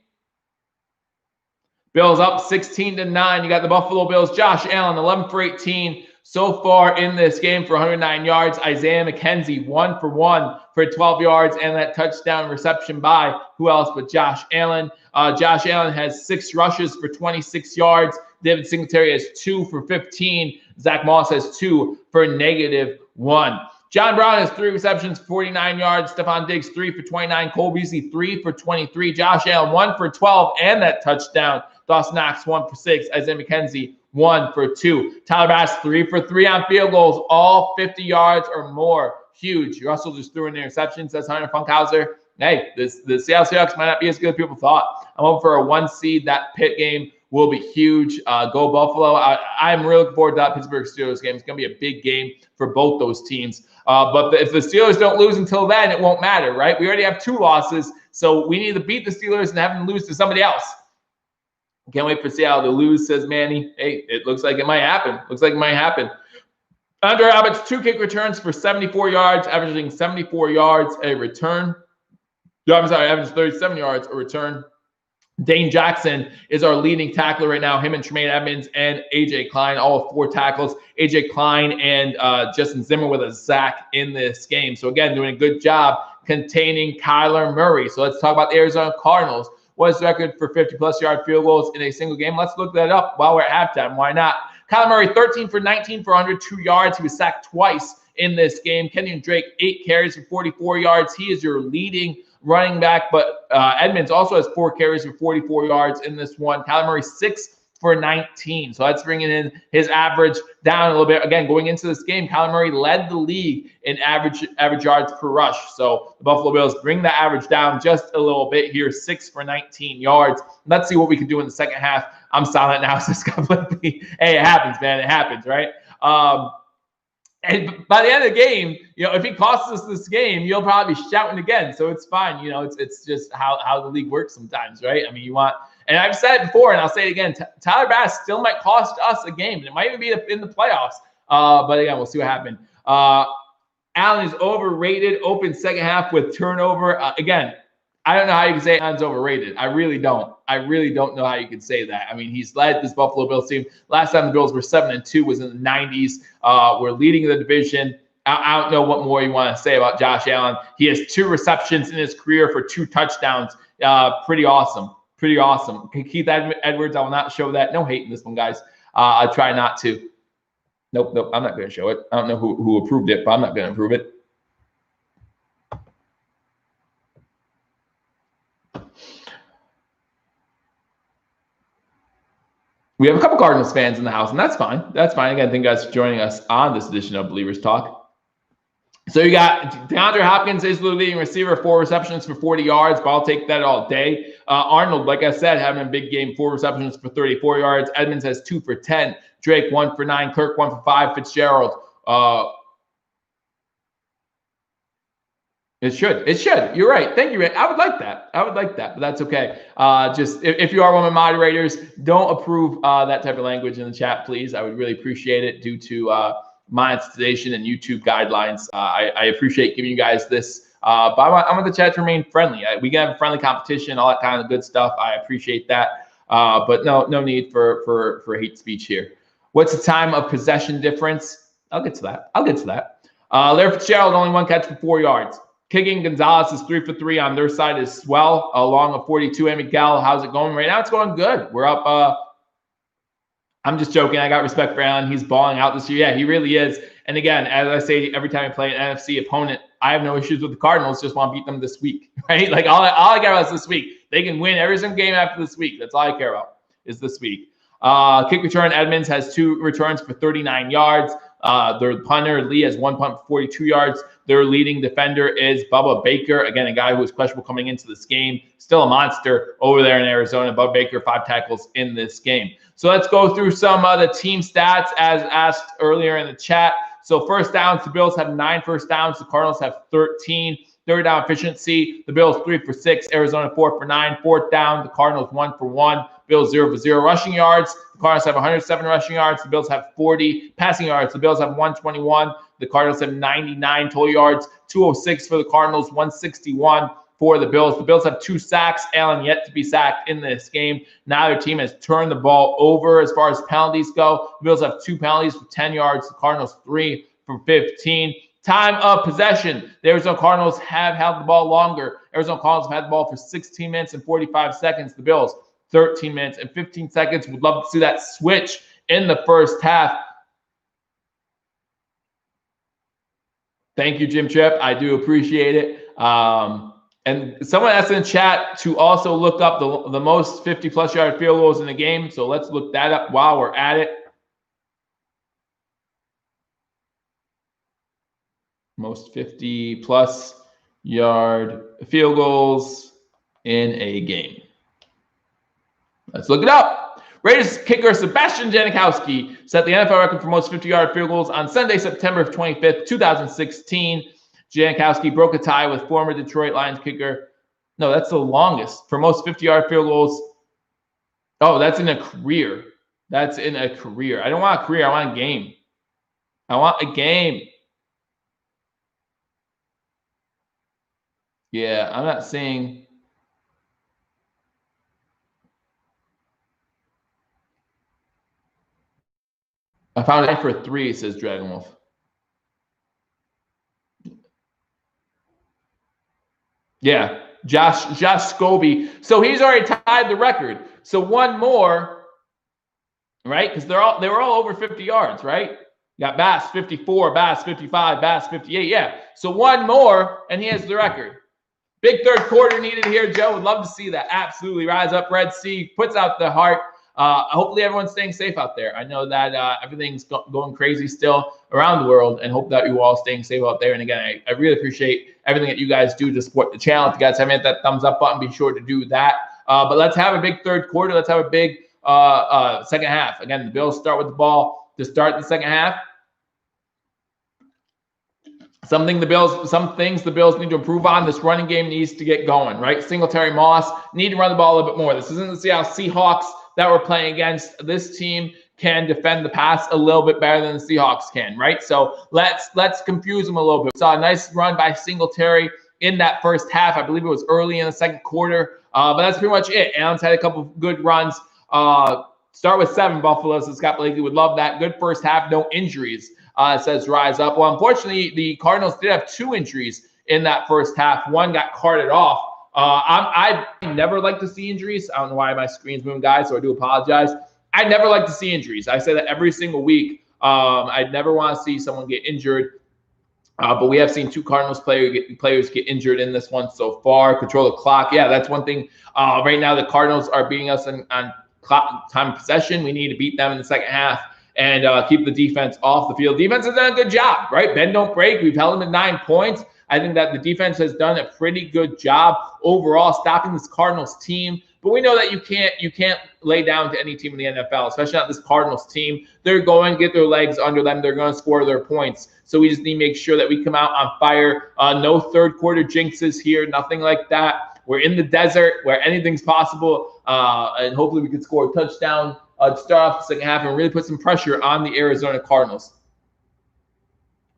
Bills up 16-9. You got the Buffalo Bills. Josh Allen, 11 for 18 so far in this game for 109 yards. Isaiah McKenzie, 1 for 1 for 12 yards, and that touchdown reception by who else but Josh Allen. Josh Allen has 6 rushes for 26 yards. David Singletary has 2 for 15. Zach Moss has 2 for -1. John Brown has 3 receptions, 49 yards. Stephon Diggs, 3 for 29. Cole Beasley, 3 for 23. Josh Allen, 1 for 12 and that touchdown. Dawson Knox, 1 for 6. Isaiah McKenzie, 1 for 2. Tyler Bass, 3 for 3 on field goals, all 50 yards or more. Huge. Russell just threw an interception, says Hunter Funkhauser. Hey, the Seattle Seahawks might not be as good as people thought. I'm hoping for a 1 seed. That Pitt game will be huge. Go Buffalo. I'm really looking forward to that Pittsburgh Steelers game. It's going to be a big game for both those teams. But if the Steelers don't lose until then, it won't matter, right? We already have 2 losses, so we need to beat the Steelers and have them lose to somebody else. Can't wait for Seattle to lose, says Manny. Hey, it looks like it might happen. Looks like it might happen. Andre Albert's 2 kick returns for 74 yards, averaging 74 yards a return. I'm sorry, averaging 37 yards a return. Dane Jackson is our leading tackler right now. Him and Tremaine Edmonds and A.J. Klein, all 4 tackles. A.J. Klein and Justin Zimmer with a sack in this game. So, again, doing a good job containing Kyler Murray. So, let's talk about the Arizona Cardinals. What is the record for 50-plus yard field goals in a single game? Let's look that up while we're at halftime. Why not? Kyler Murray, 13 for 19 for 102 yards. He was sacked twice in this game. Kenyon Drake, 8 carries for 44 yards. He is your leading running back, but Edmonds also has 4 carries for 44 yards in this one. Kyler Murray, 6 for 19. So that's bringing in his average down a little bit. Again, going into this game, Kyler Murray led the league in average yards per rush. So the Buffalo Bills bring the average down just a little bit here, 6 for 19 yards. Let's see what we can do in the second half. I'm silent now, so it's completely, hey, it happens, man. It happens, right? And by the end of the game, if he costs us this game, you'll probably be shouting again. So it's fine. It's just how the league works sometimes, right? I mean, you want, and I've said it before, and I'll say it again, Tyler Bass still might cost us a game. And it might even be in the playoffs. But again, we'll see what happens. Allen is overrated, open second half with turnover. Again, I don't know how you can say Allen's overrated. I really don't. I really don't know how you can say that. I mean, he's led this Buffalo Bills team. Last time the Bills were 7-2 was in the 90s. We're leading the division. I don't know what more you want to say about Josh Allen. He has 2 receptions in his career for 2 touchdowns. Pretty awesome. Pretty awesome. Keith Edwards, I will not show that. No hate in this one, guys. I'll try not to. Nope. I'm not going to show it. I don't know who approved it, but I'm not going to approve it. We have a couple Cardinals fans in the house, and that's fine. That's fine. Again, thank you guys for joining us on this edition of Believers Talk. So you got DeAndre Hopkins is the leading receiver, 4 receptions for 40 yards, but I'll take that all day. Arnold, like I said, having a big game, 4 receptions for 34 yards. Edmonds has 2 for 10. Drake, 1 for 9. Kirk, 1 for 5. Fitzgerald. It should. You're right. Thank you, Rick. I would like that, but that's okay. Just if you are one of my moderators, don't approve that type of language in the chat, please. I would really appreciate it due to monetization and YouTube guidelines. I appreciate giving you guys this, but I want the chat to remain friendly. We can have a friendly competition, all that kind of good stuff. I appreciate that, but no need for hate speech here. What's the time of possession difference? I'll get to that. Larry Fitzgerald, only 1 catch for 4 yards. Kicking, Gonzalez is 3 for 3 on their side as well, along with 42. And Miguel, how's it going right now? It's going good. We're up. I'm just joking. I got respect for Allen. He's balling out this year. Yeah, he really is. And again, as I say every time I play an NFC opponent, I have no issues with the Cardinals. Just want to beat them this week, right? Like all I care about is this week. They can win every single game after this week. That's all I care about is this week. Kick return, Edmonds has 2 returns for 39 yards. Their punter, Lee, has 1 punt for 42 yards. Their leading defender is Bubba Baker. Again, a guy who was questionable coming into this game. Still a monster over there in Arizona. Bubba Baker, 5 tackles in this game. So let's go through some of the team stats as asked earlier in the chat. So first downs, the Bills have 9 first downs. The Cardinals have 13. Third down efficiency, the Bills 3 for 6. Arizona 4 for 9. Fourth down, the Cardinals 1 for 1. Bills 0 for 0 rushing yards. The Cardinals have 107 rushing yards. The Bills have 40 passing yards. The Bills have 121. The Cardinals have 99 total yards. 206 for the Cardinals, 161 for the Bills. The Bills have 2 sacks. Allen yet to be sacked in this game. Neither team has turned the ball over as far as penalties go. The Bills have 2 penalties for 10 yards. The Cardinals 3 for 15. Time of possession. The Arizona Cardinals have held the ball longer. Arizona Cardinals have had the ball for 16 minutes and 45 seconds. The Bills 13 minutes and 15 seconds. Would love to see that switch in the first half. Thank you, Jim Tripp. I do appreciate it. And someone asked in the chat to also look up the most 50-plus yard field goals in the game. So let's look that up while we're at it. Most 50-plus yard field goals in a game. Let's look it up. Raiders kicker Sebastian Janikowski set the NFL record for most 50-yard field goals on Sunday, September 25th, 2016. Janikowski broke a tie with former Detroit Lions kicker. No, that's the longest for most 50-yard field goals. Oh, that's in a career. That's in a career. I don't want a career. I want a game. I want a game. Yeah, I'm not saying. I found it for 3, says Dragon Wolf. Yeah, Josh Scobie. So he's already tied the record. So one more, right? Because they were all over 50 yards, right? You got Bass 54, Bass 55, Bass 58. Yeah. So one more, and he has the record. Big third quarter needed here, Joe. Would love to see that. Absolutely. Rise up, Red Sea. Puts out the heart. Hopefully everyone's staying safe out there. I know that everything's going crazy still around the world, and hope that you all staying safe out there. And again, I really appreciate everything that you guys do to support the channel. If you guys haven't hit that thumbs up button, be sure to do that. But let's have a big third quarter. Let's have a big second half. Again, the Bills start with the ball to start the second half. Some things the Bills need to improve on. This running game needs to get going, right? Singletary, Moss need to run the ball a little bit more. This isn't the Seattle Seahawks that we're playing against. This team can defend the pass a little bit better than the Seahawks can, right? So let's confuse them a little bit. We saw a nice run by Singletary in that first half. I believe it was early in the second quarter, but that's pretty much it. Allen's had a couple of good runs. Start with 7 Buffalo, so Scott Blakely would love that. Good first half, no injuries. Says Rise Up. Well, unfortunately, the Cardinals did have 2 injuries in that first half. One got carted off. I never like to see injuries. I don't know why my screen's moving, guys, so I do apologize. I never like to see injuries. I say that every single week. I never want to see someone get injured. But we have seen 2 Cardinals players get injured in this one so far. Control the clock. Yeah, that's one thing. Right now, the Cardinals are beating us on clock time of possession. We need to beat them in the second half and keep the defense off the field. Defense has done a good job, right? Bend, don't break. We've held them to 9 points. I think that the defense has done a pretty good job overall stopping this Cardinals team. But we know that you can't lay down to any team in the NFL, especially not this Cardinals team. They're going to get their legs under them. They're going to score their points. So we just need to make sure that we come out on fire. No third quarter jinxes here, nothing like that. We're in the desert where anything's possible, and hopefully we can score a touchdown to start off the second half and really put some pressure on the Arizona Cardinals.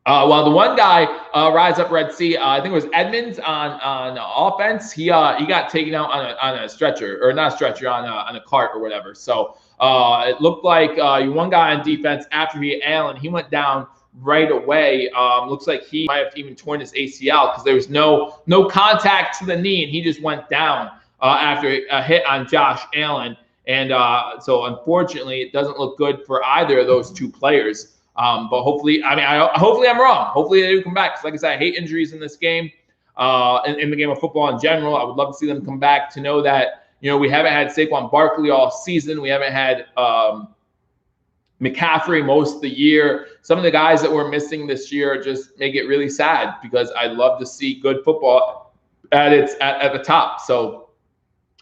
While the one guy, Rise Up Red Sea, I think it was Edmonds on offense. He got taken out on a stretcher, or not a stretcher, on a cart or whatever. So it looked like one guy on defense after he hit Allen, he went down right away. Looks like he might have even torn his ACL because there was no contact to the knee, and he just went down after a hit on Josh Allen. And so unfortunately, it doesn't look good for either of those 2 players. But hopefully, hopefully I'm wrong. Hopefully they do come back. Because like I said, I hate injuries in this game, in the game of football in general. I would love to see them come back to know that, we haven't had Saquon Barkley all season. We haven't had McCaffrey most of the year. Some of the guys that we're missing this year just make it really sad because I'd love to see good football at the top. So,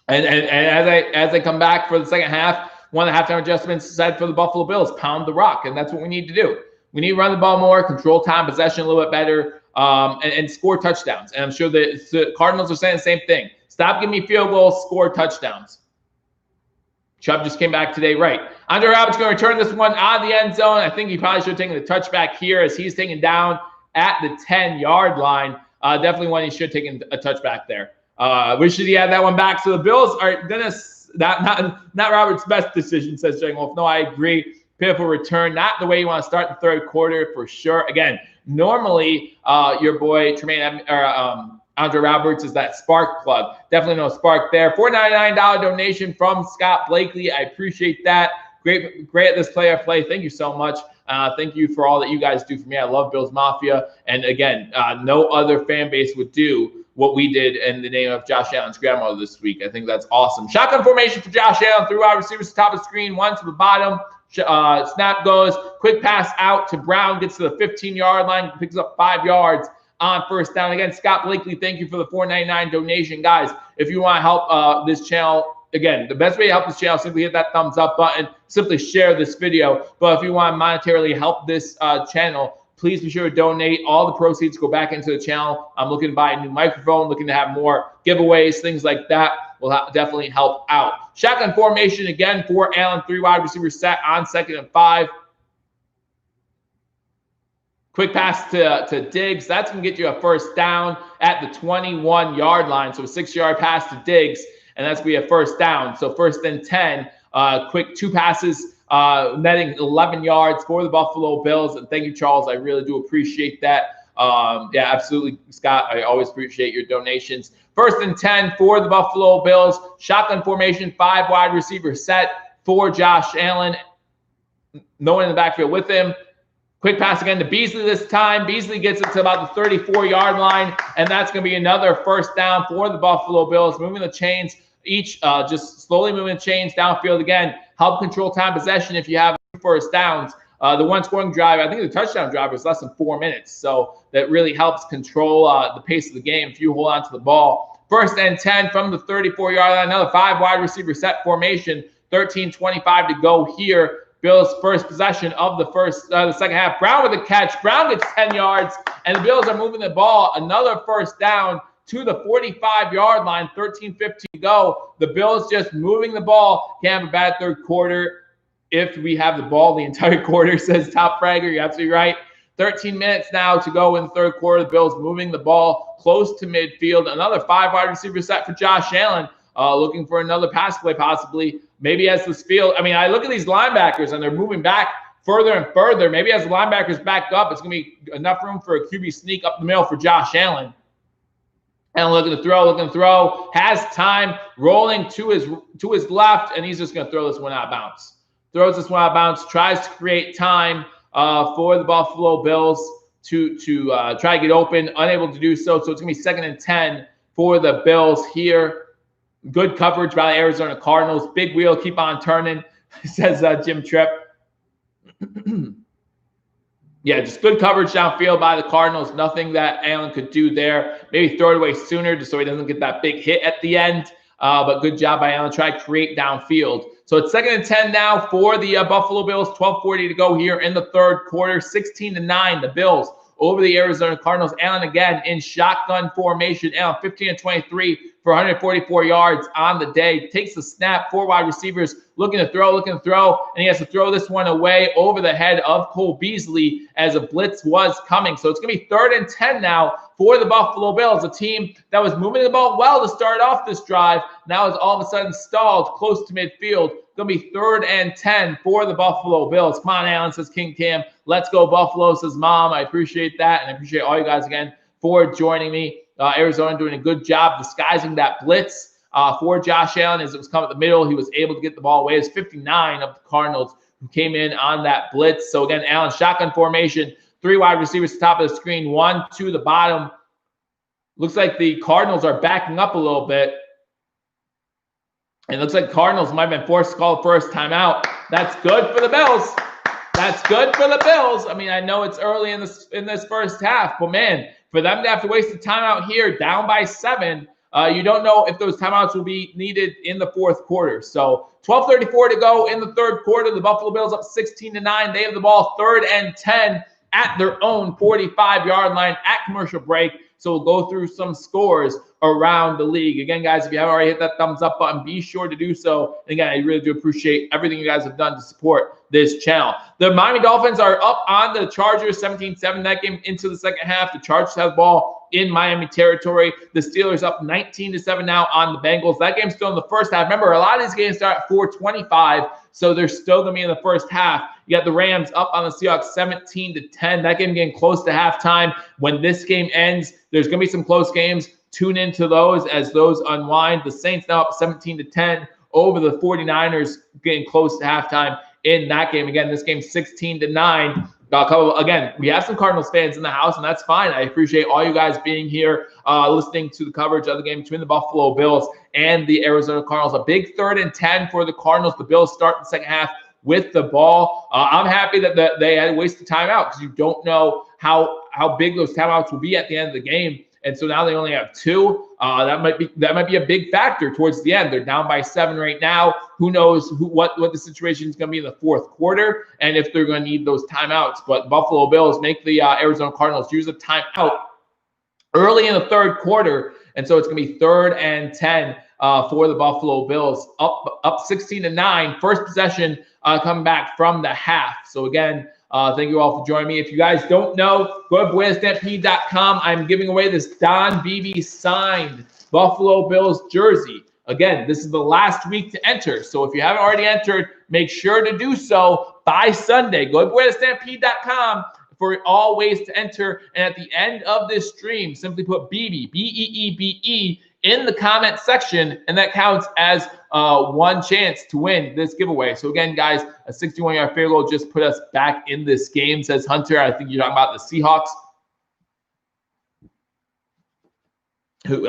and as I come back for the second half, one of the halftime adjustments said for the Buffalo Bills, pound the rock, and that's what we need to do. We need to run the ball more, control time, possession a little bit better, and score touchdowns. And I'm sure the Cardinals are saying the same thing. Stop giving me field goals, score touchdowns. Chubb just came back today, right. Andre Roberts going to return this one out of the end zone. I think he probably should have taken the touchback here as he's taken down at the 10-yard line. Definitely one he should have taken a touchback there. Wish he had that one back. So the Bills are going to not Robert's best decision, says Jay Wolf. No, I agree. Pitiful return. Not the way you want to start the third quarter for sure. Again, normally your boy Tremaine Andre Roberts is that spark plug. Definitely no spark there. $4.99 donation from Scott Blakely. I appreciate that. Great at this play-by-play. Thank you so much. Thank you for all that you guys do for me. I love Bills Mafia. And again, no other fan base would do what we did in the name of Josh Allen's grandmother this week. I think that's awesome. Shotgun formation for Josh Allen. 3 wide receivers top of the screen, 1 to the bottom. Snap goes. Quick pass out to Brown. Gets to the 15-yard line. Picks up 5 yards on first down. Again, Scott Blakely, thank you for the $4.99 donation. Guys, if you want to help this channel, again, the best way to help this channel, simply hit that thumbs up button, simply share this video. But if you want to monetarily help this channel, please be sure to donate. All the proceeds go back into the channel. I'm looking to buy a new microphone, looking to have more giveaways, things like that will definitely help out. Shotgun formation again for Allen, 3 wide receivers set on 2nd and 5. Quick pass to Diggs. That's going to get you a first down at the 21-yard line. So a 6-yard pass to Diggs, and that's going to be a first down. So 1st and 10. Quick 2 passes, netting 11 yards for the Buffalo Bills. And thank you, Charles. I really do appreciate that. Yeah, absolutely, Scott. I always appreciate your donations. 1st and 10 for the Buffalo Bills. Shotgun formation, 5 wide receivers set for Josh Allen. No one in the backfield with him. Quick pass again to Beasley this time. Beasley gets it to about the 34-yard line, and that's going to be another first down for the Buffalo Bills. Moving the chains, just slowly moving the chains downfield again. Help control time possession if you have first downs. The one scoring drive, I think the touchdown drive was less than 4 minutes, so that really helps control the pace of the game if you hold on to the ball. 1st and 10 from the 34-yard line. Another 5 wide receiver set formation. 13:25 to go here. Bills' first possession of the second half. Brown with a catch. Brown gets 10 yards, and the Bills are moving the ball. Another first down to the 45-yard line. 13:15 to go. The Bills just moving the ball. Can't have a bad third quarter if we have the ball the entire quarter, says Top Fragger. You're absolutely right. 13 minutes now to go in the third quarter. The Bills moving the ball close to midfield. Another 5 wide receiver set for Josh Allen. Looking for another pass play possibly. Maybe as this field, I mean, I look at these linebackers and they're moving back further and further. Maybe as the linebackers back up, it's going to be enough room for a QB sneak up the middle for Josh Allen. And looking to throw, has time, rolling to his left, and he's just going to throw this one out of bounds. Throws this one out of bounds, tries to create time for the Buffalo Bills to try to get open, unable to do so. So it's going to be 2nd and 10 for the Bills here. Good coverage by the Arizona Cardinals. Big wheel, keep on turning, says Jim Tripp. Yeah, just good coverage downfield by the Cardinals. Nothing that Allen could do there. Maybe throw it away sooner just so he doesn't get that big hit at the end. But good job by Allen. Try to create downfield. So it's 2nd and 10 now for the Buffalo Bills. 12:40 to go here in the third quarter. 16-9, the Bills over the Arizona Cardinals. Allen again in shotgun formation. Allen 15-23 for 144 yards on the day. Takes the snap. 4 wide receivers looking to throw, and he has to throw this one away over the head of Cole Beasley as a blitz was coming. So it's going to be 3rd and 10 now for the Buffalo Bills, a team that was moving the ball well to start off this drive. Now is all of a sudden stalled close to midfield. Going to be 3rd and 10 for the Buffalo Bills. Come on, Allen, says King Cam. Let's go Buffalo, says Mom. I appreciate that, and I appreciate all you guys again for joining me. Arizona doing a good job disguising that blitz for Josh Allen as it was coming up the middle. He was able to get the ball away. It's 59 of the Cardinals who came in on that blitz. So again, Allen shotgun formation, 3 wide receivers at the top of the screen, 1 to the bottom. Looks like the Cardinals are backing up a little bit. And it looks like Cardinals might have been forced to call the first timeout. That's good for the Bills. That's good for the Bills. I mean, I know it's early in this first half, but man, for them to have to waste the timeout here, down by 7, you don't know if those timeouts will be needed in the fourth quarter. So 12:34 to go in the third quarter. The Buffalo Bills up 16-9. They have the ball 3rd and 10 at their own 45-yard line at commercial break. So we'll go through some scores around the league. Again, guys, if you haven't already hit that thumbs up button, be sure to do so. And again, I really do appreciate everything you guys have done to support this channel. The Miami Dolphins are up on the Chargers, 17-7 that game into the second half. The Chargers have the ball in Miami territory. The Steelers up 19-7 now on the Bengals. That game's still in the first half. Remember, a lot of these games start at 4:25, so they're still going to be in the first half. You got the Rams up on the Seahawks 17-10. That game getting close to halftime. When this game ends, there's going to be some close games. tune into those as those unwind. The Saints now up 17-10 over the 49ers, getting close to halftime in that game. Again, this game 16-9. Again, we have some Cardinals fans in the house, and that's fine. I appreciate all you guys being here, listening to the coverage of the game between the Buffalo Bills and the Arizona Cardinals. A big 3rd and 10 for the Cardinals. The Bills start the second half with the ball. I'm happy that they had wasted timeout because you don't know how big those timeouts will be at the end of the game. And so now they only have 2. That might be a big factor towards the end. They're down by 7 right now. Who knows what the situation is going to be in the fourth quarter and if they're going to need those timeouts. But Buffalo Bills make the Arizona Cardinals use a timeout early in the third quarter, and so it's going to be 3rd and 10 for the Buffalo Bills, up 16-9. First possession coming back from the half. So again, thank you all for joining me. If you guys don't know, go to buenastampede.com. I'm giving away this Don Beebe signed Buffalo Bills jersey. Again, this is the last week to enter. So if you haven't already entered, make sure to do so by Sunday. Go to buenastampede.com for all ways to enter. And at the end of this stream, simply put Beebe, B-E-E-B-E, in the comment section, and that counts as one chance to win this giveaway. So again, guys, a 61-yard field goal just put us back in this game, says Hunter. I think you're talking about the Seahawks.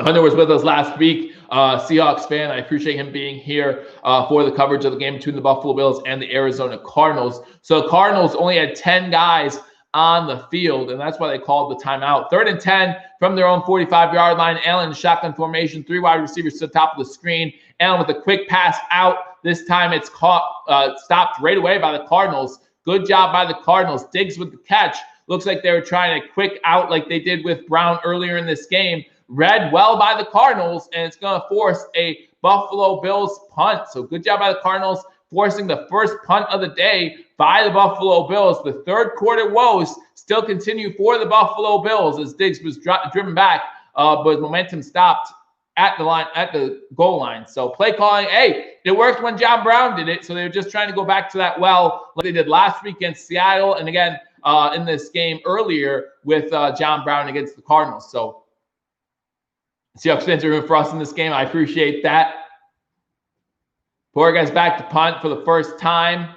Hunter was with us last week, Seahawks fan. I appreciate him being here for the coverage of the game between the Buffalo Bills and the Arizona Cardinals. So the Cardinals only had 10 guys on the field, and that's why they called the timeout. 3rd and 10 from their own 45-yard line. Allen shotgun formation, 3 wide receivers to the top of the screen. Allen with a quick pass out. This time it's stopped right away by the Cardinals. Good job by the Cardinals. Diggs with the catch. Looks like they were trying to quick out like they did with Brown earlier in this game. Read well by the Cardinals, and it's going to force a Buffalo Bills punt. So good job by the Cardinals, forcing the first punt of the day by the Buffalo Bills. The third quarter woes still continue for the Buffalo Bills as Diggs was driven back, but momentum stopped at the goal line. So play calling, hey, it worked when John Brown did it. So they're just trying to go back to that well like they did last week against Seattle, and again in this game earlier with John Brown against the Cardinals. So Seahawks fans are rooting for us in this game. I appreciate that. Poor guys back to punt for the first time.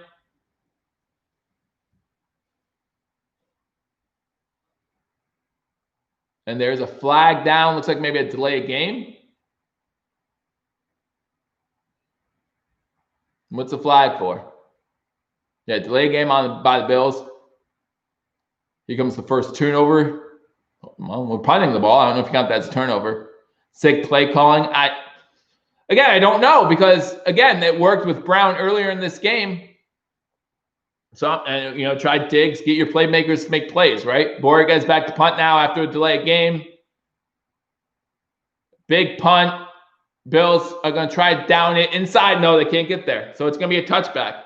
And there's a flag down. Looks like maybe a delay game. What's the flag for? Yeah, delay game by the Bills. Here comes the first turnover. Well, we're punting the ball. I don't know if you count that as a turnover. Sick play calling. I don't know because, again, it worked with Brown earlier in this game. So, and try Diggs, get your playmakers to make plays, right? Borrega's back to punt now after a delayed game. Big punt. Bills are going to try down it inside. No, they can't get there. So it's going to be a touchback.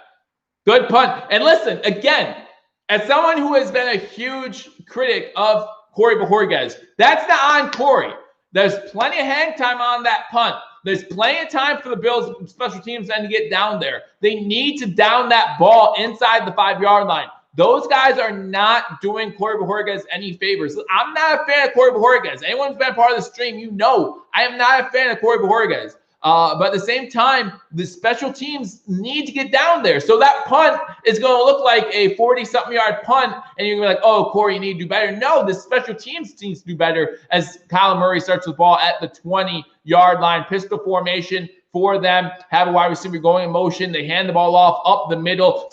Good punt. And listen, again, as someone who has been a huge critic of Corey Bojorquez, that's not on Corey. There's plenty of hang time on that punt. There's plenty of time for the Bills special teams then to get down there. They need to down that ball inside the 5-yard line. Those guys are not doing Corey Bojorquez any favors. I'm not a fan of Corey Bojorquez. Anyone who's been part of the stream, I am not a fan of Corey Bojorquez. But at the same time, the special teams need to get down there. So that punt is going to look like a 40-something yard punt, and you're going to be like, oh, Corey, you need to do better. No, the special teams needs to do better as Kyler Murray starts the ball at the 20-yard line. Pistol formation for them. Have a wide receiver going in motion. They hand the ball off up the middle.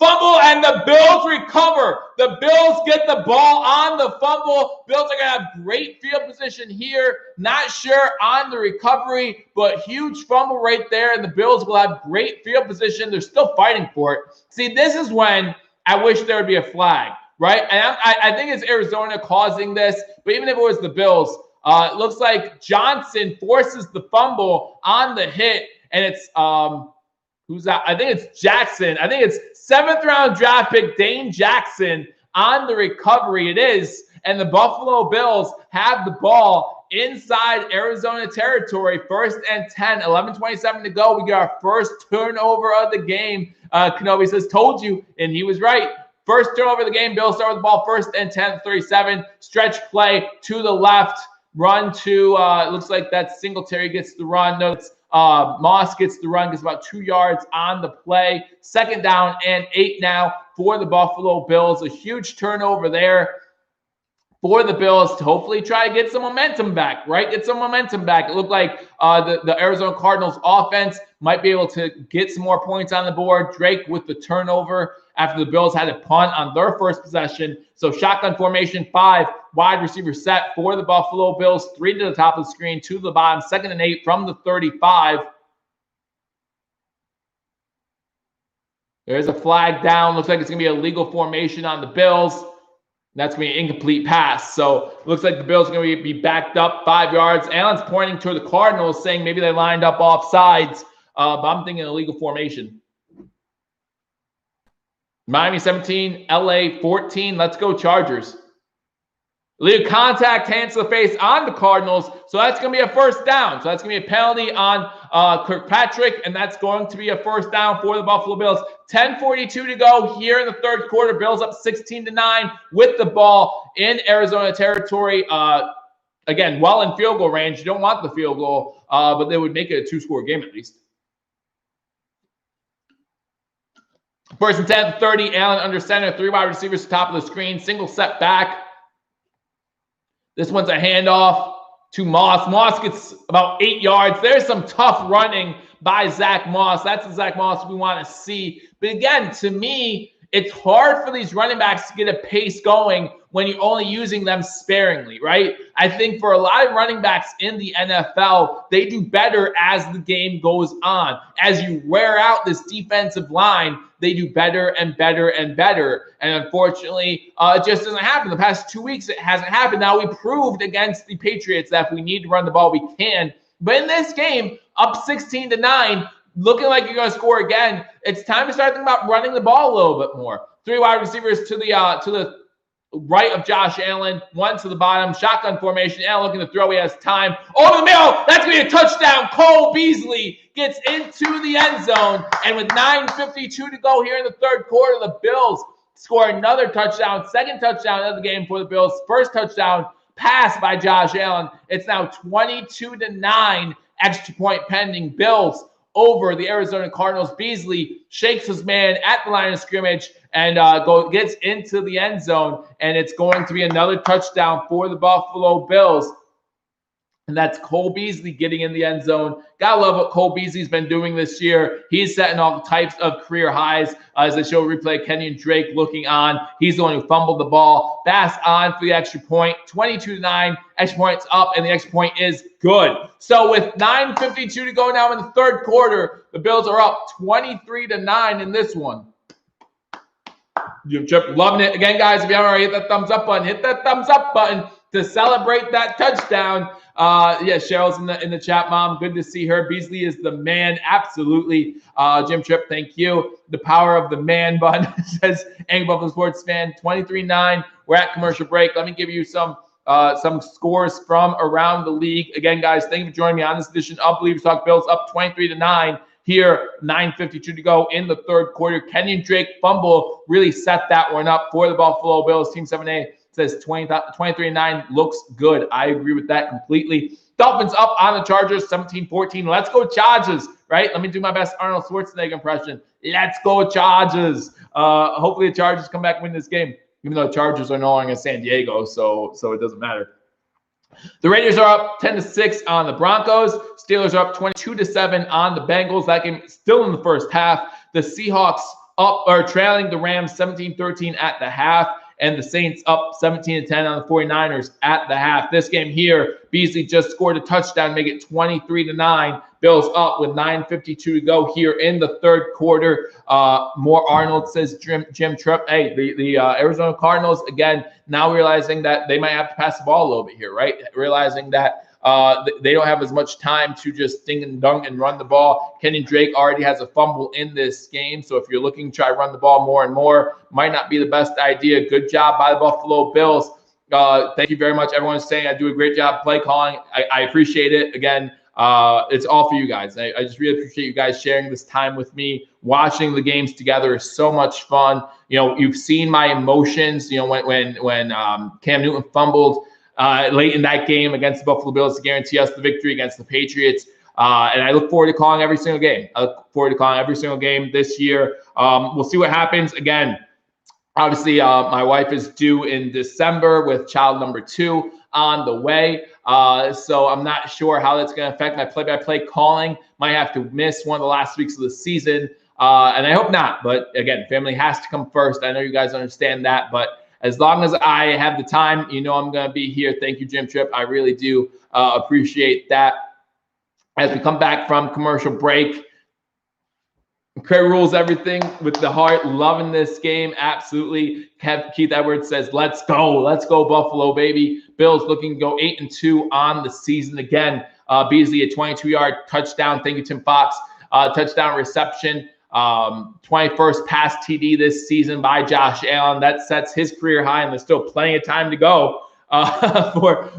Fumble, and the Bills recover. The Bills get the ball on the fumble. Bills are going to have great field position here. Not sure on the recovery, but huge fumble right there, and the Bills will have great field position. They're still fighting for it. See, this is when I wish there would be a flag, right? And I think it's Arizona causing this, but even if it was the Bills, it looks like Johnson forces the fumble on the hit, and it's who's that? I think it's Jackson. I think it's 7th-round draft pick Dane Jackson on the recovery. It is. And the Buffalo Bills have the ball inside Arizona territory. 1st and 10, 11:27 to go. We get our first turnover of the game. Kenobi says, told you, and he was right. First turnover of the game. Bills start with the ball 1st and 10, 37. Stretch play to the left. run to, it looks like that Singletary gets the run. No, it's Moss gets the run, gets about 2 yards on the play. 2nd down and 8 now for the Buffalo Bills. A huge turnover there for the Bills to hopefully try to get some momentum back, right? Get some momentum back. It looked like the Arizona Cardinals offense might be able to get some more points on the board. Drake with the turnover after the Bills had a punt on their first possession. So shotgun formation, 5 wide receiver set for the Buffalo Bills. 3 to the top of the screen, 2 to the bottom. 2nd and 8 from the 35. There's a flag down. Looks like it's going to be a legal formation on the Bills. That's going to be an incomplete pass. So looks like the Bills are going to be backed up 5 yards. Allen's pointing toward the Cardinals, saying maybe they lined up off sides. But I'm thinking illegal formation. Miami 17, LA 14. Let's go Chargers. Illegal contact, hands to the face on the Cardinals. So that's going to be a 1st down. So that's going to be a penalty on Kirkpatrick, and that's going to be a 1st down for the Buffalo Bills. 10:42 to go here in the 3rd quarter. Bills up 16-9 with the ball in Arizona territory. Again, well in field goal range. You don't want the field goal, but they would make it a 2-score game at least. 1st and 10, 30. Allen under center. 3 wide receivers top of the screen. Single set back. This one's a handoff to Moss. Moss gets about 8 yards. There's some tough running by Zach Moss. That's the Zach Moss we want to see. But again, to me, it's hard for these running backs to get a pace going when you're only using them sparingly, right? I think for a lot of running backs in the NFL, they do better as the game goes on. As you wear out this defensive line, they do better and better and better. And unfortunately, it just doesn't happen. The past 2 weeks, it hasn't happened. Now, we proved against the Patriots that if we need to run the ball, we can. But in this game, up 16-9, looking like you're going to score again, it's time to start thinking about running the ball a little bit more. 3 wide receivers to the right of Josh Allen, 1 to the bottom, shotgun formation. Allen looking to throw. He has time. Over the middle. That's going to be a touchdown. Cole Beasley gets into the end zone. And with 9:52 to go here in the 3rd quarter, the Bills score another touchdown. 2nd touchdown of the game for the Bills. 1st touchdown pass by Josh Allen. It's now 22-9. Extra point pending. Bills over the Arizona Cardinals. Beasley shakes his man at the line of scrimmage and gets into the end zone. And it's going to be another touchdown for the Buffalo Bills. And that's Cole Beasley getting in the end zone. Gotta love what Cole Beasley's been doing this year. He's setting all types of career highs. As they show replay, Kenyon Drake looking on. He's the one who fumbled the ball. Bass on for the extra point. 22-9. Extra point's up, and the extra point is good. So with 9:52 to go now in the 3rd quarter, the Bills are up 23-9 in this one. Jim Tripp loving it. Again, guys, if you haven't already hit that thumbs up button, hit that thumbs up button to celebrate that touchdown. Yeah, Cheryl's in the chat, Mom. Good to see her. Beasley is the man. Absolutely. Jim Tripp, thank you. The power of the man button, says Angry Buffalo Sports fan. 23-9. We're at commercial break. Let me give you some scores from around the league. Again, guys, thank you for joining me on this edition of Billievers Talk. Bills up 23-9. Here, 9:52 to go in the 3rd quarter. Kenyon Drake fumble really set that one up for the Buffalo Bills. Team 7A says 23-9 looks good. I agree with that completely. Dolphins up on the Chargers, 17-14. Let's go Chargers, right? Let me do my best Arnold Schwarzenegger impression. Let's go Chargers. Hopefully the Chargers come back and win this game, even though the Chargers are no longer in San Diego, so it doesn't matter. The Raiders are up 10-6 on the Broncos. Steelers are up 22-7 on the Bengals. That game still in the 1st half. The Seahawks up or trailing the Rams 17-13 at the half. And the Saints up 17-10 on the 49ers at the half. This game here, Beasley just scored a touchdown, make it 23-9. Bills up with 9:52 to go here in the 3rd quarter. More Arnold, says Jim Tripp. Hey, the Arizona Cardinals, again, now realizing that they might have to pass the ball a little bit here, right? Realizing that they don't have as much time to just ding and dunk and run the ball. Kenyon Drake already has a fumble in this game. So if you're looking to try to run the ball more and more, might not be the best idea. Good job by the Buffalo Bills. Thank you very much. Everyone's saying I do a great job play calling. I appreciate it. Again, it's all for you guys. I just really appreciate you guys sharing this time with me. Watching the games together is so much fun. You know, you've seen my emotions. You know, when Cam Newton fumbled, late in that game against the Buffalo Bills to guarantee us the victory against the Patriots. And I look forward to calling every single game. I look forward to calling every single game this year. We'll see what happens. Again, obviously, my wife is due in December with child number 2 on the way. So I'm not sure how that's going to affect my play-by-play calling. Might have to miss one of the last weeks of the season. And I hope not. But again, family has to come first. I know you guys understand that. But as long as I have the time, I'm going to be here. Thank you, Jim Tripp. I really do appreciate that. As we come back from commercial break, Craig rules everything with the heart. Loving this game. Absolutely. Keith Edwards says, let's go. Let's go, Buffalo, baby. Bills looking to go 8-2 on the season. Again, Beasley, a 22-yard touchdown. Thank you, Tim Fox. Touchdown reception. 21st pass TD this season by Josh Allen. That sets his career high, and there's still plenty of time to go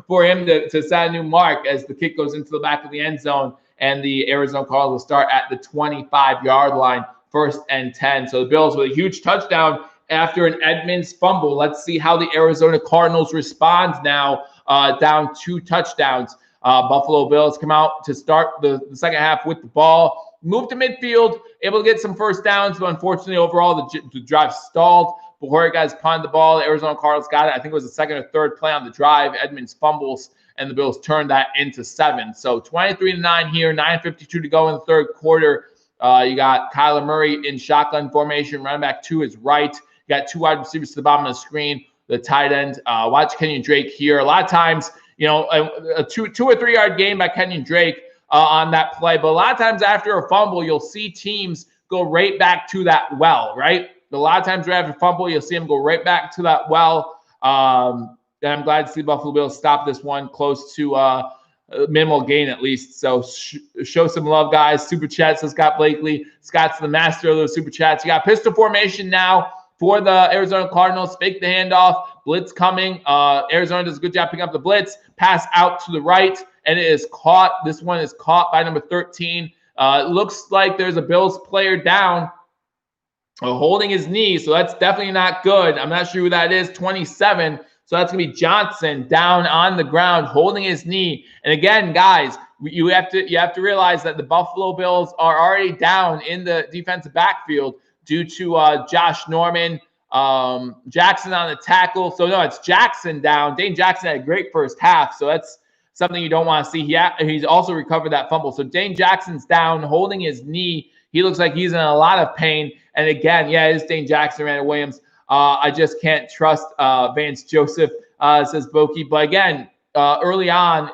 for him to set a new mark as the kick goes into the back of the end zone. And the Arizona Cardinals will start at the 25-yard line, 1st and 10. So the Bills with a huge touchdown after an Edmonds fumble. Let's see how the Arizona Cardinals respond now, down 2 touchdowns. Buffalo Bills come out to start the second half with the ball, move to midfield, able to get some first downs, but unfortunately overall the drive stalled. Before guys punted the ball, the Arizona Cardinals got it. I think it was the second or third play on the drive. Edmonds fumbles, and the Bills turned that into 7. So 23-9 here, 9:52 to go in the third quarter. You got Kyler Murray in shotgun formation, running back to his right. You got 2 wide receivers to the bottom of the screen, the tight end. Watch Kenyon Drake here. A lot of times, a 2 or 3 yard gain by Kenyon Drake on that play. But a lot of times after a fumble, you'll see teams go right back to that well, right? A lot of times after a fumble, you'll see them go right back to that well. And I'm glad to see Buffalo Bills stop this one close to minimal gain at least. So show some love, guys. Super chats, says Scott Blakely. Scott's the master of those super chats. You got pistol formation now for the Arizona Cardinals. Fake the handoff. Blitz coming. Arizona does a good job picking up the blitz. Pass out to the right, and it is caught. This one is caught by number 13. It looks like there's a Bills player down holding his knee, so that's definitely not good. I'm not sure who that is. 27. So that's going to be Johnson down on the ground holding his knee. And again, guys, you have to realize that the Buffalo Bills are already down in the defensive backfield due to Josh Norman, Jackson on the tackle. So no, it's Jackson down. Dane Jackson had a great first half, so that's something you don't want to see. He's also recovered that fumble. So Dane Jackson's down holding his knee. He looks like he's in a lot of pain. And again, it is Dane Jackson, Randall Williams. I just can't trust Vance Joseph, says Boki. But again, early on,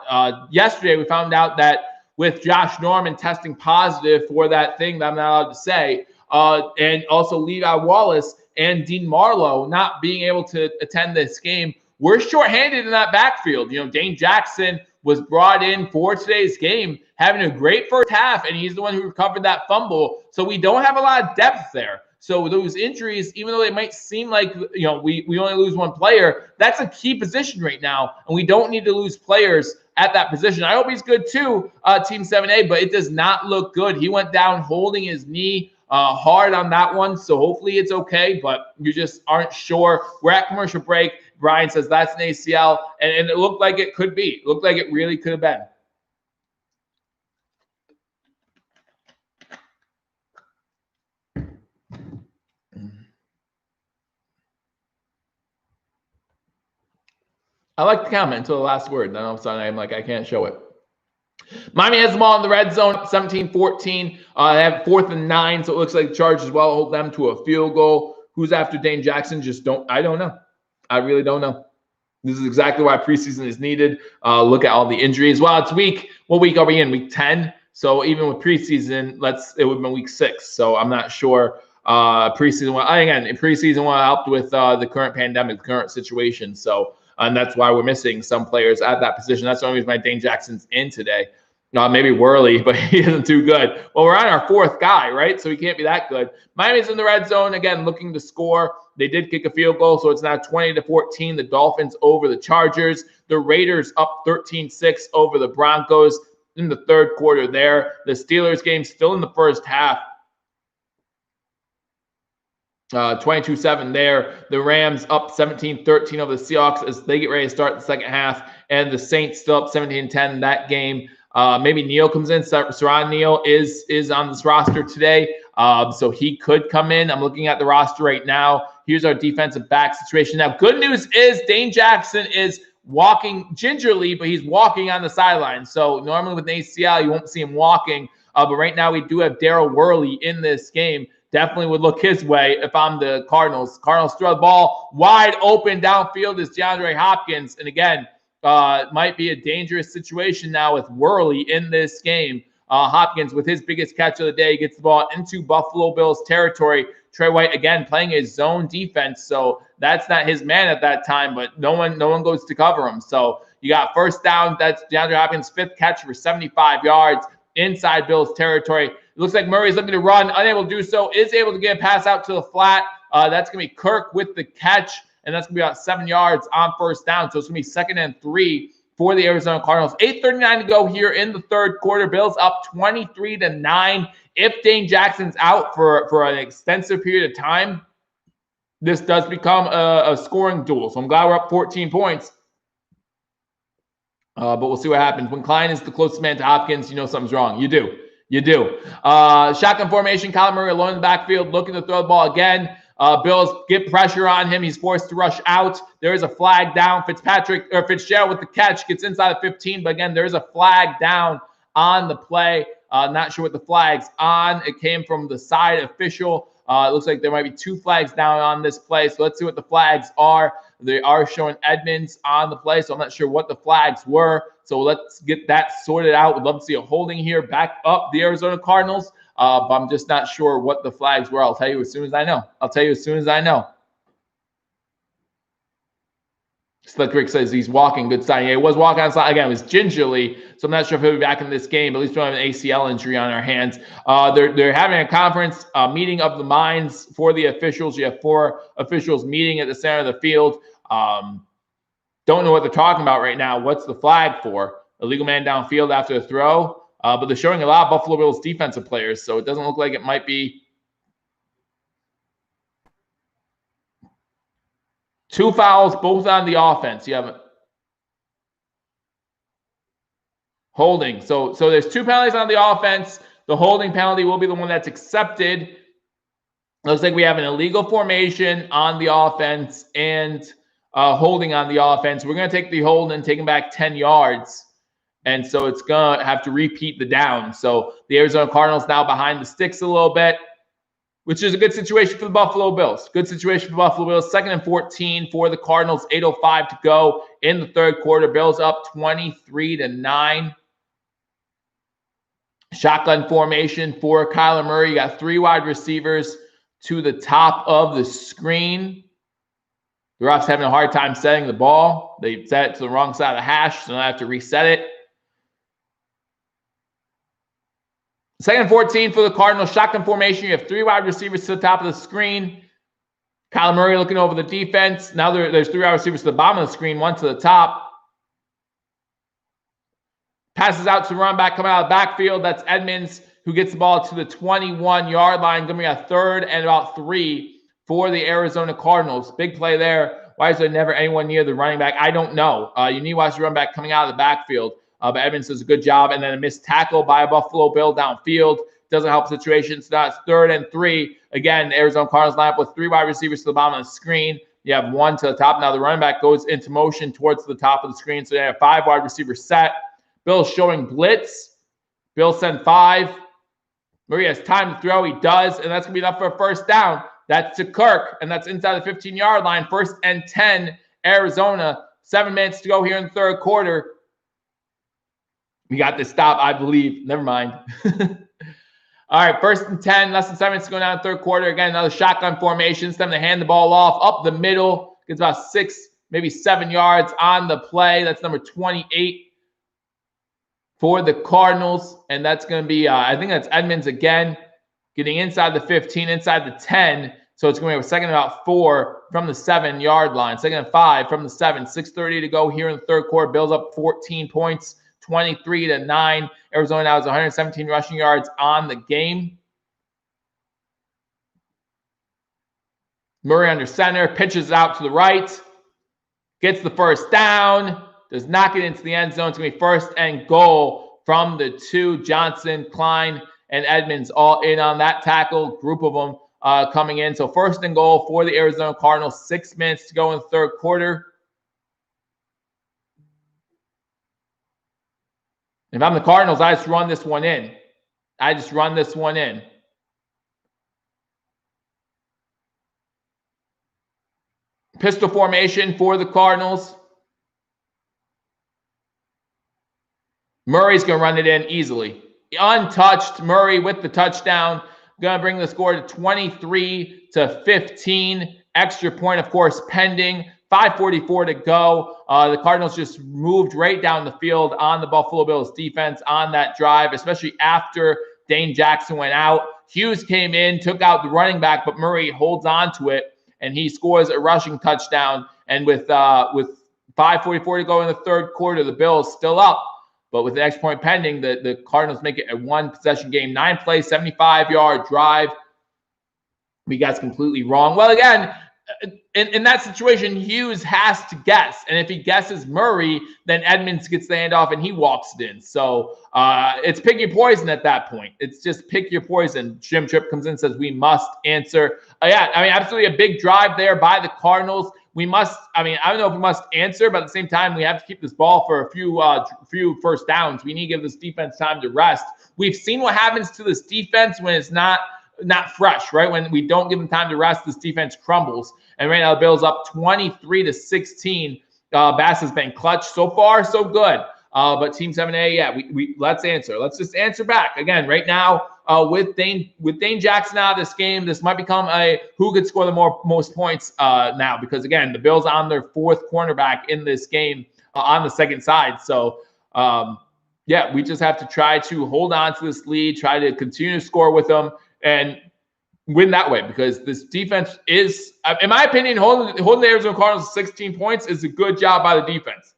yesterday, we found out that with Josh Norman testing positive for that thing that I'm not allowed to say, and also Levi Wallace and Dean Marlowe not being able to attend this game, we're shorthanded in that backfield. Dane Jackson was brought in for today's game, having a great first half, and he's the one who recovered that fumble. So we don't have a lot of depth there. So those injuries, even though they might seem like, we only lose one player, that's a key position right now, and we don't need to lose players at that position. I hope he's good too, Team 7A, but it does not look good. He went down holding his knee hard on that one, so hopefully it's okay, but you just aren't sure. We're at commercial break. Brian says that's an ACL, and it looked like it could be. It looked like it really could have been. I like the comment until the last word. Then all of a sudden I'm like, I can't show it. Miami has the ball in the red zone, 17-14. They have 4th and 9, so it looks like the Chargers will hold them to a field goal. Who's after Dane Jackson? I don't know. I really don't know. This is exactly why preseason is needed. Look at all the injuries. Well, it's what week are we in? Week 10. So even with preseason, it would have been week 6. So I'm not sure. Preseason would have helped with the current pandemic, the current situation. So, and that's why we're missing some players at that position. That's the only reason why Dane Jackson's in today. Maybe Worley, but he isn't too good. Well, we're on our 4th guy, right? So he can't be that good. Miami's in the red zone, again, looking to score. They did kick a field goal, so it's now 20-14. The Dolphins over the Chargers. The Raiders up 13-6 over the Broncos in the third quarter there. The Steelers game still in the first half. 22-7 there. The Rams up 17-13 over the Seahawks as they get ready to start the second half. And the Saints still up 17-10 in that game. Maybe Neal comes in. Saran Neal is on this roster today. So he could come in. I'm looking at the roster right now. Here's our defensive back situation. Now, good news is Dane Jackson is walking gingerly, but he's walking on the sideline. So normally with an ACL, you won't see him walking. But right now we do have Daryl Worley in this game. Definitely would look his way if I'm the Cardinals. Cardinals throw the ball wide open downfield is DeAndre Hopkins. And again, might be a dangerous situation now with Worley in this game. Hopkins with his biggest catch of the day gets the ball into Buffalo Bills territory. Trey White again playing his zone defense, so that's not his man at that time. But no one goes to cover him. So you got first down. That's DeAndre Hopkins' fifth catch for 75 yards inside Bills territory. It looks like Murray's looking to run, unable to do so. Is able to get a pass out to the flat. That's going to be Kirk with the catch, and that's going to be about 7 yards on first down. So it's going to be 2nd and 3 for the Arizona Cardinals. 8:39 to go here in the third quarter. Bills up 23-9. If Dane Jackson's out for an extensive period of time, this does become a scoring duel. So I'm glad we're up 14 points. But we'll see what happens. When Klein is the closest man to Hopkins, you know something's wrong. You do. Shotgun formation. Kyler Murray alone in the backfield, looking to throw the ball again. Bills get pressure on him. He's forced to rush out. There is a flag down. Fitzgerald with the catch gets inside the 15. But again, there is a flag down on the play. Not sure what the flag's on. It came from the side official. It looks like there might be 2 flags down on this play. So let's see what the flags are. They are showing Edmonds on the play, so I'm not sure what the flags were. So let's get that sorted out. Would love to see a holding here. Back up the Arizona Cardinals. But I'm just not sure what the flags were. I'll tell you as soon as I know. Slick Rick says he's walking. Good sign. Yeah, he was walking on the side. Again, it was gingerly, so I'm not sure if he'll be back in this game, but at least we don't have an ACL injury on our hands. They're having a conference meeting of the minds for the officials. You have 4 officials meeting at the center of the field. Don't know what they're talking about right now. What's the flag for? Illegal man downfield after the throw. But they're showing a lot of Buffalo Bills defensive players, so it doesn't look like it might be 2 fouls, both on the offense. You have holding. So there's 2 penalties on the offense. The holding penalty will be the one that's accepted. Looks like we have an illegal formation on the offense and holding on the offense. We're going to take the hold and take him back 10 yards. And so it's going to have to repeat the down. So the Arizona Cardinals now behind the sticks a little bit, which is a good situation for the Buffalo Bills. Good situation for the Buffalo Bills. 2nd and 14 for the Cardinals. 8:05 to go in the third quarter. Bills up 23-9. Shotgun formation for Kyler Murray. You got 3 wide receivers to the top of the screen. The refs having a hard time setting the ball. They set it to the wrong side of the hash, so now I have to reset it. 2nd and 14 for the Cardinals. Shotgun formation. You have 3 wide receivers to the top of the screen. Kyler Murray looking over the defense. Now there's 3 wide receivers to the bottom of the screen, 1 to the top. Passes out to the run back coming out of the backfield. That's Edmonds who gets the ball to the 21-yard line. Going to be a 3rd and about 3 for the Arizona Cardinals. Big play there. Why is there never anyone near the running back? I don't know. You need to watch the run back coming out of the backfield. But Edmonds does a good job. And then a missed tackle by a Buffalo Bill downfield. Doesn't help the situation. So now it's 3rd and 3. Again, Arizona Cardinals line up with 3 wide receivers to the bottom of the screen. You have 1 to the top. Now the running back goes into motion towards the top of the screen. So you have 5 wide receivers set. Bill's showing blitz. Bill send 5. Murray has time to throw. He does. And that's going to be enough for a first down. That's to Kirk. And that's inside the 15-yard line. 1st and 10, Arizona. 7 minutes to go here in the third quarter. We got this stop, I believe. Never mind. All right, 1st and 10. Less than 7 minutes to go down in the third quarter. Again, another shotgun formation. It's time to hand the ball off up the middle. Gets about 6, maybe 7 yards on the play. That's number 28 for the Cardinals. And that's going to be, I think that's Edmonds again, getting inside the 15, inside the 10. So it's going to be a 2nd and about 4 from the 7-yard line. 2nd and 5 from the 7. 6:30 to go here in the third quarter. Bills up 14 points. 23-9. Arizona now has 117 rushing yards on the game. Murray under center, pitches out to the right, gets the first down, does not get into the end zone. It's going to be first and goal from the 2. Johnson, Klein, and Edmonds all in on that tackle, group of them coming in. So first and goal for the Arizona Cardinals, 6 minutes to go in the third quarter. If I'm the Cardinals, I just run this one in. Pistol formation for the Cardinals. Murray's going to run it in easily. Untouched, Murray with the touchdown. Going to bring the score to 23-15. Extra point, of course, pending. 5:44 to go. The Cardinals just moved right down the field on the Buffalo Bills defense on that drive, especially after Dane Jackson went out. Hughes came in, took out the running back, but Murray holds on to it, and he scores a rushing touchdown. And with 5:44 to go in the third quarter, the Bills still up. But with the extra point pending, the Cardinals make it a one-possession game, 9-play, 75-yard drive. We got completely wrong. Well, again, in that situation, Hughes has to guess. And if he guesses Murray, then Edmonds gets the handoff and he walks it in. So it's pick your poison at that point. It's just pick your poison. Jim Tripp comes in and says, we must answer. Absolutely a big drive there by the Cardinals. I don't know if we must answer, but at the same time, we have to keep this ball for a few first downs. We need to give this defense time to rest. We've seen what happens to this defense when it's not fresh, right? When we don't give them time to rest, this defense crumbles. And right now, the Bills up 23-16. Bass has been clutch so far, so good. But Team 7A, we let's answer. Let's just answer back again. Right now, with Dane Jackson out of this game, this might become a who could score the most points now, because again, the Bills on their 4th cornerback in this game on the second side. So we just have to try to hold on to this lead, try to continue to score with them, and win that way, because this defense is, in my opinion, holding the Arizona Cardinals 16 points is a good job by the defense.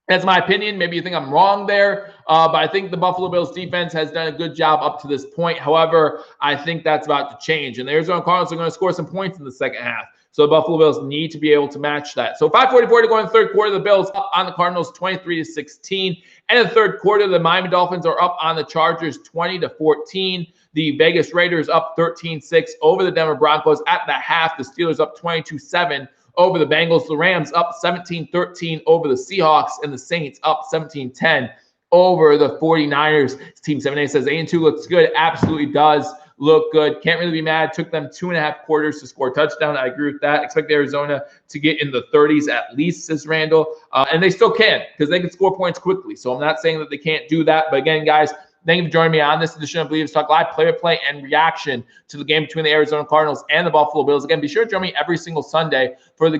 That's my opinion. Maybe you think I'm wrong there, but I think the Buffalo Bills defense has done a good job up to this point. However, I think that's about to change, and the Arizona Cardinals are going to score some points in the second half. So the Buffalo Bills need to be able to match that. So 5:44 to go in the third quarter. The Bills up on the Cardinals 23-16. And in the third quarter, the Miami Dolphins are up on the Chargers 20-14. The Vegas Raiders up 13-6 over the Denver Broncos at the half. The Steelers up 22-7 over the Bengals. The Rams up 17-13 over the Seahawks, and the Saints up 17-10 over the 49ers. Team 7A says 8-2 looks good. Absolutely does look good. Can't really be mad. Took them 2.5 quarters to score a touchdown. I agree with that. Expect Arizona to get in the 30s at least, says Randall. And they still can, because they can score points quickly. So I'm not saying that they can't do that. But again, guys, thank you for joining me on this edition of Billievers Talk Live, play-by-play and reaction to the game between the Arizona Cardinals and the Buffalo Bills. Again, be sure to join me every single Sunday for the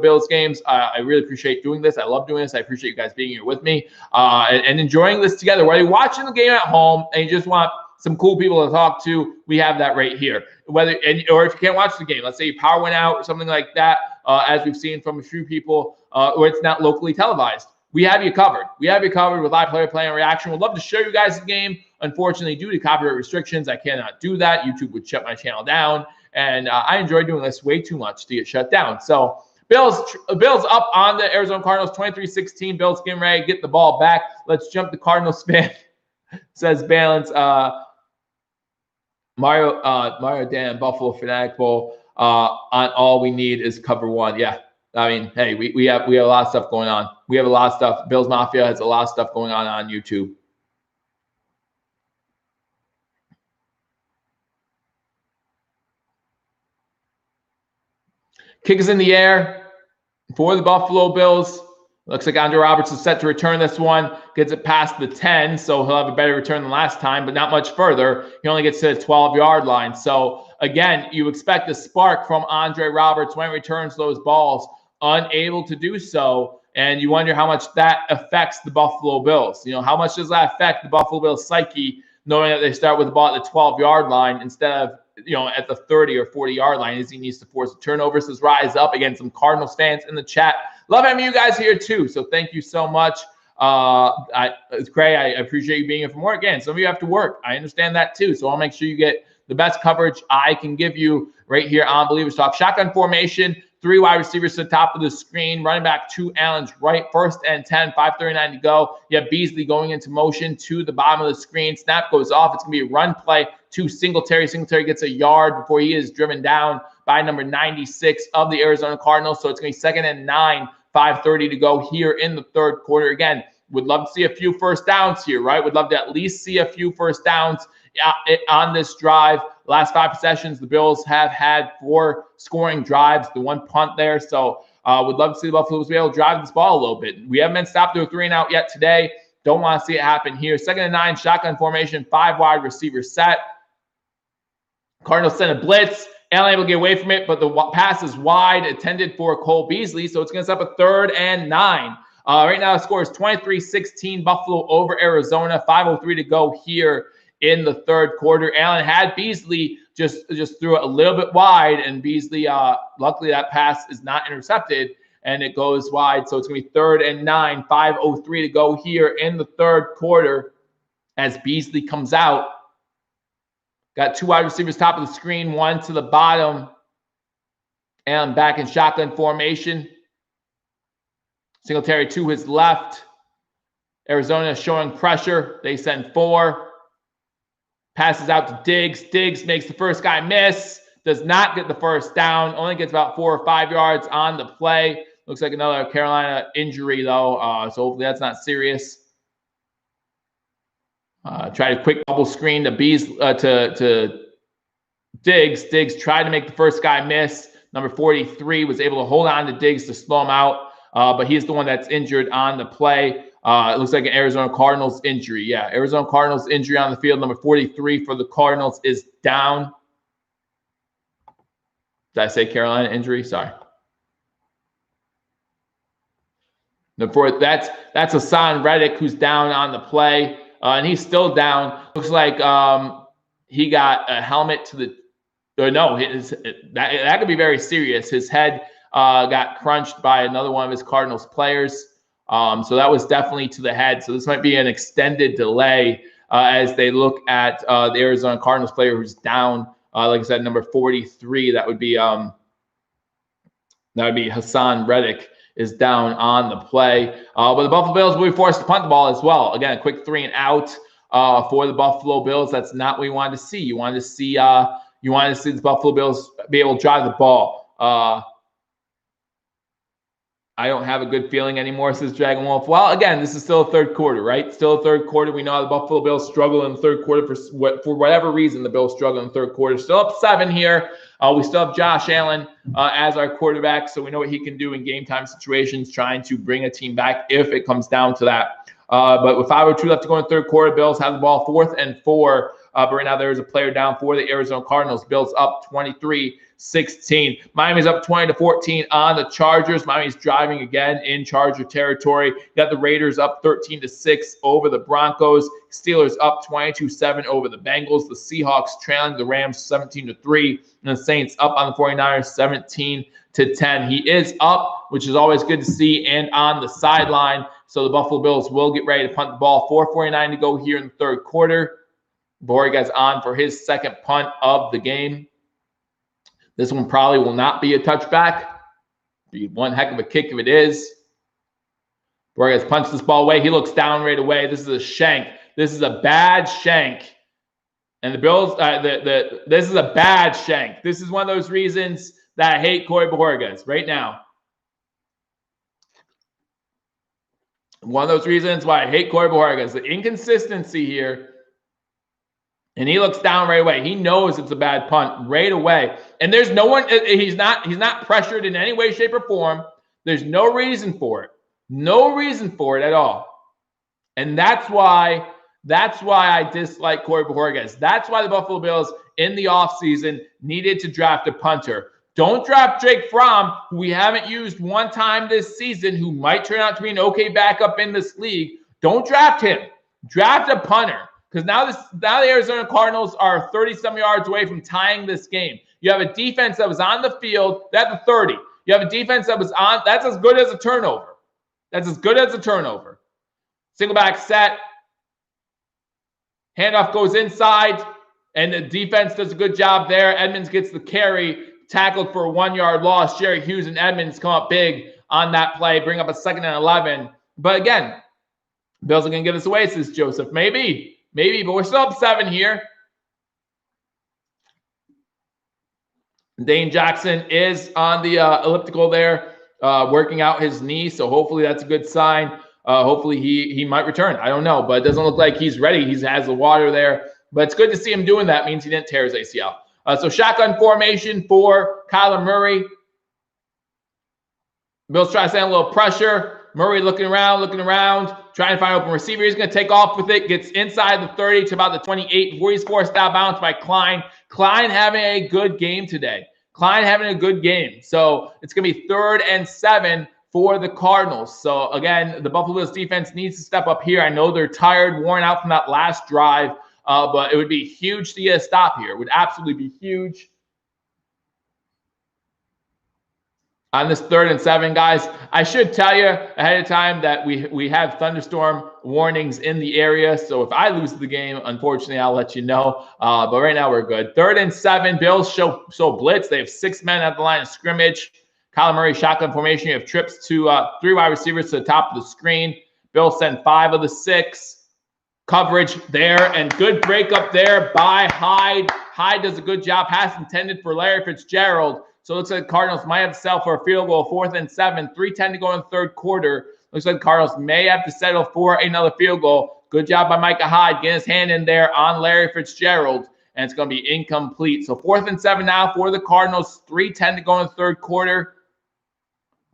Bills games. I really appreciate doing this. I love doing this. I appreciate you guys being here with me and enjoying this together. Whether you're watching the game at home and you just want some cool people to talk to, we have that right here. Or if you can't watch the game, let's say your power went out or something like that, as we've seen from a few people, or it's not locally televised. We have you covered. We have you covered with live play and reaction. We'd love to show you guys the game. Unfortunately, due to copyright restrictions, I cannot do that. YouTube would shut my channel down, and I enjoy doing this way too much to get shut down. So Bills up on the Arizona Cardinals, 23-16. Bills getting ready to get the ball back. Let's jump the Cardinals fan, says Balance. Mario Dan, Buffalo Fanatic Bowl. On all we need is cover one. Yeah. I mean, hey, we have a lot of stuff going on. We have a lot of stuff. Bills Mafia has a lot of stuff going on YouTube. Kick is in the air for the Buffalo Bills. Looks like Andre Roberts is set to return this one. Gets it past the 10, so he'll have a better return than last time, but not much further. He only gets to the 12-yard line. So, again, you expect a spark from Andre Roberts when he returns those balls. Unable to do so, and you wonder how much that affects the Buffalo Bills. You know, how much does that affect the Buffalo Bills psyche, knowing that they start with the ball at the 12-yard line instead of, at the 30 or 40-yard line, as he needs to force a turnover. Says Rise Up. Again, some Cardinals fans in the chat. Love having you guys here too, so thank you so much. Craig, I appreciate you being here for more. Again, some of you have to work. I understand that too, so I'll make sure you get the best coverage I can give you right here on Billievers Talk. Shotgun formation, 3 wide receivers to the top of the screen, running back to Allen's right, 1st and 10, 5:39 to go. You have Beasley going into motion to the bottom of the screen. Snap goes off. It's going to be a run play to Singletary. Singletary gets a yard before he is driven down by number 96 of the Arizona Cardinals. So it's going to be 2nd and 9, 5:30 to go here in the third quarter. Again, would love to see a few first downs here, right? Would love to at least see a few first downs on this drive. Last 5 possessions, the Bills have had 4 scoring drives, the 1 punt there. So would love to see the Buffalo Bills be able to drive this ball a little bit. We haven't been stopped to a 3 and out yet today. Don't want to see it happen here. 2nd and 9, shotgun formation, 5 wide receiver set. Cardinals send a blitz. Allen able to get away from it, but the pass is wide, intended for Cole Beasley. So it's going to set up a 3rd and 9. Right now, the score is 23-16, Buffalo over Arizona. 5:03 to go here in the third quarter. Allen had Beasley, just threw it a little bit wide, and Beasley, luckily that pass is not intercepted, and it goes wide. So it's going to be 3rd and 9, 5:03 to go here in the third quarter as Beasley comes out. Got 2 wide receivers top of the screen, 1 to the bottom. Allen back in shotgun formation. Singletary to his left. Arizona showing pressure. They send 4. Passes out to Diggs. Diggs makes the first guy miss. Does not get the first down. Only gets about 4 or 5 yards on the play. Looks like another Carolina injury, though. So hopefully that's not serious. Tried a quick bubble screen to Diggs. Diggs tried to make the first guy miss. Number 43 was able to hold on to Diggs to slow him out. But he's the one that's injured on the play. It looks like an Arizona Cardinals injury. Yeah, Arizona Cardinals injury on the field. Number 43 for the Cardinals is down. Did I say Carolina injury? Sorry. That's Hassan Reddick who's down on the play. And he's still down. Looks like he got a helmet to the – no, that could be very serious. His head got crunched by another one of his Cardinals players. So that was definitely to the head. So this might be an extended delay as they look at the Arizona Cardinals player who's down. Like I said, number 43, that would be Hassan Reddick is down on the play. But the Buffalo Bills will be forced to punt the ball as well. Again, a quick 3 and out for the Buffalo Bills. That's not what we wanted to see. You wanted to see the Buffalo Bills be able to drive the ball. I don't have a good feeling anymore, says Dragon Wolf. Well, again, this is still a third quarter, right? Still a third quarter. We know how the Buffalo Bills struggle in the third quarter for whatever reason. The Bills struggle in the third quarter. Still up 7 here. We still have Josh Allen as our quarterback, so we know what he can do in game time situations, trying to bring a team back if it comes down to that. But with 5:02 left to go in the third quarter, Bills have the ball 4th and 4. But right now there is a player down for the Arizona Cardinals. Bills up 23-16. Miami's up 20-14 on the Chargers. Miami's driving again in Charger territory. You got the Raiders up 13-6 over the Broncos. Steelers up 22-7 over the Bengals. The Seahawks trailing the Rams 17-3. And the Saints up on the 49ers 17-10. He is up, which is always good to see, and on the sideline. So the Buffalo Bills will get ready to punt the ball. 4:49 to go here in the third quarter. Borrega's on for his second punt of the game. This one probably will not be a touchback. Be one heck of a kick if it is. Borrega's punched this ball away. He looks down right away. This is a shank. This is a bad shank. And the Bills, this is a bad shank. This is one of those reasons that I hate Corey Borregas right now. One of those reasons why I hate Corey Borregas. The inconsistency here. And he looks down right away. He knows it's a bad punt right away. And there's no one, he's not pressured in any way, shape, or form. There's no reason for it. No reason for it at all. And that's why I dislike Corey Borges. That's why the Buffalo Bills in the offseason needed to draft a punter. Don't draft Jake Fromm, who we haven't used one time this season, who might turn out to be an okay backup in this league. Don't draft him. Draft a punter. Because now the Arizona Cardinals are 30-some yards away from tying this game. You have a defense that was on the field. That's a 30. You have a defense that was on. That's as good as a turnover. That's as good as a turnover. Single back set. Handoff goes inside. And the defense does a good job there. Edmonds gets the carry, tackled for a 1-yard loss. Jerry Hughes and Edmonds come up big on that play, bring up a 2nd and 11. But again, Bills are going to give this away, says Joseph. Maybe, but we're still up 7 here. Dane Jackson is on the elliptical there, working out his knee. So hopefully that's a good sign. Hopefully he might return. I don't know, but it doesn't look like he's ready. He has the water there. But it's good to see him doing that. It means he didn't tear his ACL. So shotgun formation for Kyler Murray. Bills trying to send a little pressure. Murray looking around, trying to find open receiver. He's going to take off with it, gets inside the 30 to about the 28 before he's forced out of bounds by Klein. Klein having a good game today. So it's going to be 3rd and 7 for the Cardinals. So again, the Buffalo Bills defense needs to step up here. I know they're tired, worn out from that last drive, but it would be huge to get a stop here. It would absolutely be huge. On this 3rd and 7, guys, I should tell you ahead of time that we have thunderstorm warnings in the area. So if I lose the game, unfortunately, I'll let you know. But right now we're good. 3rd and 7, Bills show blitz. They have 6 men at the line of scrimmage. Kyler Murray shotgun formation. You have trips to 3 wide receivers to the top of the screen. Bills send 5 of the 6. Coverage there and good breakup there by Hyde. Hyde does a good job. Pass intended for Larry Fitzgerald. So it looks like the Cardinals might have to settle for a field goal, 4th and 7, 3:10 to go in the 3rd quarter. Looks like the Cardinals may have to settle for another field goal. Good job by Micah Hyde getting his hand in there on Larry Fitzgerald, and it's going to be incomplete. So 4th and 7 now for the Cardinals, 3:10 to go in the 3rd quarter.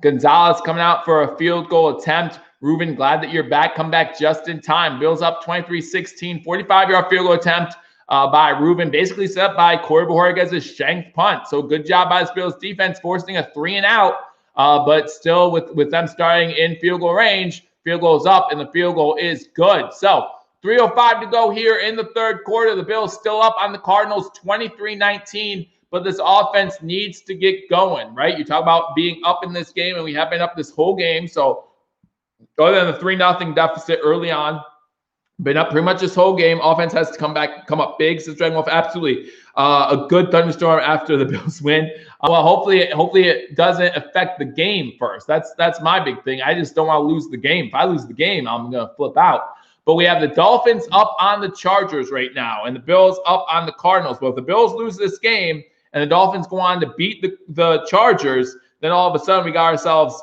Gonzalez coming out for a field goal attempt. Ruben, glad that you're back. Come back just in time. Bills up 23-16, 45-yard field goal attempt by Ruben, basically set up by Corey Bojorquez's shanked punt. So good job by the Bills defense forcing a 3-and-out, but still with them starting in field goal range, field goal is up and the field goal is good. So 3:05 to go here in the 3rd quarter. The Bills still up on the Cardinals 23-19, but this offense needs to get going, right? You talk about being up in this game, and we have been up this whole game. So other than the 3-0 deficit early on, been up pretty much this whole game. Offense has to come up big. So Dragon Wolf, absolutely a good thunderstorm after the Bills win. Well, hopefully it doesn't affect the game first. That's my big thing. I just don't want to lose the game. If I lose the game, I'm gonna flip out. But we have the Dolphins up on the Chargers right now, and the Bills up on the Cardinals. But if the Bills lose this game and the Dolphins go on to beat the Chargers, then all of a sudden we got ourselves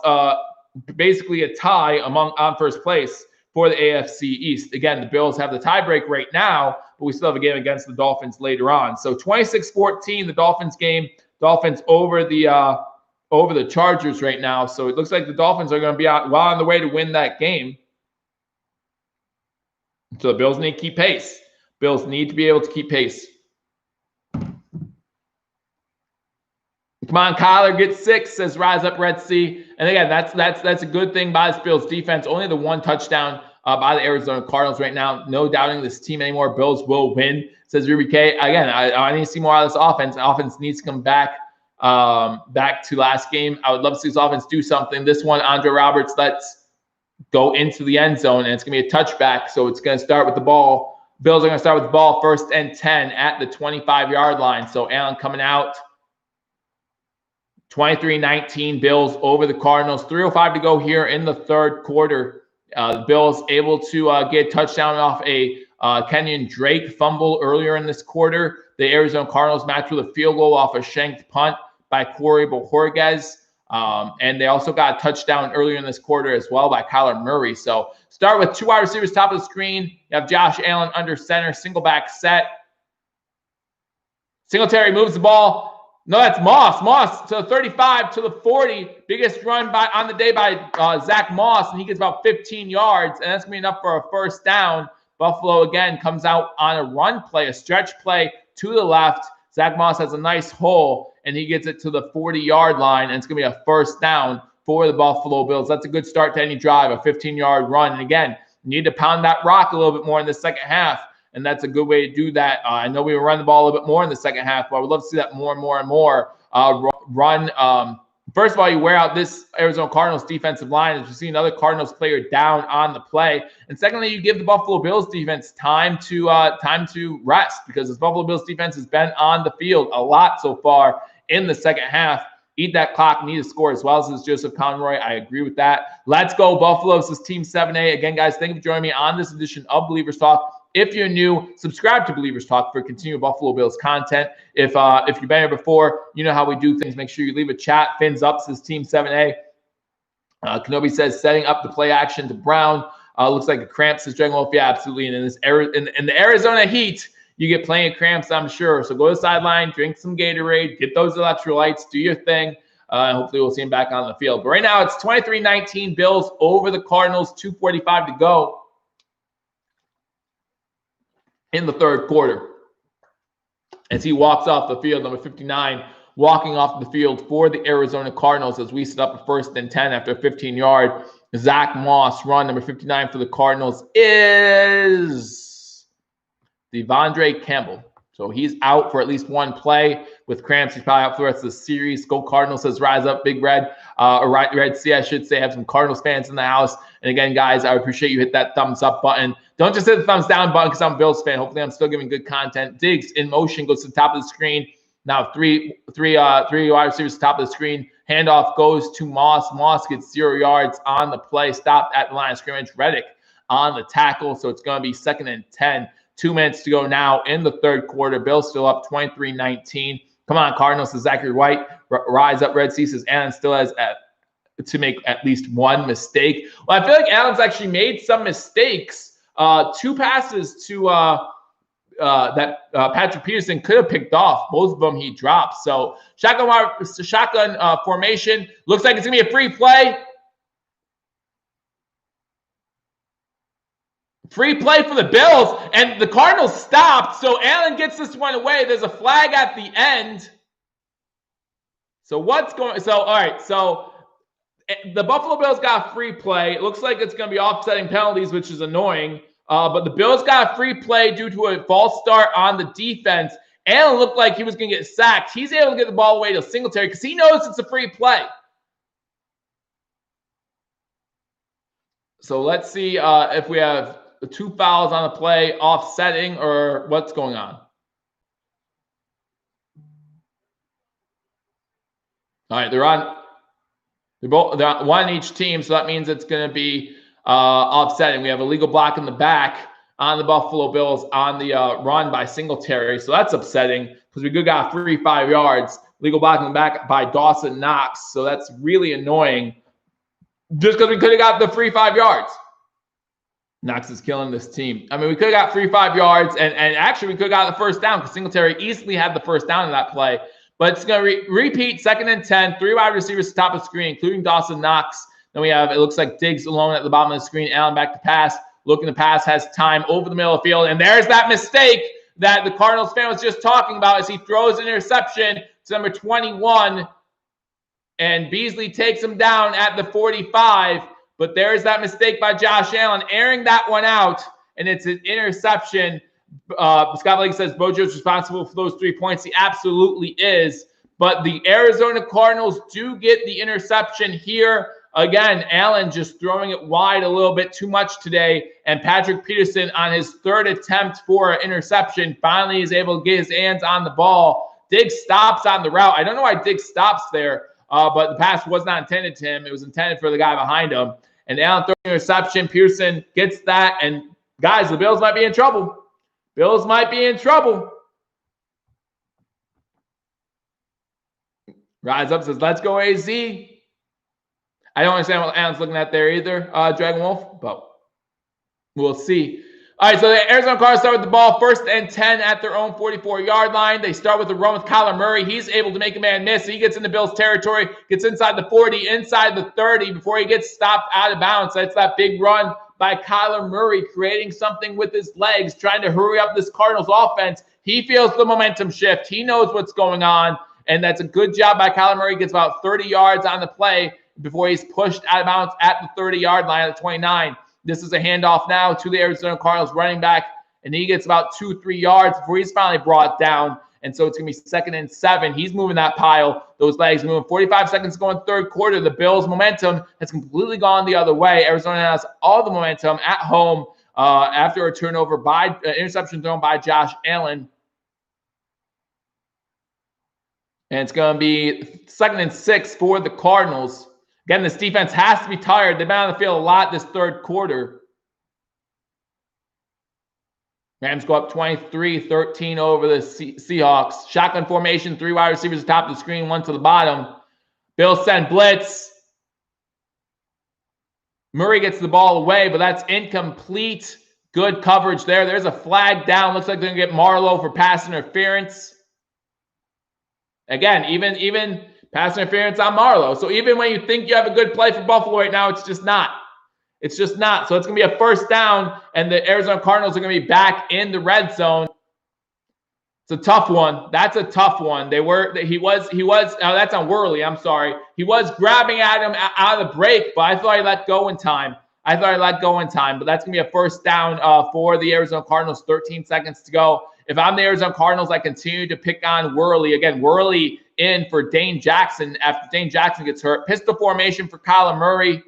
basically a tie on first place for the AFC East. Again, the Bills have the tiebreak right now, but we still have a game against the Dolphins later on. So 26-14, the Dolphins game. Dolphins over the Chargers right now. So it looks like the Dolphins are going to be well on the way to win that game. So the Bills need to keep pace. Bills need to be able to keep pace. Come on, Kyler, get 6, says Rise Up Red Sea. And again, that's a good thing by the Bills defense. Only the 1 touchdown by the Arizona Cardinals right now. No doubting this team anymore. Bills will win, says Ruby K. Again, I need to see more out of this offense. The offense needs to come back to last game. I would love to see this offense do something. This one, Andre Roberts lets go into the end zone, and it's going to be a touchback. So it's going to start with the ball. Bills are going to start with the ball 1st and 10 at the 25-yard line. So Allen coming out. 23-19, Bills over the Cardinals. 3:05 to go here in the 3rd quarter. The Bills able to get a touchdown off a Kenyon Drake fumble earlier in this quarter. The Arizona Cardinals matched with a field goal off a shanked punt by Corey Bojorquez. And they also got a touchdown earlier in this quarter as well by Kyler Murray. So start with 2 wide receivers top of the screen. You have Josh Allen under center, single back set. Singletary moves the ball. No, that's Moss. Moss to the 35, to the 40. Biggest run on the day by Zach Moss, and he gets about 15 yards, and that's going to be enough for a 1st down. Buffalo, again, comes out on a run play, a stretch play to the left. Zach Moss has a nice hole, and he gets it to the 40-yard line, and it's going to be a 1st down for the Buffalo Bills. That's a good start to any drive, a 15-yard run. And again, you need to pound that rock a little bit more in the second half. And that's a good way to do that. I know we will run the ball a little bit more in the second half, but I would love to see that more and more. Run first of all, you wear out this Arizona Cardinals defensive line as you see another Cardinals player down on the play. And secondly, you give the Buffalo Bills defense time to rest, because this Buffalo Bills defense has been on the field a lot so far in the second half. Eat that clock, need to score as well, says Joseph Conroy. I agree with that. Let's go, Buffalo. This is Team 7A. Again, guys, thank you for joining me on this edition of Believers Talk. If you're new, subscribe to Believers Talk for continued Buffalo Bills content. If you've been here before, you know how we do things. Make sure you leave a chat. Fins up, says Team 7A. Kenobi says setting up the play action to Brown. Looks like a cramp, says Dragon Wolf. Yeah, absolutely. And in the Arizona heat, you get plenty of cramps, I'm sure. So go to the sideline, drink some Gatorade, get those electrolytes, do your thing. And hopefully we'll see him back on the field. But right now it's 23-19 Bills over the Cardinals, 2:45 to go in the third quarter. As he walks off the field, number 59, walking off the field for the Arizona Cardinals as we set up a 1st and 10 after a 15-yard. Zach Moss run, number 59 for the Cardinals, is Devondre Campbell. So he's out for at least one play with cramps. He's probably out for the rest of the series. Go Cardinals, says Rise Up, Big Red, or Red C, I should say. I have some Cardinals fans in the house. And again, guys, I appreciate you hit that thumbs up button. Don't just hit the thumbs down button because I'm a Bills fan. Hopefully I'm still giving good content. Diggs in motion goes to the top of the screen. Now three wide receivers to the top of the screen. Handoff goes to Moss. Moss gets 0 yards on the play. Stopped at the line of scrimmage. Reddick on the tackle. So it's going to be 2nd and 10. 2 minutes to go now in the third quarter. Bills still up 23-19. Come on, Cardinals, says Zachary White. Rise up, Red C, says Allen still has to make at least one mistake. Well, I feel like Allen's actually made some mistakes. 2 passes to that Patrick Peterson could have picked off. Both of them he dropped. So shotgun formation. Looks like it's going to be a free play. Free play for the Bills, and the Cardinals stopped, so Allen gets this one away. There's a flag at the end. So what's going – so, all right, so the Buffalo Bills got free play. It looks like it's going to be offsetting penalties, which is annoying. But the Bills got a free play due to a false start on the defense. Allen looked like he was going to get sacked. He's able to get the ball away to Singletary because he knows it's a free play. So let's see if we have – 2 fouls on the play, offsetting, or what's going on? All right, they're on one on each team, so that means it's going to be offsetting. We have a legal block in the back on the Buffalo Bills on the run by Singletary, so that's upsetting because we got free 5 yards. Legal block in the back by Dawson Knox, so that's really annoying just because we could have got the free 5 yards. Knox is killing this team. I mean, we could have got free 5 yards, and actually we could have got the first down because Singletary easily had the first down in that play. But it's going to repeat 2nd and 10, 3 wide receivers to the top of the screen, including Dawson Knox. Then we have, it looks like Diggs alone at the bottom of the screen. Allen back to pass. Looking to pass, has time over the middle of the field. And there's that mistake that the Cardinals fan was just talking about as he throws an interception to number 21. And Beasley takes him down at the 45. But there's that mistake by Josh Allen, airing that one out, and it's an interception. Scott Blake says Bojo's responsible for those 3 points. He absolutely is. But the Arizona Cardinals do get the interception here. Again, Allen just throwing it wide a little bit too much today. And Patrick Peterson on his 3rd attempt for an interception finally is able to get his hands on the ball. Diggs stops on the route. I don't know why Diggs stops there, but the pass was not intended to him. It was intended for the guy behind him. And Allen throwing an interception. Pearson gets that. And, guys, the Bills might be in trouble. Bills might be in trouble. Rise Up says, let's go AZ. I don't understand what Allen's looking at there either, Dragon Wolf, but we'll see. All right, so the Arizona Cardinals start with the ball, 1st and 10 at their own 44-yard line. They start with a run with Kyler Murray. He's able to make a man miss. He gets into Bills territory, gets inside the 40, inside the 30 before he gets stopped out of bounds. That's that big run by Kyler Murray, creating something with his legs, trying to hurry up this Cardinals offense. He feels the momentum shift. He knows what's going on, and that's a good job by Kyler Murray. Gets about 30 yards on the play before he's pushed out of bounds at the 30-yard line at the 29. This is a handoff now to the Arizona Cardinals running back, and he gets about 2-3 yards before he's finally brought down. And so it's going to be 2nd and 7. He's moving that pile. Those legs moving. 45 seconds going third quarter. The Bills' momentum has completely gone the other way. Arizona has all the momentum at home after a turnover by interception thrown by Josh Allen. And it's going to be 2nd and 6 for the Cardinals. Again, this defense has to be tired. They've been on the field a lot this third quarter. Rams go up 23-13 over the Seahawks. Shotgun formation, 3 wide receivers atop the screen, 1 to the bottom. Bills send blitz. Murray gets the ball away, but that's incomplete. Good coverage there. There's a flag down. Looks like they're going to get Marlowe for pass interference. Again, even pass interference on Marlowe. So even when you think you have a good play for Buffalo right now, it's just not. It's just not. So it's going to be a first down, and the Arizona Cardinals are going to be back in the red zone. It's a tough one. That's a tough one. He was, that's on Worley, I'm sorry. He was grabbing at him out of the break, but I thought he let go in time. But that's going to be a first down for the Arizona Cardinals, 13 seconds to go. If I'm the Arizona Cardinals, I continue to pick on Worley. Again, Worley in for Dane Jackson after Dane Jackson gets hurt. Pistol formation for Kyler Murray.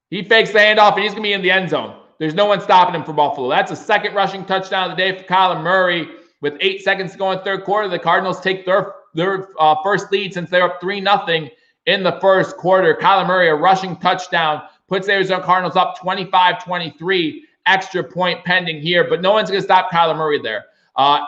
He fakes the handoff, and he's going to be in the end zone. There's no one stopping him for Buffalo. That's a second rushing touchdown of the day for Kyler Murray. With 8 seconds to go in third quarter, the Cardinals take their first lead since they're up 3-0 in the first quarter. Kyler Murray, a rushing touchdown, puts the Arizona Cardinals up 25-23. Extra point pending here, but no one's going to stop Kyler Murray there. I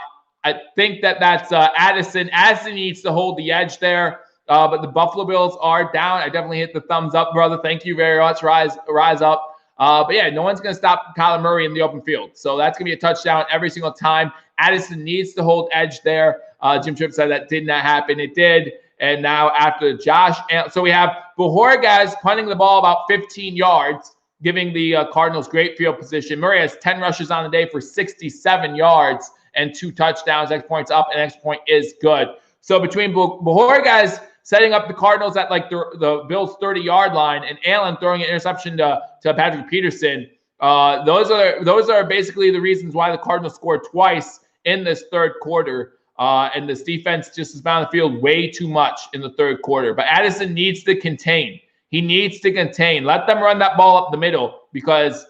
think that's Addison. Addison needs to hold the edge there, but the Buffalo Bills are down. I definitely hit the thumbs up, brother. Thank you very much. Rise up. But yeah, no one's going to stop Kyler Murray in the open field. So that's going to be a touchdown every single time. Addison needs to hold edge there. Jim Tripp said that did not happen. It did. And now after Josh, so we have Bojorquez punting the ball about 15 yards, giving the Cardinals great field position. Murray has 10 rushes on the day for 67 yards and 2 touchdowns. Extra points up, and extra point is good. So between Bojorquez setting up the Cardinals at like the Bills' 30-yard line, and Allen throwing an interception to Patrick Peterson, those are basically the reasons why the Cardinals scored twice in this third quarter. And this defense just has been on the field way too much in the third quarter. But Addison needs to contain. He needs to contain. Let them run that ball up the middle because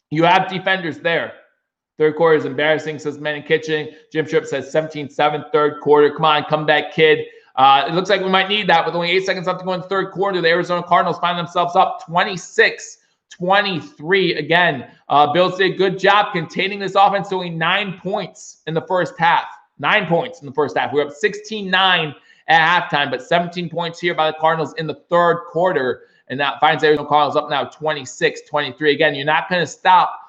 you have defenders there. Third quarter is embarrassing, says Manning Kitchen. Jim Tripp says 17-7 third quarter. Come on, comeback kid. It looks like we might need that with only 8 seconds left to go in the third quarter. The Arizona Cardinals find themselves up 26-23. Again, Bills did a good job containing this offense to only 9 points in the first half. 9 points in the first half. We're up 16-9 at halftime, but 17 points here by the Cardinals in the third quarter. And that finds Arizona Cardinals up now 26-23. Again, you're not going to stop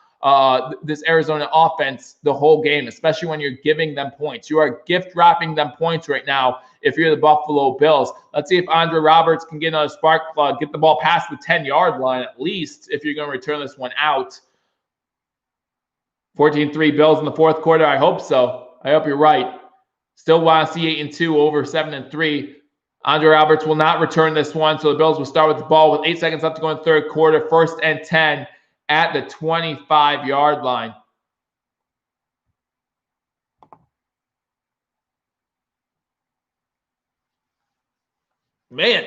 this Arizona offense the whole game, especially when you're giving them points. You are gift wrapping them points right now if you're the Buffalo Bills. Let's see if Andre Roberts can get another spark plug, get the ball past the 10-yard line at least if you're going to return this one out. 14-3 Bills in the fourth quarter. I hope so. I hope you're right. Still want to see 8-2 over 7-3. Andre Roberts will not return this one, so the Bills will start with the ball with 8 seconds left to go in the third quarter. 1st and 10 at the 25-yard line. Man.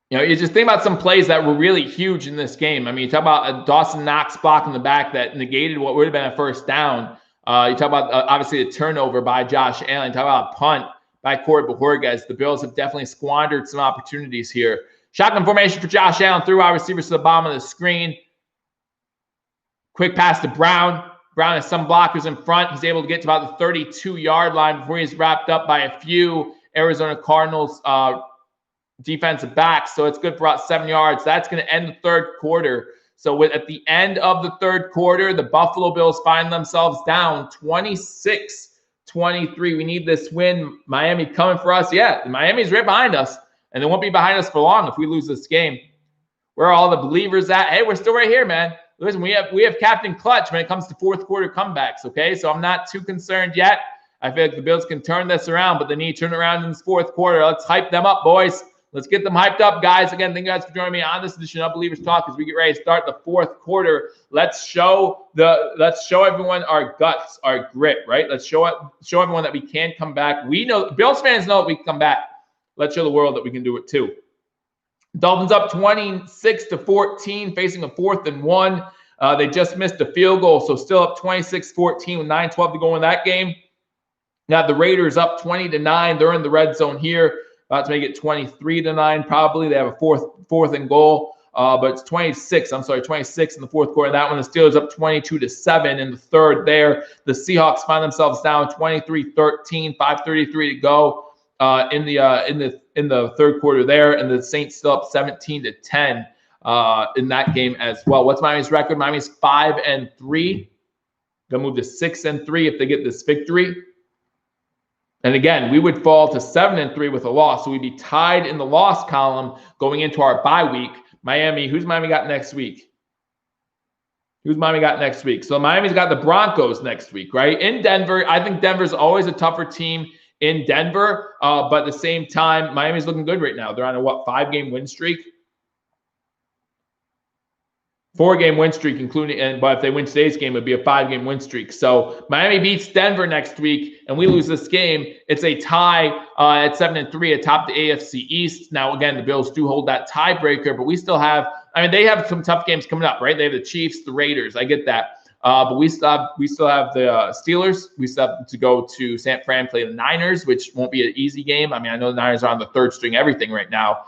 You know, you just think about some plays that were really huge in this game. I mean, you talk about a Dawson Knox block in the back that negated what would have been a first down. You talk about, obviously, the turnover by Josh Allen. You talk about a punt by Corey Bojorquez. The Bills have definitely squandered some opportunities here. Shotgun formation for Josh Allen. 3 wide receivers to the bottom of the screen. Quick pass to Brown. Brown has some blockers in front. He's able to get to about the 32-yard line before he's wrapped up by a few Arizona Cardinals defensive backs. So it's good for about 7 yards. That's going to end the third quarter. So at the end of the third quarter, the Buffalo Bills find themselves down 26-23. We need this win. Miami coming for us. Yeah, Miami's right behind us, and they won't be behind us for long if we lose this game. Where are all the believers at? Hey, we're still right here, man. Listen, we have Captain Clutch when it comes to fourth quarter comebacks, okay? So I'm not too concerned yet. I feel like the Bills can turn this around, but they need to turn around in this fourth quarter. Let's hype them up, boys. Let's get them hyped up, guys. Again, thank you guys for joining me on this edition of Believers Talk as we get ready to start the fourth quarter. Let's show everyone our guts, our grit, right? Let's show everyone that we can come back. We know Bills fans know that we can come back. Let's show the world that we can do it too. Dolphins up 26-14, facing a 4th and 1. They just missed a field goal, so still up 26-14 with 9:12 to go in that game. Now the Raiders up 20-9. They're in the red zone here. About to make it 23-9 probably. They have a fourth and goal, but it's 26 in the fourth quarter. That one, the Steelers up 22-7 in the third there. The Seahawks find themselves down 23-13, 5:33 to go in the third quarter there, and the Saints still up 17-10 in that game as well. What's Miami's record? Miami's 5-3. They'll move to 6-3 if they get this victory. And again, we would fall to 7-3 with a loss. So we'd be tied in the loss column going into our bye week. Who's Miami got next week? So Miami's got the Broncos next week, right? In Denver. I think Denver's always a tougher team in Denver. But at the same time, Miami's looking good right now. They're on a 5-game win streak? 4-game win streak, but if they win today's game, it'd be a 5-game win streak. So Miami beats Denver next week, and we lose this game. It's a tie at 7-3 atop the AFC East. Now, again, the Bills do hold that tiebreaker, but we still have. They have some tough games coming up, right? They have the Chiefs, the Raiders. I get that, but we still have the Steelers. We still have to go to San Fran, play the Niners, which won't be an easy game. I know the Niners are on the third string, everything right now.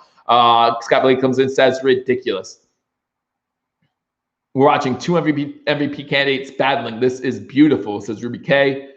Scott Blake comes in, says ridiculous. We're watching 2 MVP candidates battling. This is beautiful, says Ruby K.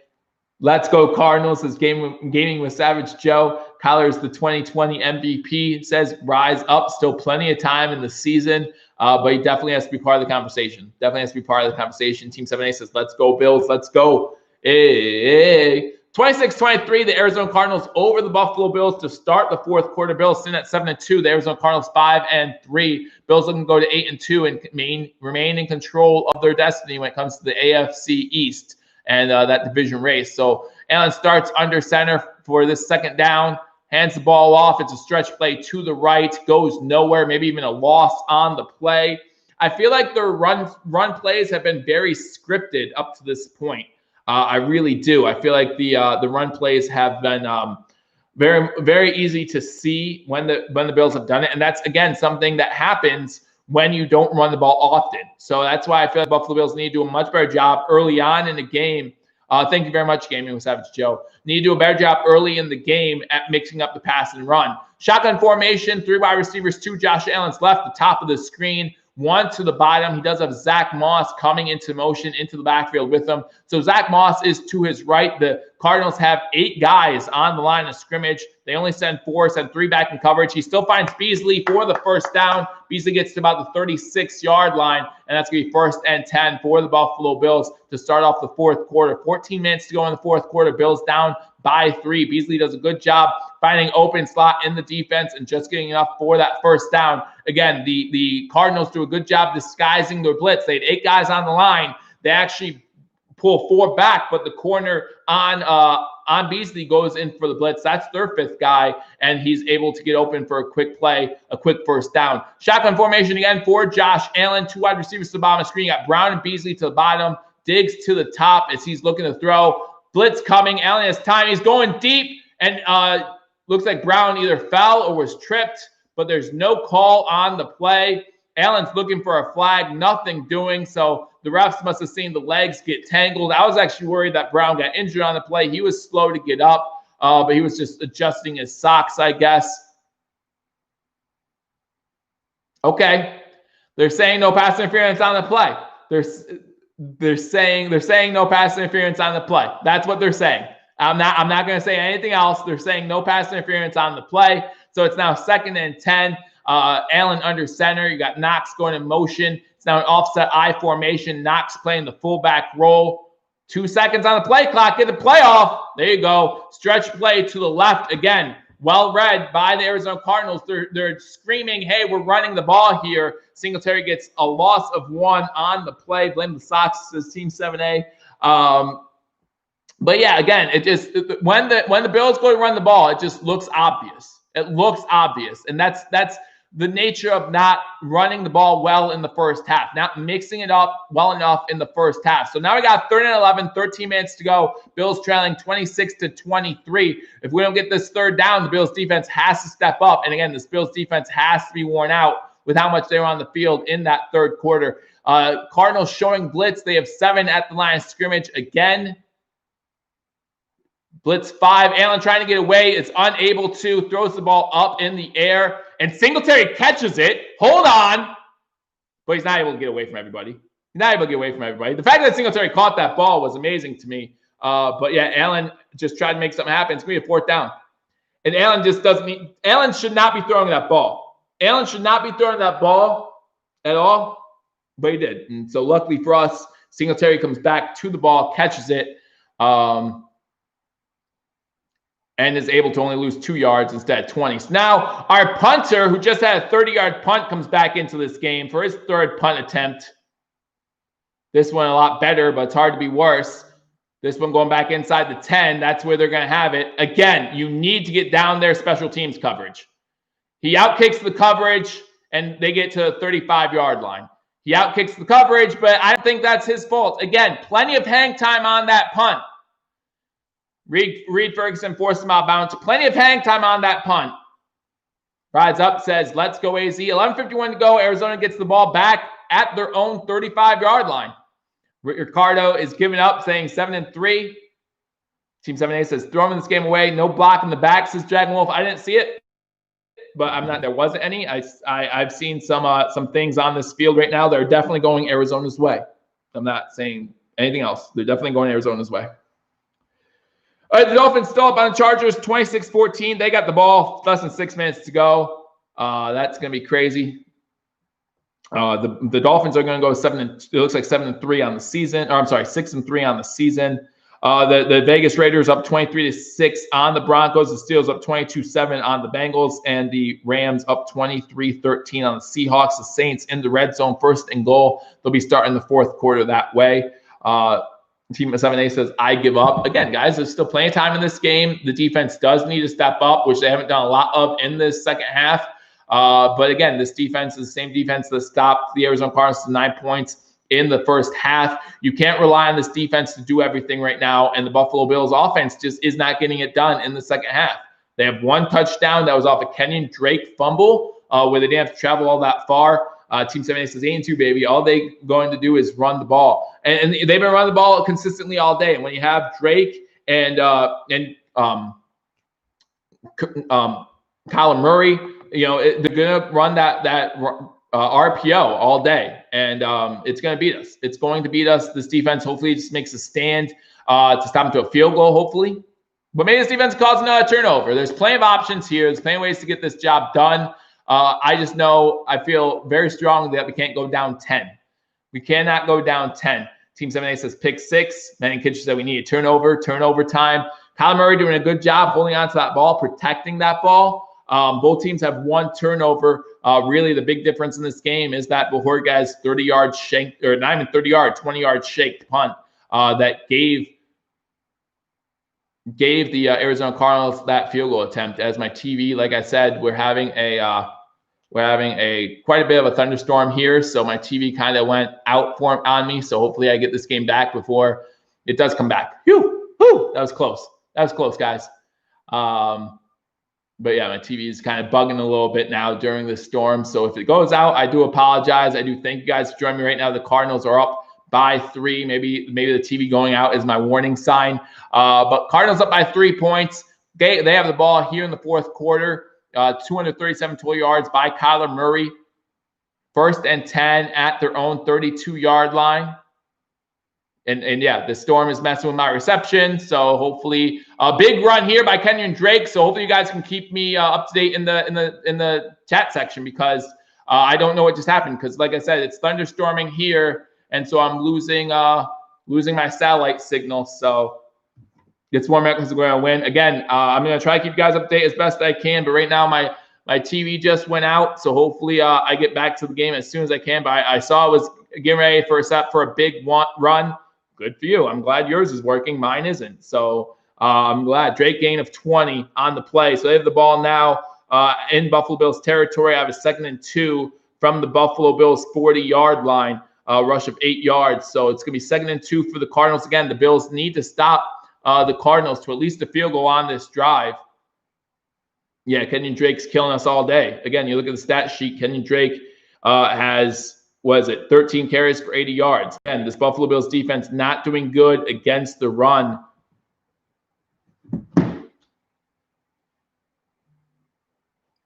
Let's go Cardinals, says Gaming with Savage Joe. Kyler's the 2020 MVP, says rise up. Still plenty of time in the season, but he definitely has to be part of the conversation. Team 7A says, let's go Bills, let's go. Hey. 26-23, the Arizona Cardinals over the Buffalo Bills to start the fourth quarter. Bills sitting at 7-2. The Arizona Cardinals 5-3. Bills looking to go to 8-2 and remain in control of their destiny when it comes to the AFC East and that division race. So Allen starts under center for this second down, hands the ball off. It's a stretch play to the right, goes nowhere, maybe even a loss on the play. I feel like their run plays have been very scripted up to this point. I really do. I feel like the run plays have been very, very easy to see when the Bills have done it, and that's again something that happens when you don't run the ball often. So that's why I feel like Buffalo Bills need to do a much better job early on in the game. Thank you very much, Gaming with Savage Joe. Need to do a better job early in the game at mixing up the pass and run. Shotgun formation, 3 wide receivers, 2 Josh Allen's left, the top of the screen. 1 to the bottom. He does have Zach Moss coming into motion into the backfield with him. So Zach Moss is to his right. The Cardinals have 8 guys on the line of scrimmage. They only send 3 back in coverage. He still finds Beasley for the first down. Beasley gets to about the 36-yard line, and that's going to be 1st and 10 for the Buffalo Bills to start off the fourth quarter. 14 minutes to go in the fourth quarter. Bills down by 3. Beasley does a good job finding open slot in the defense and just getting enough for that first down. Again, the Cardinals do a good job disguising their blitz. They had 8 guys on the line. They actually pull 4 back, but the corner on Beasley goes in for the blitz. That's their 5th guy, and he's able to get open for a quick play, a quick first down. Shotgun formation again for Josh Allen. 2 wide receivers to the bottom of the screen. You got Brown and Beasley to the bottom. Diggs to the top as he's looking to throw. Blitz coming. Allen has time. He's going deep, and looks like Brown either fell or was tripped, but there's no call on the play. Allen's looking for a flag, nothing doing. So the refs must have seen the legs get tangled. I was actually worried that Brown got injured on the play. He was slow to get up, but he was just adjusting his socks, I guess. Okay. They're saying no pass interference on the play. They're saying no pass interference on the play. That's what they're saying. I'm not going to say anything else. They're saying no pass interference on the play. So it's now 2nd and 10. Allen under center. You got Knox going in motion. It's now an offset I formation. Knox playing the fullback role. 2 seconds on the play clock. Get the play off. There you go. Stretch play to the left. Again, well read by the Arizona Cardinals. They're screaming, hey, we're running the ball here. Singletary gets a loss of 1 on the play. Blame the Sox, says Team 7A. But yeah, again, it just when the Bills go to run the ball, it just looks obvious. It looks obvious. And that's the nature of not running the ball well in the first half, not mixing it up well enough in the first half. So now we got 3rd and 11, 13 minutes to go. Bills trailing 26-23. If we don't get this 3rd down, the Bills defense has to step up. And again, this Bills defense has to be worn out with how much they were on the field in that 3rd quarter. Cardinals showing blitz. They have 7 at the line of scrimmage again. Blitz 5. Allen trying to get away. It's unable to. Throws the ball up in the air. And Singletary catches it. Hold on. But he's not able to get away from everybody. The fact that Singletary caught that ball was amazing to me. But yeah, Allen just tried to make something happen. It's going to be a 4th down. And Allen just doesn't need. Allen should not be throwing that ball. Allen should not be throwing that ball at all. But he did. And so luckily for us, Singletary comes back to the ball, catches it. And is able to only lose 2 yards instead of 20. So now our punter, who just had a 30-yard punt, comes back into this game for his 3rd punt attempt. This one a lot better, but it's hard to be worse. This one going back inside the 10. That's where they're going to have it. Again, you need to get down there special teams coverage. He outkicks the coverage, and they get to the 35-yard line. He outkicks the coverage, but I don't think that's his fault. Again, plenty of hang time on that punt. Reed Ferguson forced him out of bounds. Plenty of hang time on that punt. Rides up, says, let's go AZ. 11:51 to go. Arizona gets the ball back at their own 35-yard line. Ricardo is giving up, saying 7-3. Team 7A says, throwing this game away. No block in the back, says Dragon Wolf. I didn't see it, but there wasn't any. I've seen some things on this field right now that are definitely going Arizona's way. I'm not saying anything else. They're definitely going Arizona's way. All right, the Dolphins still up on the Chargers, 26-14. They got the ball, less than 6 minutes to go. That's going to be crazy. The Dolphins are going to go 7-3 on the season. Or I'm sorry, 6-3 on the season. The Vegas Raiders up 23-6 on the Broncos. The Steelers up 22-7 on the Bengals, and the Rams up 23-13 on the Seahawks. The Saints in the red zone, 1st and goal. They'll be starting the 4th quarter that way. Team 7A says, I give up. Again, guys, there's still plenty of time in this game. The defense does need to step up, which they haven't done a lot of in this second half. But again, this defense is the same defense that stopped the Arizona Cardinals to 9 points in the first half. You can't rely on this defense to do everything right now, and the Buffalo Bills offense just is not getting it done in the second half. They have 1 touchdown that was off a Kenyon Drake fumble where they didn't have to travel all that far. Team 7A says 8-2, baby. All they going to do is run the ball. And they've been running the ball consistently all day. And when you have Drake and Kyler Murray, they're going to run that RPO all day. And it's going to beat us. It's going to beat us. This defense hopefully just makes a stand to stop them to a field goal, hopefully. But maybe this defense causes another turnover. There's plenty of options here. There's plenty of ways to get this job done. I just know I feel very strongly that we can't go down 10. We cannot go down 10. Team 7A says pick 6. Manning Kitchen said we need a turnover time. Kyler Murray doing a good job holding on to that ball, protecting that ball. Both teams have 1 turnover. Really, the big difference in this game is that Bojorga's 30-yard shanked, or not even 30-yard, 20-yard shaked punt that gave the Arizona Cardinals that field goal attempt. As my TV, like I said, we're having quite a bit of a thunderstorm here, so my TV kind of went out on me. So hopefully I get this game back before it does come back. Whew, that was close. That was close, guys. But yeah, my TV is kind of bugging a little bit now during this storm. So if it goes out, I do apologize. I do thank you guys for joining me right now. The Cardinals are up by 3. Maybe the TV going out is my warning sign. But Cardinals up by 3 points. They have the ball here in the 4th quarter. 237 total yards by Kyler Murray. 1st and 10 at their own 32-yard line. And yeah, the storm is messing with my reception. So hopefully a big run here by Kenyon Drake. So hopefully you guys can keep me up to date in the chat section, because I don't know what just happened. Because like I said, it's thunderstorming here, and so I'm losing my satellite signal. So it's warm up because we're going to win. Again, I'm going to try to keep you guys up to date as best I can. But right now my TV just went out. So hopefully I get back to the game as soon as I can. But I saw it was getting ready for a big run. Good for you. I'm glad yours is working. Mine isn't. So I'm glad. Drake gain of 20 on the play. So they have the ball now in Buffalo Bills territory. I have a 2nd and 2 from the Buffalo Bills 40-yard line, rush of 8 yards. So it's going to be 2nd and 2 for the Cardinals. Again, the Bills need to stop the Cardinals to at least a field goal on this drive. Yeah, Kenyon Drake's killing us all day. Again, you look at the stat sheet, Kenyon Drake has, 13 carries for 80 yards. Again, this Buffalo Bills defense not doing good against the run.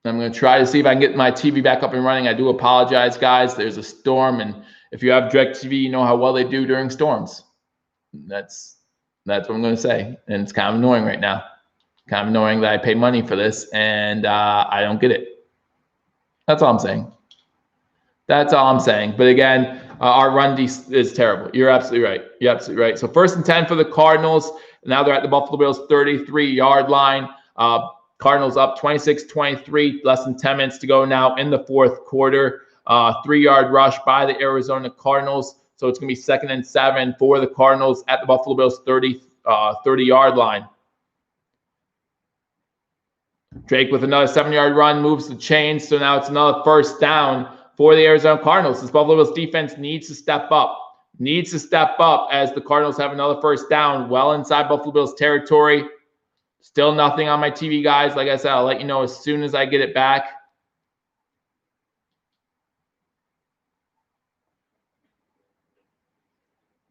I'm going to try to see if I can get my TV back up and running. I do apologize, guys. There's a storm, and if you have DirecTV, you know how well they do during storms. That's what I'm going to say, and it's kind of annoying right now. Kind of annoying that I pay money for this, and I don't get it. That's all I'm saying. That's all I'm saying. But again, our run is terrible. You're absolutely right. You're absolutely right. So 1st and 10 for the Cardinals. Now they're at the Buffalo Bills 33-yard line. Cardinals up 26-23, less than 10 minutes to go now in the 4th quarter. 3-yard rush by the Arizona Cardinals. So it's going to be 2nd and 7 for the Cardinals at the Buffalo Bills 30-yard line. Drake with another 7-yard run moves the chains. So now it's another 1st down for the Arizona Cardinals. This Buffalo Bills defense needs to step up. Needs to step up as the Cardinals have another 1st down well inside Buffalo Bills territory. Still nothing on my TV, guys. Like I said, I'll let you know as soon as I get it back.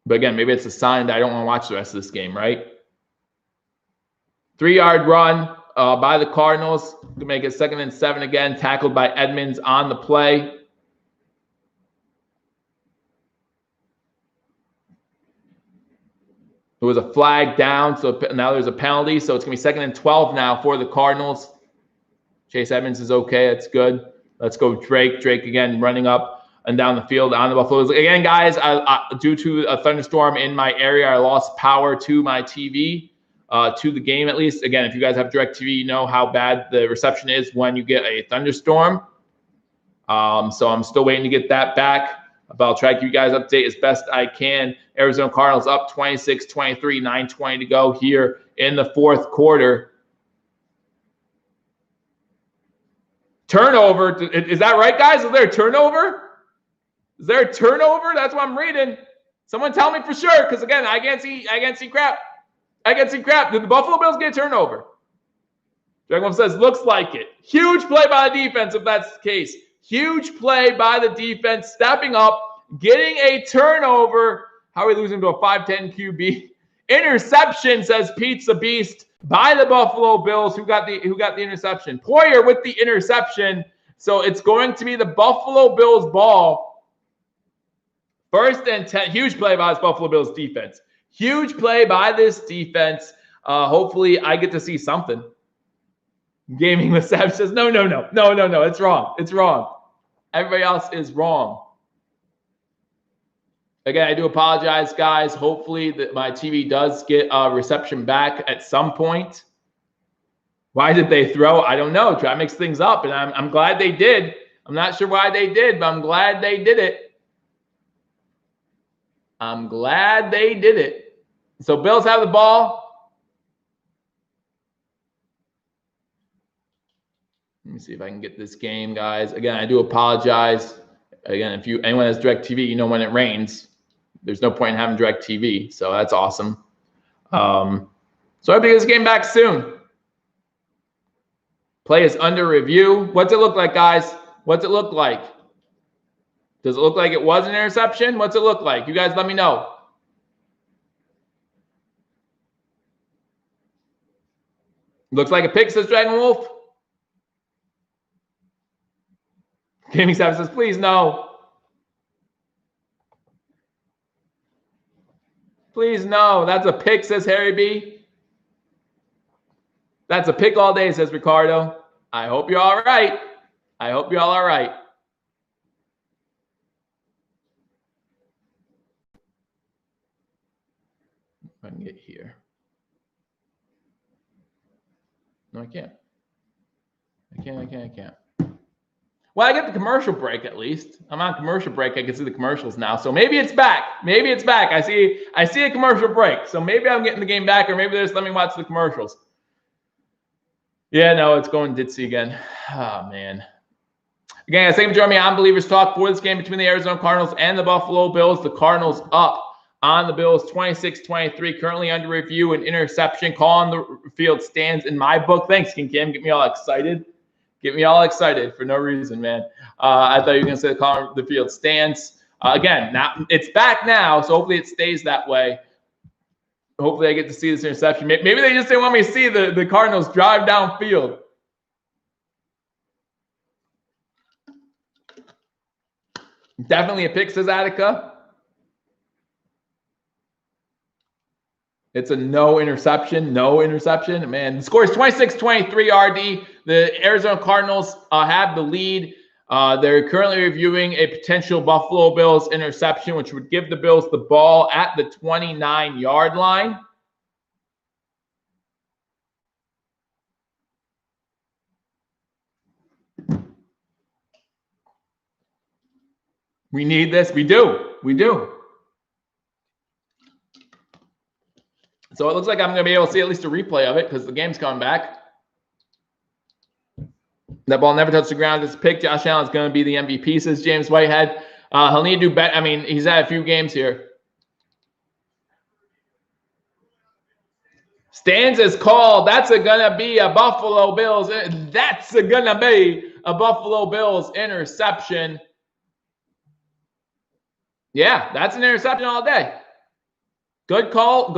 But again, maybe it's a sign that I don't want to watch the rest of this game, right? 3-yard run by the Cardinals to make it 2nd and 7 again. Tackled by Edmonds on the play. It was a flag down, so now there's a penalty. So it's going to be 2nd and 12 now for the Cardinals. Chase Edmonds is okay. That's good. Let's go Drake. Drake again running up and down the field on the Buffalo Bills. Again, guys, due to a thunderstorm in my area, I lost power to my TV, to the game at least. Again, if you guys have DirecTV, you know how bad the reception is when you get a thunderstorm. So I'm still waiting to get that back. But I'll try to keep you guys update as best I can. Arizona Cardinals up 26-23, 9:20 to go here in the 4th quarter. Turnover. Is that right, guys? Is there a turnover? Is there a turnover? That's what I'm reading. Someone tell me for sure, because again, I can't see crap. I can't see crap. Did the Buffalo Bills get a turnover? Dragon says, looks like it. Huge play by the defense if that's the case. Huge play by the defense, stepping up, getting a turnover. How are we losing to a 5'10 QB? Interception, says Pizza Beast, by the Buffalo Bills. Who got the interception? Poyer with the interception. So it's going to be the Buffalo Bills ball. 1st and 10. Huge play by this Buffalo Bills defense. Huge play by this defense. Hopefully I get to see something. Gaming with Savage says, no. It's wrong. It's wrong. Everybody else is wrong. Again, I do apologize, guys. Hopefully my TV does get a reception back at some point. Why did they throw? I don't know. Try to mix things up, and I'm glad they did. I'm not sure why they did, but I'm glad they did it. I'm glad they did it. So Bills have the ball. Let me see if I can get this game, guys. Again, I do apologize. Again, if anyone has DirecTV, you know when it rains, there's no point in having DirecTV. So that's awesome. So I hope you get this game back soon. Play is under review. What's it look like, guys? What's it look like? Does it look like it was an interception? What's it look like? You guys let me know. Looks like a pick, says Dragon Wolf. Gaming Savage says, please no. Please no. That's a pick, says Harry B. That's a pick all day, says Ricardo. I hope you're all right. I hope you're all right. If I can get here. No, I can't. I can't. Well, I get the commercial break at least. I'm on commercial break. I can see the commercials now. So maybe it's back. Maybe it's back. I see a commercial break. So maybe I'm getting the game back, or maybe they just let me watch the commercials. Yeah, no, it's going ditzy again. Oh, man. Again, guys, thank you for joining me on Believers Talk for this game between the Arizona Cardinals and the Buffalo Bills. The Cardinals up on the Bills 26-23, currently under review, an interception. Call on the field stands in my book. Thanks, King Cam. Get me all excited. Get me all excited for no reason, man. I thought you were going to say the call on the field stands. Again, now it's back now, so hopefully it stays that way. Hopefully I get to see this interception. Maybe they just didn't want me to see the Cardinals drive downfield. Definitely a pick, says Attica. It's a no interception. Man, the score is 26-23 RD. The Arizona Cardinals have the lead. They're currently reviewing a potential Buffalo Bills interception, which would give the Bills the ball at the 29-yard line. We need this. We do. So it looks like I'm going to be able to see at least a replay of it because the game's coming back. That ball never touched the ground. This pick, Josh Allen's going to be the MVP, says James Whitehead. He'll need to do better. I mean, he's had a few games here. Stands is called. That's going to be a Buffalo Bills. That's going to be a Buffalo Bills interception. Yeah, that's an interception all day. Good call.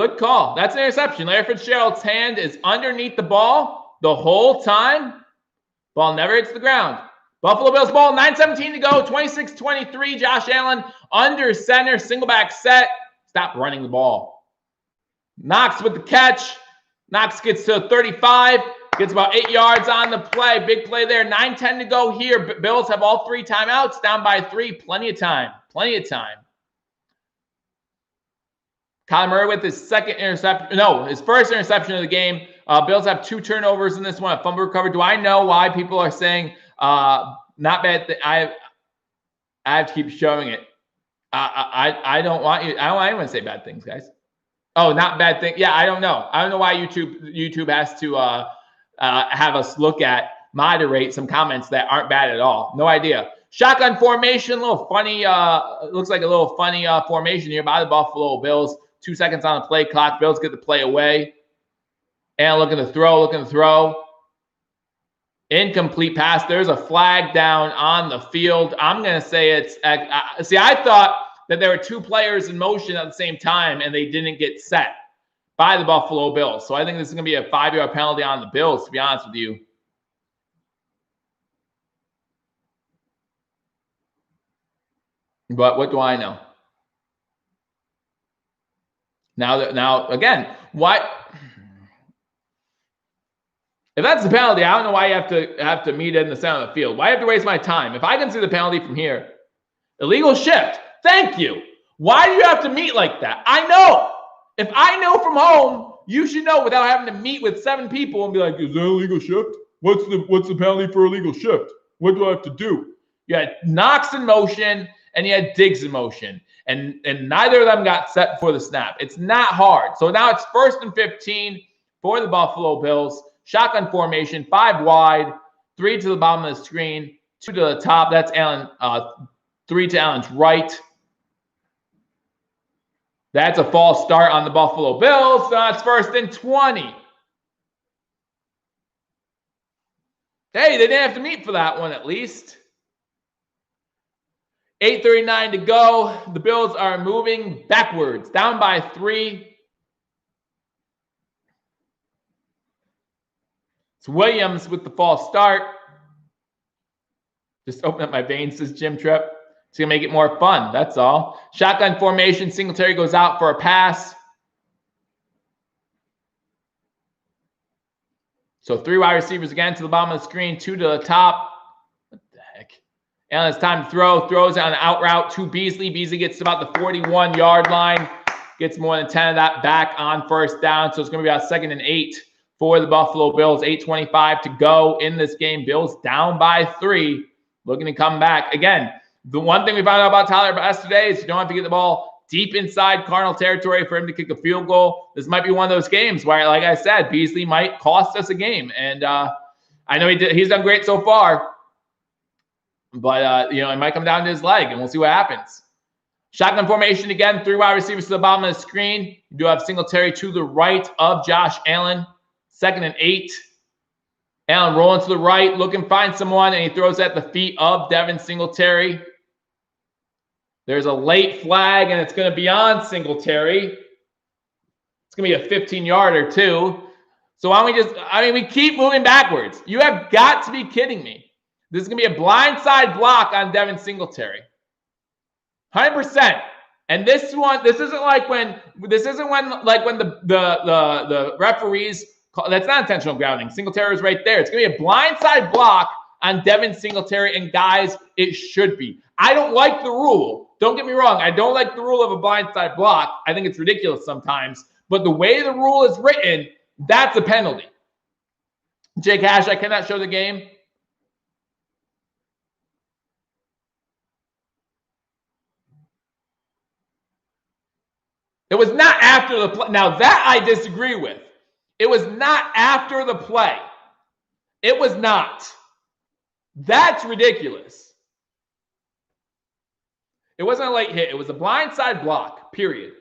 That's an interception. Larry Fitzgerald's hand is underneath the ball the whole time. Ball never hits the ground. Buffalo Bills ball, 9:17 to go, 26-23. Josh Allen under center, single back set. Stop running the ball. Knox with the catch. Knox gets to 35, gets about 8 yards on the play. Big play there. 9:10 to go here. Bills have all 3 timeouts, down by 3. Plenty of time. Kyler Murray with his second interception. No, his first interception of the game. Bills have 2 turnovers in this one. A fumble recovery. Do I know why people are saying not bad? I have to keep showing it. I don't want you. I don't want to say bad things, guys. Oh, not bad thing. Yeah, I don't know. I don't know why YouTube has to have us moderate some comments that aren't bad at all. No idea. Shotgun formation, a little funny. Looks like a little funny formation here by the Buffalo Bills. 2 seconds on the play clock. Bills get the play away. And looking to throw. Incomplete pass. There's a flag down on the field. I'm going to say it's see, I thought that there were 2 players in motion at the same time, and they didn't get set by the Buffalo Bills. So I think this is going to be a 5-yard penalty on the Bills, to be honest with you. But what do I know? Now again, why? If that's the penalty, I don't know why you have to meet it in the center of the field. Why have to waste my time? If I can see the penalty from here, illegal shift. Thank you. Why do you have to meet like that? I know. If I know from home, you should know without having to meet with 7 people and be like, is that illegal shift? What's the penalty for illegal shift? What do I have to do? You had Knox in motion and you had Diggs in motion. And neither of them got set before the snap. It's not hard. So now it's 1st and 15 for the Buffalo Bills. Shotgun formation, 5 wide, 3 to the bottom of the screen, 2 to the top. That's Allen. 3 to Allen's right. That's a false start on the Buffalo Bills. So it's 1st and 20. Hey, they didn't have to meet for that one at least. 8:39 to go. The Bills are moving backwards, down by 3. It's Williams with the false start. Just open up my veins, says Jim Tripp. It's going to make it more fun. That's all. Shotgun formation. Singletary goes out for a pass. So 3 wide receivers again to the bottom of the screen, 2 to the top. What the heck? And it's time to throw. Throws on an out route to Beasley. Beasley gets to about the 41-yard line. Gets more than 10 of that back on 1st down. So it's going to be about 2nd and 8 for the Buffalo Bills. 8:25 to go in this game. Bills down by 3. Looking to come back. Again, the one thing we found out about Tyler Bass today is you don't have to get the ball deep inside Cardinal territory for him to kick a field goal. This might be one of those games where, like I said, Beasley might cost us a game. And I know he's done great so far, but you know, it might come down to his leg, and we'll see what happens. Shotgun formation again, 3 wide receivers to the bottom of the screen. You do have Singletary to the right of Josh Allen. 2nd and 8. Allen rolling to the right, looking, find someone, and he throws at the feet of Devin Singletary. There's a late flag, and it's going to be on Singletary. It's going to be a 15-yarder, too. So why don't we just, we keep moving backwards. You have got to be kidding me. This is going to be a blindside block on Devin Singletary. 100%. And this isn't when the referees call, that's not intentional grounding. Singletary is right there. It's going to be a blindside block on Devin Singletary, and guys, it should be. I don't like the rule. Don't get me wrong. I don't like the rule of a blindside block. I think it's ridiculous sometimes. But the way the rule is written, that's a penalty. Jake Hash, I cannot show the game. It was not after the play. Now, that I disagree with. It was not after the play. It was not. That's ridiculous. It wasn't a late hit. It was a blindside block, period.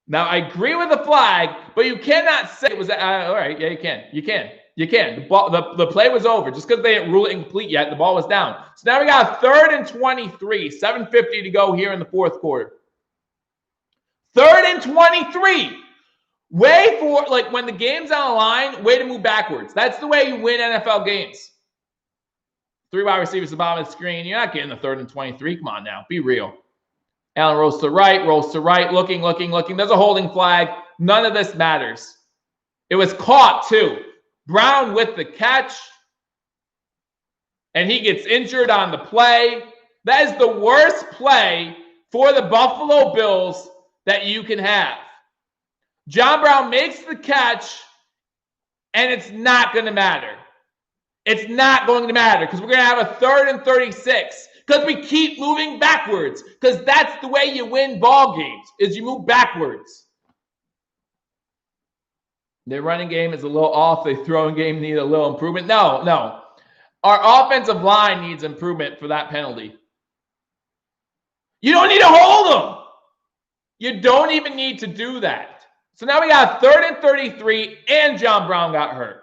Now, I agree with the flag, but you cannot say it was, all right, yeah, you can. You can. The play was over. Just because they didn't rule it incomplete yet, the ball was down. So now we got 3rd and 23, 7:50 to go here in the 4th quarter. 3rd and 23. Way for, like, when the game's on the line, way to move backwards. That's the way you win NFL games. 3 wide receivers at the bottom of the screen. You're not getting the 3rd and 23. Come on now. Be real. Allen rolls to right, looking. There's a holding flag. None of this matters. It was caught, too. Brown with the catch. And he gets injured on the play. That is the worst play for the Buffalo Bills that you can have. John Brown makes the catch, and it's not going to matter. It's not going to matter because we're going to have a 3rd and 36 because we keep moving backwards because that's the way you win ball games is you move backwards. Their running game is a little off. Their throwing game needs a little improvement. No. Our offensive line needs improvement for that penalty. You don't need to hold them. You don't even need to do that. So now we got 3rd and 33, and John Brown got hurt.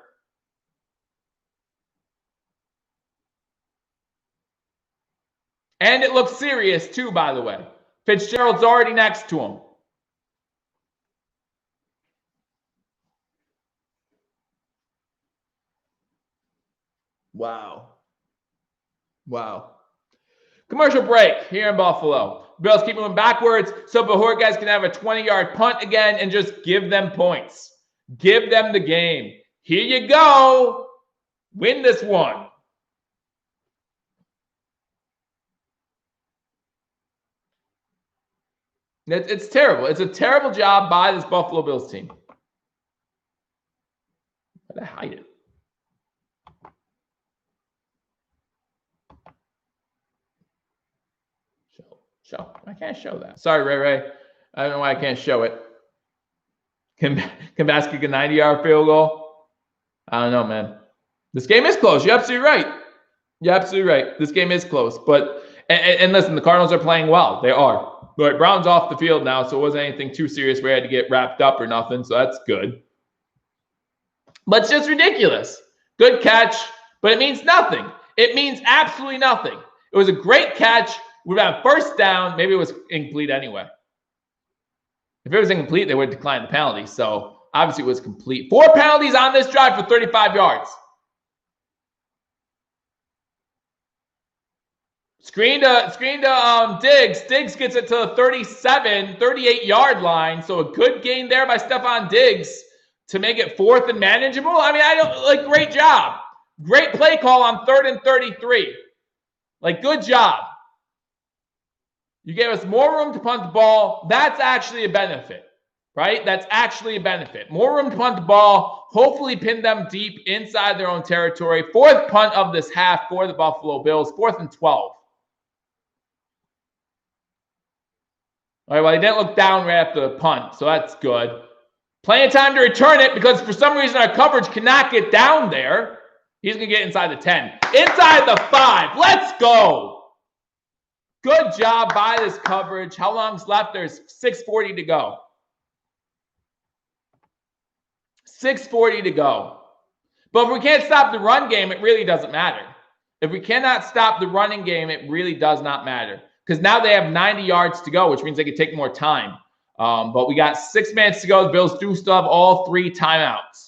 And it looks serious, too, by the way. Fitzgerald's already next to him. Wow. Commercial break here in Buffalo. Bills keep moving backwards so Bajorquez can have a 20-yard punt again and just give them points. Give them the game. Here you go. Win this one. It's terrible. It's a terrible job by this Buffalo Bills team. Gotta hide it. Show. I can't show that. Sorry, Ray. I don't know why I can't show it. Can Bass kick a 90-yard field goal? I don't know, man. This game is close. You're absolutely right. This game is close. But and listen, the Cardinals are playing well. They are. But Brown's off the field now, so it wasn't anything too serious where I had to get wrapped up or nothing. So that's good. But it's just ridiculous. Good catch, but it means nothing. It means absolutely nothing. It was a great catch. We've got 1st down. Maybe it was incomplete anyway. If it was incomplete, they would have declined the penalty. So obviously it was complete. 4 penalties on this drive for 35 yards. Screen to Diggs. Diggs gets it to the 38-yard line. So a good gain there by Stephon Diggs to make it 4th and manageable. Great job. Great play call on 3rd and 33. Good job. You gave us more room to punt the ball. That's actually a benefit, right? That's actually a benefit. More room to punt the ball. Hopefully pin them deep inside their own territory. 4th punt of this half for the Buffalo Bills. 4th and 12. All right, well, he didn't look down right after the punt, so that's good. Plenty of time to return it because for some reason our coverage cannot get down there. He's going to get inside the 10. Inside the 5. Let's go. Good job by this coverage. How long's left? There's 6:40 to go. 6:40 to go. But if we can't stop the run game, it really doesn't matter. If we cannot stop the running game, it really does not matter. Because now they have 90 yards to go, which means they can take more time. But we got 6 minutes to go. The Bills do still have all 3 timeouts.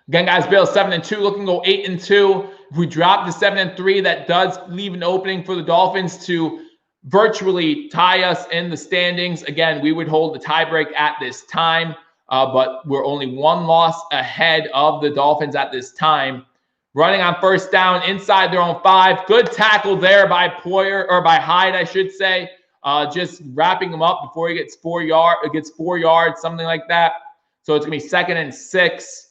Again, guys, Bills 7-2, looking to go 8-2. If we drop to 7-3, that does leave an opening for the Dolphins to virtually tie us in the standings. Again, we would hold the tiebreak at this time, but we're only 1 loss ahead of the Dolphins at this time. Running on first down inside their own 5. Good tackle there by Poyer, or by Hyde, I should say. Just wrapping him up before he gets 4 yards, something like that. So it's going to be 2nd and 6.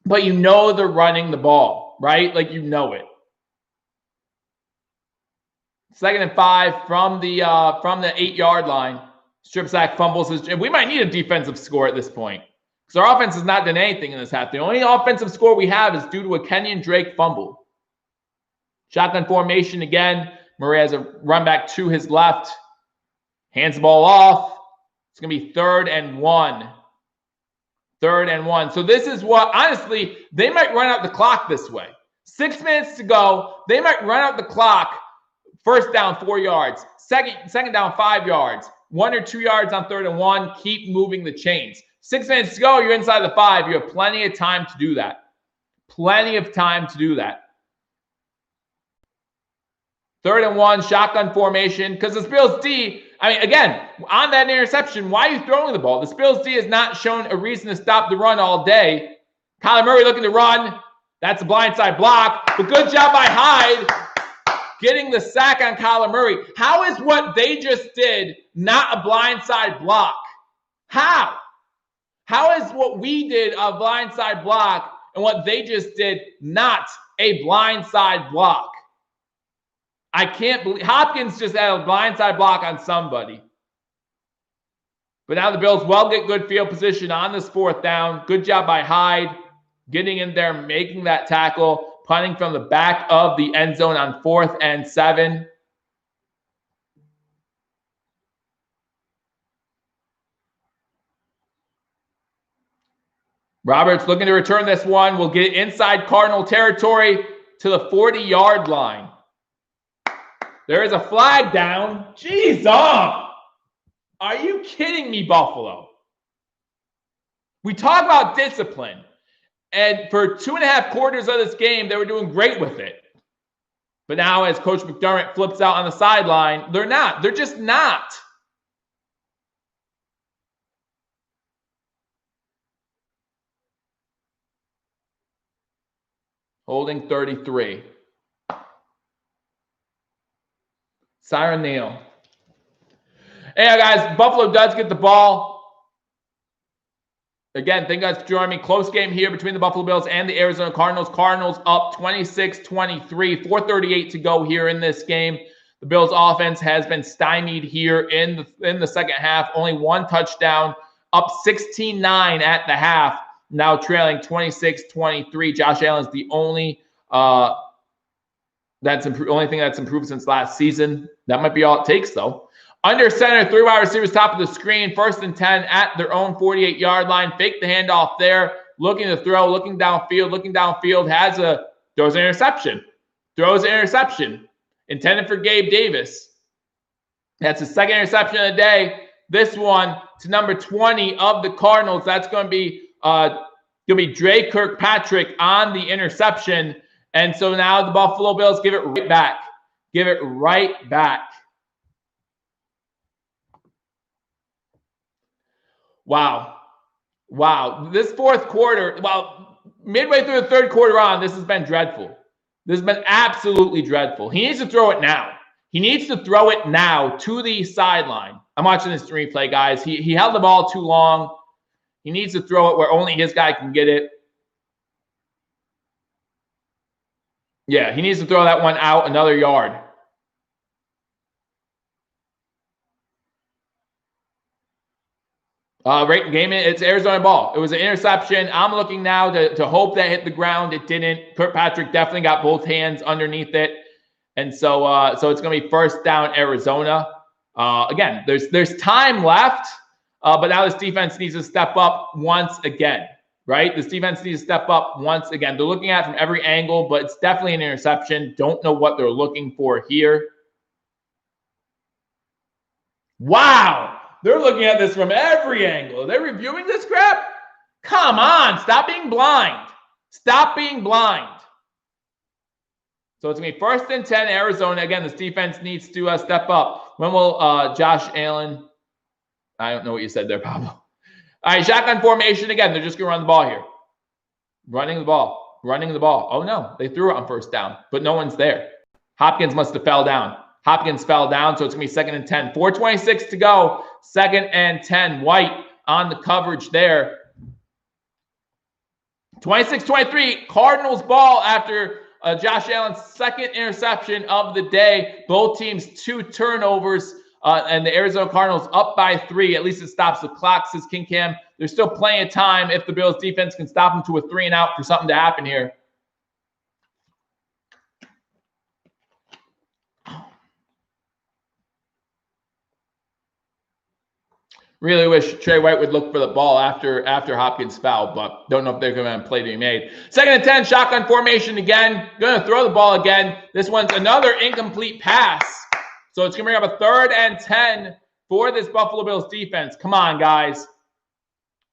But you know they're running the ball, right? Like, you know it. 2nd and 5 from the 8-yard line. Strip sack, fumbles. We might need a defensive score at this point because our offense has not done anything in this half. The only offensive score we have is due to a Kenyon Drake fumble. Shotgun formation again. Murray has a run back to his left. Hands the ball off. It's going to be 3rd and 1. 3rd and 1. So this is what, honestly, they might run out the clock this way. 6 minutes to go. They might run out the clock. First down, 4 yards. Second down, 5 yards. 1 or 2 yards on 3rd and 1. Keep moving the chains. 6 minutes to go. You're inside the 5. You have plenty of time to do that. Plenty of time to do that. 3rd and 1, shotgun formation. Because the Bills D, I mean, again, on that interception, why are you throwing the ball? The Bills D has not shown a reason to stop the run all day. Kyler Murray looking to run. That's a blindside block. But good job by Hyde getting the sack on Kyler Murray. How is what they just did not a blindside block? How? How is what we did a blindside block and what they just did not a blindside block? I can't believe Hopkins just had a blindside block on somebody. But now the Bills will get good field position on this 4th down. Good job by Hyde getting in there, making that tackle, punting from the back of the end zone on 4th and 7. Roberts looking to return this one. We'll get inside Cardinal territory to the 40-yard line. There is a flag down. Jeez, are you kidding me, Buffalo? We talk about discipline. And for 2.5 quarters of this game, they were doing great with it. But now as Coach McDermott flips out on the sideline, they're not. They're just not. Holding 33. Siren Neal. Hey, guys, Buffalo does get the ball. Again, thank you guys for joining me. Close game here between the Buffalo Bills and the Arizona Cardinals. Cardinals up 26-23, 4:38 to go here in this game. The Bills offense has been stymied here in the second half. Only 1 touchdown, up 16-9 at the half. Now trailing 26-23. Josh Allen's the only only thing that's improved since last season. That might be all it takes, though. Under center, 3 wide receivers top of the screen. 1st and 10 at their own 48-yard line. Fake the handoff there. Looking to throw, looking downfield. Throws an interception. Intended for Gabe Davis. That's his 2nd interception of the day. This one to number 20 of the Cardinals. That's going to be Dre Kirkpatrick on the interception. And so now the Buffalo Bills give it right back. Wow. This 4th quarter, midway through the 3rd quarter on, this has been dreadful. This has been absolutely dreadful. He needs to throw it now. He needs to throw it now to the sideline. I'm watching this replay, guys. He held the ball too long. He needs to throw it where only his guy can get it. Yeah, he needs to throw that one out another yard. Right, game it's Arizona ball. It was an interception. I'm looking now to hope that hit the ground. It didn't. Kirkpatrick definitely got both hands underneath it, and so it's going to be first down Arizona. Again, there's time left, but now this defense needs to step up once again. Right, this defense needs to step up once again. They're looking at it from every angle, but it's definitely an interception. Don't know what they're looking for here. Wow. They're looking at this from every angle. They're reviewing this crap? Come on. Stop being blind. Stop being blind. So it's going to be first and 10, Arizona. Again, this defense needs to step up. When will Josh Allen? I don't know what you said there, Pablo. All right, shotgun formation again. They're just going to run the ball here. Running the ball. Running the ball. Oh, no. They threw it on first down, but no one's there. Hopkins must have fell down. Hopkins fell down, so it's going to be second and 10. 4:26 to go. Second and 10. White on the coverage there. 26-23. Cardinals ball after Josh Allen's second interception of the day. Both teams 2 turnovers, and the Arizona Cardinals up by 3. At least it stops the clock, says King Cam. There's still plenty of time if the Bills defense can stop them to a 3-and-out for something to happen here. Really wish Trey White would look for the ball after Hopkins fouled, but don't know if they're going to have a play to be made. Second and 10, shotgun formation again. Going to throw the ball again. This one's another incomplete pass. So it's going to bring up a 3rd and 10 for this Buffalo Bills defense. Come on, guys.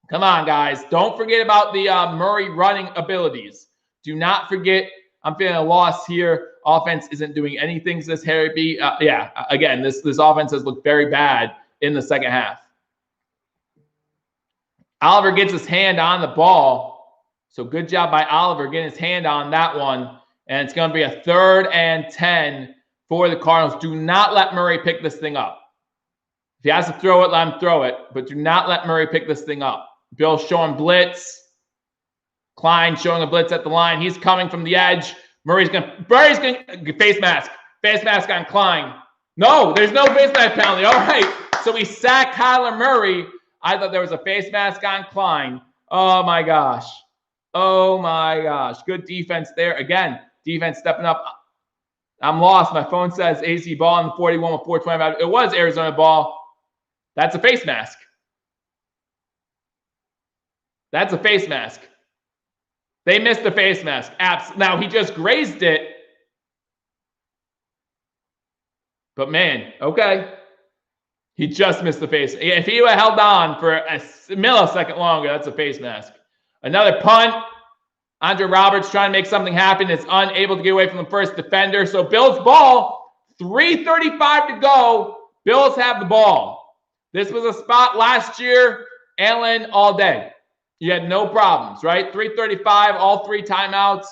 Come on, guys. Don't forget about the Murray running abilities. Do not forget. I'm feeling a loss here. Offense isn't doing anything, says Harry B. Again, this offense has looked very bad in the second half. Oliver gets his hand on the ball. So good job by Oliver getting his hand on that one. And it's going to be a 3rd and 10 for the Cardinals. Do not let Murray pick this thing up. If he has to throw it, let him throw it. But do not let Murray pick this thing up. Bill showing blitz. Klein showing a blitz at the line. He's coming from the edge. Murray's going to face mask. Face mask on Klein. No, there's no face mask penalty. All right. So we sack Kyler Murray. I thought there was a face mask on Klein. Oh, my gosh. Oh, my gosh. Good defense there. Again, defense stepping up. I'm lost. My phone says AC ball in the 41 with 4:25. It was Arizona ball. That's a face mask. That's a face mask. They missed the face mask. Now, he just grazed it. But, man, okay. He just missed the face. If he would have held on for a millisecond longer, that's a face mask. Another punt. Andre Roberts trying to make something happen. Is unable to get away from the first defender. So Bills ball. 3:35 to go. Bills have the ball. This was a spot last year. Allen all day. You had no problems, right? 3:35, all 3 timeouts.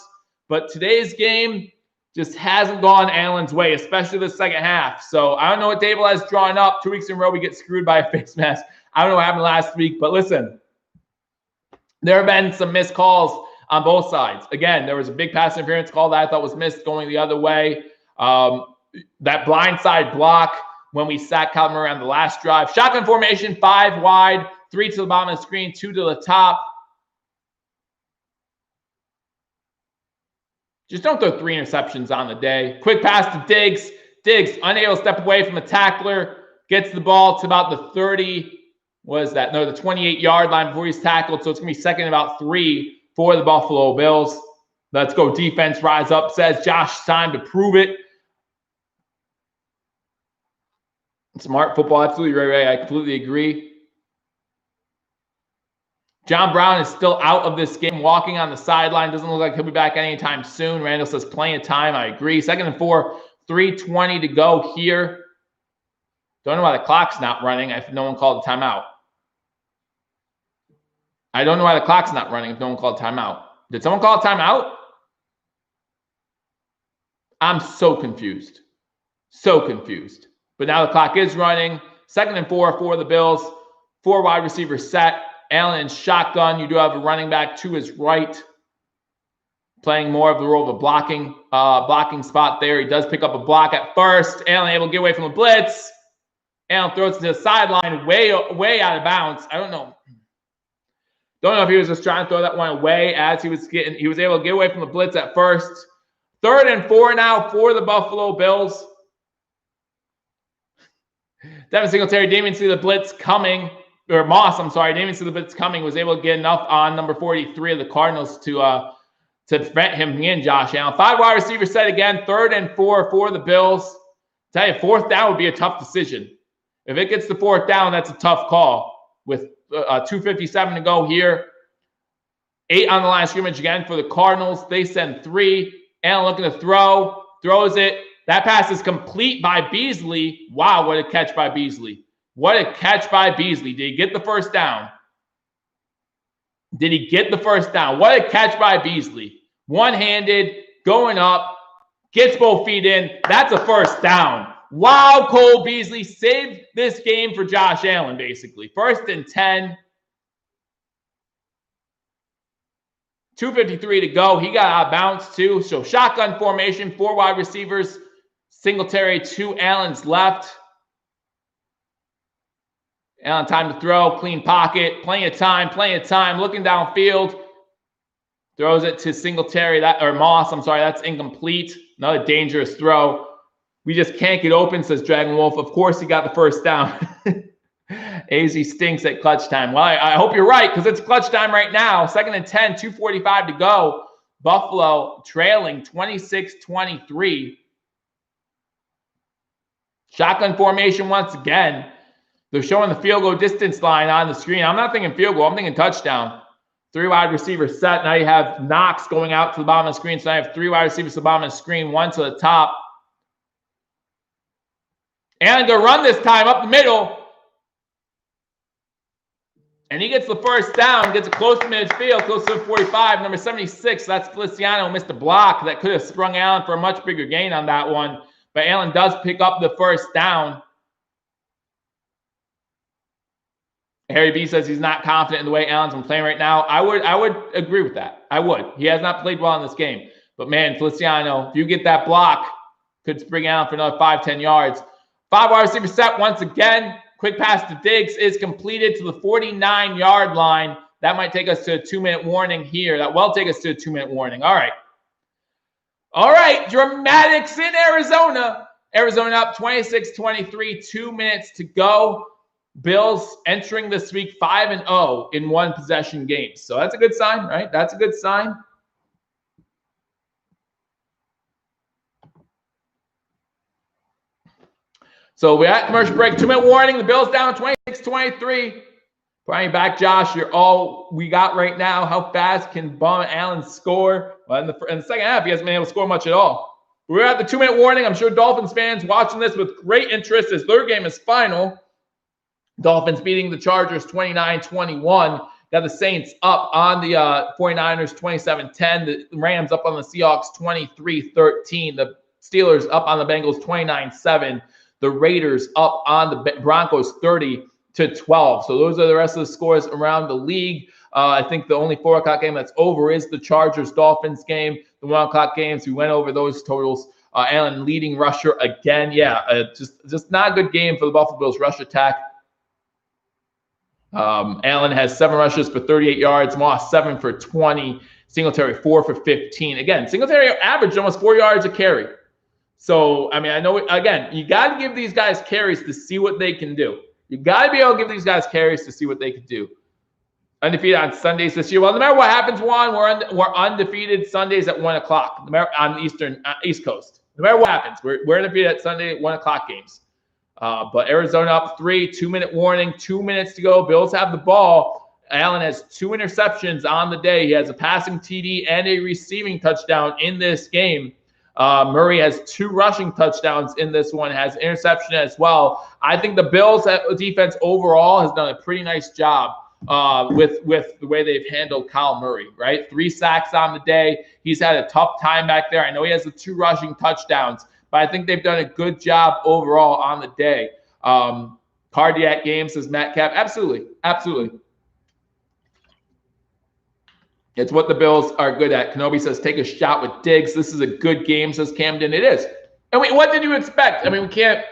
But today's game just hasn't gone Allen's way, especially the second half. So I don't know what Dable has drawn up. 2 weeks in a row, we get screwed by a face mask. I don't know what happened last week, but listen, there have been some missed calls on both sides. Again, there was a big pass interference call that I thought was missed going the other way. That blindside block when we sacked Kyler Murray on the last drive. Shotgun formation, 5 wide, 3 to the bottom of the screen, 2 to the top. Just don't throw 3 interceptions on the day. Quick pass to Diggs. Diggs, unable to step away from a tackler, gets the ball to about the 30, what is that? No, the 28-yard line before he's tackled. So it's going to be second and about 3 for the Buffalo Bills. Let's go defense, rise up, says Josh. Time to prove it. Smart football, absolutely right. I completely agree. John Brown is still out of this game, walking on the sideline. Doesn't look like he'll be back anytime soon. Randall says plenty of time. I agree. Second and 4, 3:20 to go here. Don't know why the clock's not running if no one called a timeout. I don't know why the clock's not running if no one called a timeout. Did someone call a timeout? I'm so confused. So confused. But now the clock is running. Second and 4 for the Bills. 4 wide receivers set. Allen in shotgun. You do have a running back to his right. playing more of the role of a blocking spot there. He does pick up a block at first. Allen able to get away from the blitz. Allen throws it to the sideline, way out of bounds. I don't know if he was just trying to throw that one away as he was able to get away from the blitz at first. 3rd and 4 now for the Buffalo Bills. Devin Singletary didn't even see the blitz coming, or Moss, I'm sorry, didn't even see the blitz coming, was able to get enough on number 43 of the Cardinals to prevent him in Josh Allen. 5 wide receivers set again, 3rd and 4 for the Bills. Tell you, 4th down would be a tough decision. If it gets to 4th down, that's a tough call. With 2:57 to go here. 8 on the line of scrimmage again for the Cardinals. They send 3. Allen looking to throw, throws it. That pass is complete by Beasley. Wow, what a catch by Beasley. What a catch by Beasley. Did he get the first down? Did he get the first down? What a catch by Beasley. One-handed, going up, gets both feet in. That's a first down. Wow, Cole Beasley saved this game for Josh Allen, basically. 1st and 10. 2:53 to go. He got out of bounds, too. So shotgun formation, 4 wide receivers. Singletary to Allen's left. Allen time to throw. Clean pocket. Plenty of time. Looking downfield. Throws it to Singletary. Moss, I'm sorry. That's incomplete. Another dangerous throw. We just can't get open, says Dragon Wolf. Of course, he got the first down. AZ stinks at clutch time. Well, I hope you're right, because it's clutch time right now. 2nd and 10, 2:45 to go. Buffalo trailing 26-23. Shotgun formation once again. They're showing the field goal distance line on the screen. I'm not thinking field goal. I'm thinking touchdown. 3 wide receivers set. Now you have Knox going out to the bottom of the screen. So I have 3 wide receivers to the bottom of the screen, 1 to the top. Allen going to run this time up the middle. And he gets the first down, gets it close to midfield, close to 45, number 76. That's Feliciano, missed a block that could have sprung Allen for a much bigger gain on that one. But Allen does pick up the first down. Harry B says he's not confident in the way Allen's been playing right now. I would agree with that. I would. He has not played well in this game. But, man, Feliciano, if you get that block, could spring Allen for another 5-10 yards. 5 wide receiver set once again. Quick pass to Diggs is completed to the 49-yard line. That might take us to a 2-minute warning here. That will take us to a 2-minute warning. All right. Dramatics in Arizona. Arizona up 26-23, 2 minutes to go. Bills entering this week 5-0 in 1-possession games. So that's a good sign, right? That's a good sign. So we're at commercial break. 2-minute warning. The Bills down 26-23. Bring back, Josh. You're all we got right now. How fast can Bum Allen score? Well, in the second half, he hasn't been able to score much at all. We're at the 2-minute warning. I'm sure Dolphins fans watching this with great interest as their game is final. Dolphins beating the Chargers 29-21. Got the Saints up on the 49ers 27-10. The Rams up on the Seahawks 23-13. The Steelers up on the Bengals 29-7. The Raiders up on the Broncos 30-12. So those are the rest of the scores around the league. I think the only 4 o'clock game that's over is the Chargers-Dolphins game. The 1 o'clock games, we went over those totals. Allen leading rusher again. Just not a good game for the Buffalo Bills rush attack. Allen has 7 rushes for 38 yards. Moss 7 for 20. Singletary 4 for 15. Again, Singletary averaged almost 4 yards a carry. So, I mean, I know, again, you got to give these guys carries to see what they can do. You got to be able to give these guys carries to see what they can do. Undefeated on Sundays this year. Well, no matter what happens, Juan, we're undefeated Sundays at 1 o'clock on the East Coast. No matter what happens, we're undefeated at Sunday at 1 o'clock games. But Arizona up 3, 2-minute warning, 2 minutes to go. Bills have the ball. Allen has 2 interceptions on the day. He has a passing TD and a receiving touchdown in this game. Murray has 2 rushing touchdowns in this one, has interception as well. I think the Bills defense overall has done a pretty nice job with the way they've handled Kyle Murray, right? 3 sacks on the day. He's had a tough time back there. I know he has the 2 rushing touchdowns, but I think they've done a good job overall on the day. Cardiac game, says Matt Cap. Absolutely. It's what the Bills are good at. Kenobi says, take a shot with Diggs. This is a good game, says Camden. It is. And what did you expect? I mean, we can't.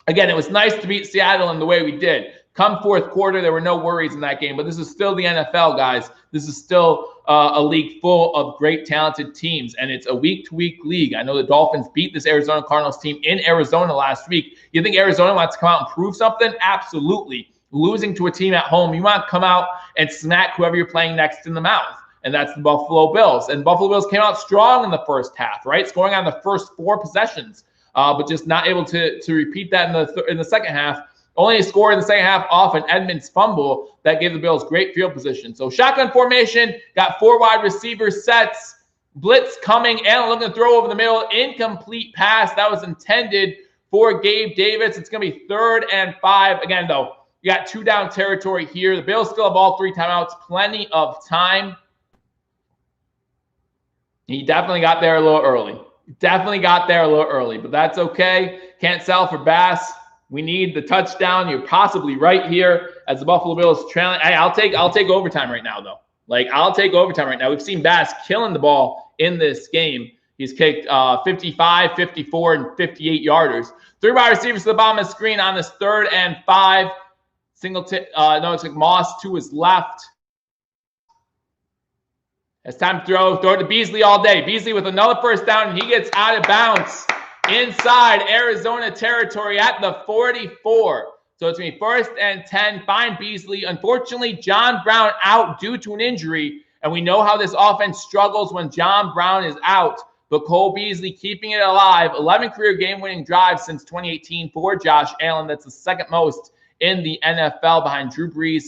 Again, it was nice to beat Seattle in the way we did. Come fourth quarter, there were no worries in that game. But this is still the NFL, guys. This is still a league full of great, talented teams. And it's a week-to-week league. I know the Dolphins beat this Arizona Cardinals team in Arizona last week. You think Arizona wants to come out and prove something? Absolutely. Losing to a team at home, you want to come out and smack whoever you're playing next in the mouth. And that's the Buffalo Bills. And Buffalo Bills came out strong in the first half, right? Scoring on the first 4 possessions. But just not able to repeat that in the second half. Only scored in the second half off an Edmonds fumble that gave the Bills great field position. So shotgun formation, got 4 wide receiver sets, blitz coming, and looking to throw over the middle, incomplete pass. That was intended for Gabe Davis. It's going to be 3rd and 5. Again, though, you got 2 down territory here. The Bills still have all 3 timeouts, plenty of time. He definitely got there a little early. But that's okay. Can't sell for Bass. We need the touchdown. You're possibly right here as the Buffalo Bills trailing. Hey, I'll take overtime right now, though. I'll take overtime right now. We've seen Bass killing the ball in this game. He's kicked 55, 54, and 58 yarders. 3 wide receivers to the bottom of the screen on this 3rd and 5. It's like Moss to his left. It's time to throw it to Beasley all day. Beasley with another first down, and he gets out of bounds inside Arizona territory at the 44. So it's going to be 1st and 10. Find Beasley. Unfortunately, John Brown out due to an injury, and we know how this offense struggles when John Brown is out. But Cole Beasley keeping it alive. 11 career game-winning drives since 2018 for Josh Allen. That's the 2nd most in the NFL behind Drew Brees,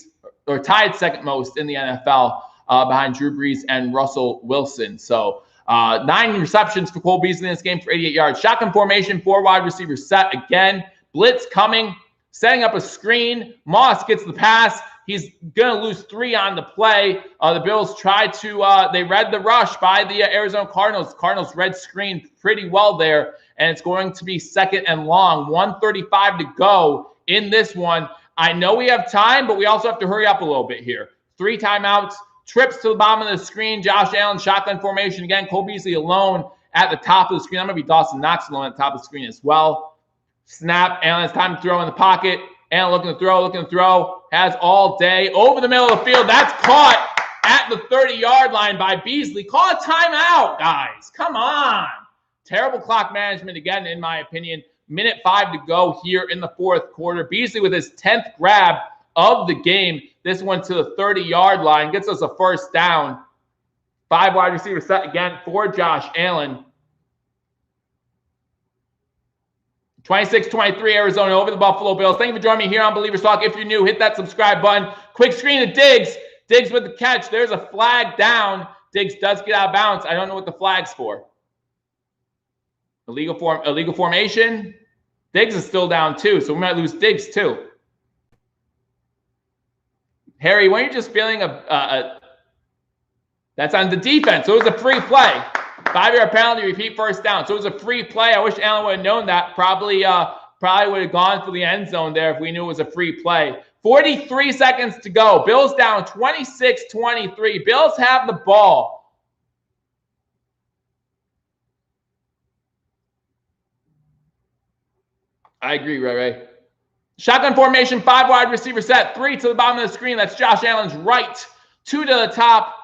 or tied 2nd most in the NFL. Behind Drew Brees and Russell Wilson. So 9 receptions for Cole Beasley in this game for 88 yards. Shotgun formation, 4 wide receivers set again. Blitz coming, setting up a screen. Moss gets the pass. He's going to lose 3 on the play. The Bills tried to, they read the rush by the Arizona Cardinals. Cardinals read screen pretty well there, and it's going to be 2nd and long. 1:35 to go in this one. I know we have time, but we also have to hurry up a little bit here. 3 timeouts. Trips to the bottom of the screen. Josh Allen, shotgun formation again. Cole Beasley alone at the top of the screen. I'm going to be Dawson Knox alone at the top of the screen as well. Snap. Allen has time to throw in the pocket. Allen looking to throw. Has all day. Over the middle of the field. That's caught at the 30-yard line by Beasley. Call a timeout, guys. Come on. Terrible clock management again, in my opinion. 1:05 to go here in the 4th quarter. Beasley with his 10th grab of the game. This one to the 30-yard line. Gets us a 1st down. 5 wide receivers set again for Josh Allen. 26-23 Arizona over the Buffalo Bills. Thank you for joining me here on Billievers Talk. If you're new, hit that subscribe button. Quick screen to Diggs. Diggs with the catch. There's a flag down. Diggs does get out of bounds. I don't know what the flag's for. Illegal formation. Diggs is still down too, so we might lose Diggs too. Harry, when you're just feeling that's on the defense. So it was a free play. 5-yard penalty, repeat 1st down. So it was a free play. I wish Allen would have known that. Probably would have gone for the end zone there if we knew it was a free play. 43 seconds to go. Bills down 26-23. Bills have the ball. I agree, Ray. Shotgun formation, 5 wide receiver set, 3 to the bottom of the screen. That's Josh Allen's right, 2 to the top.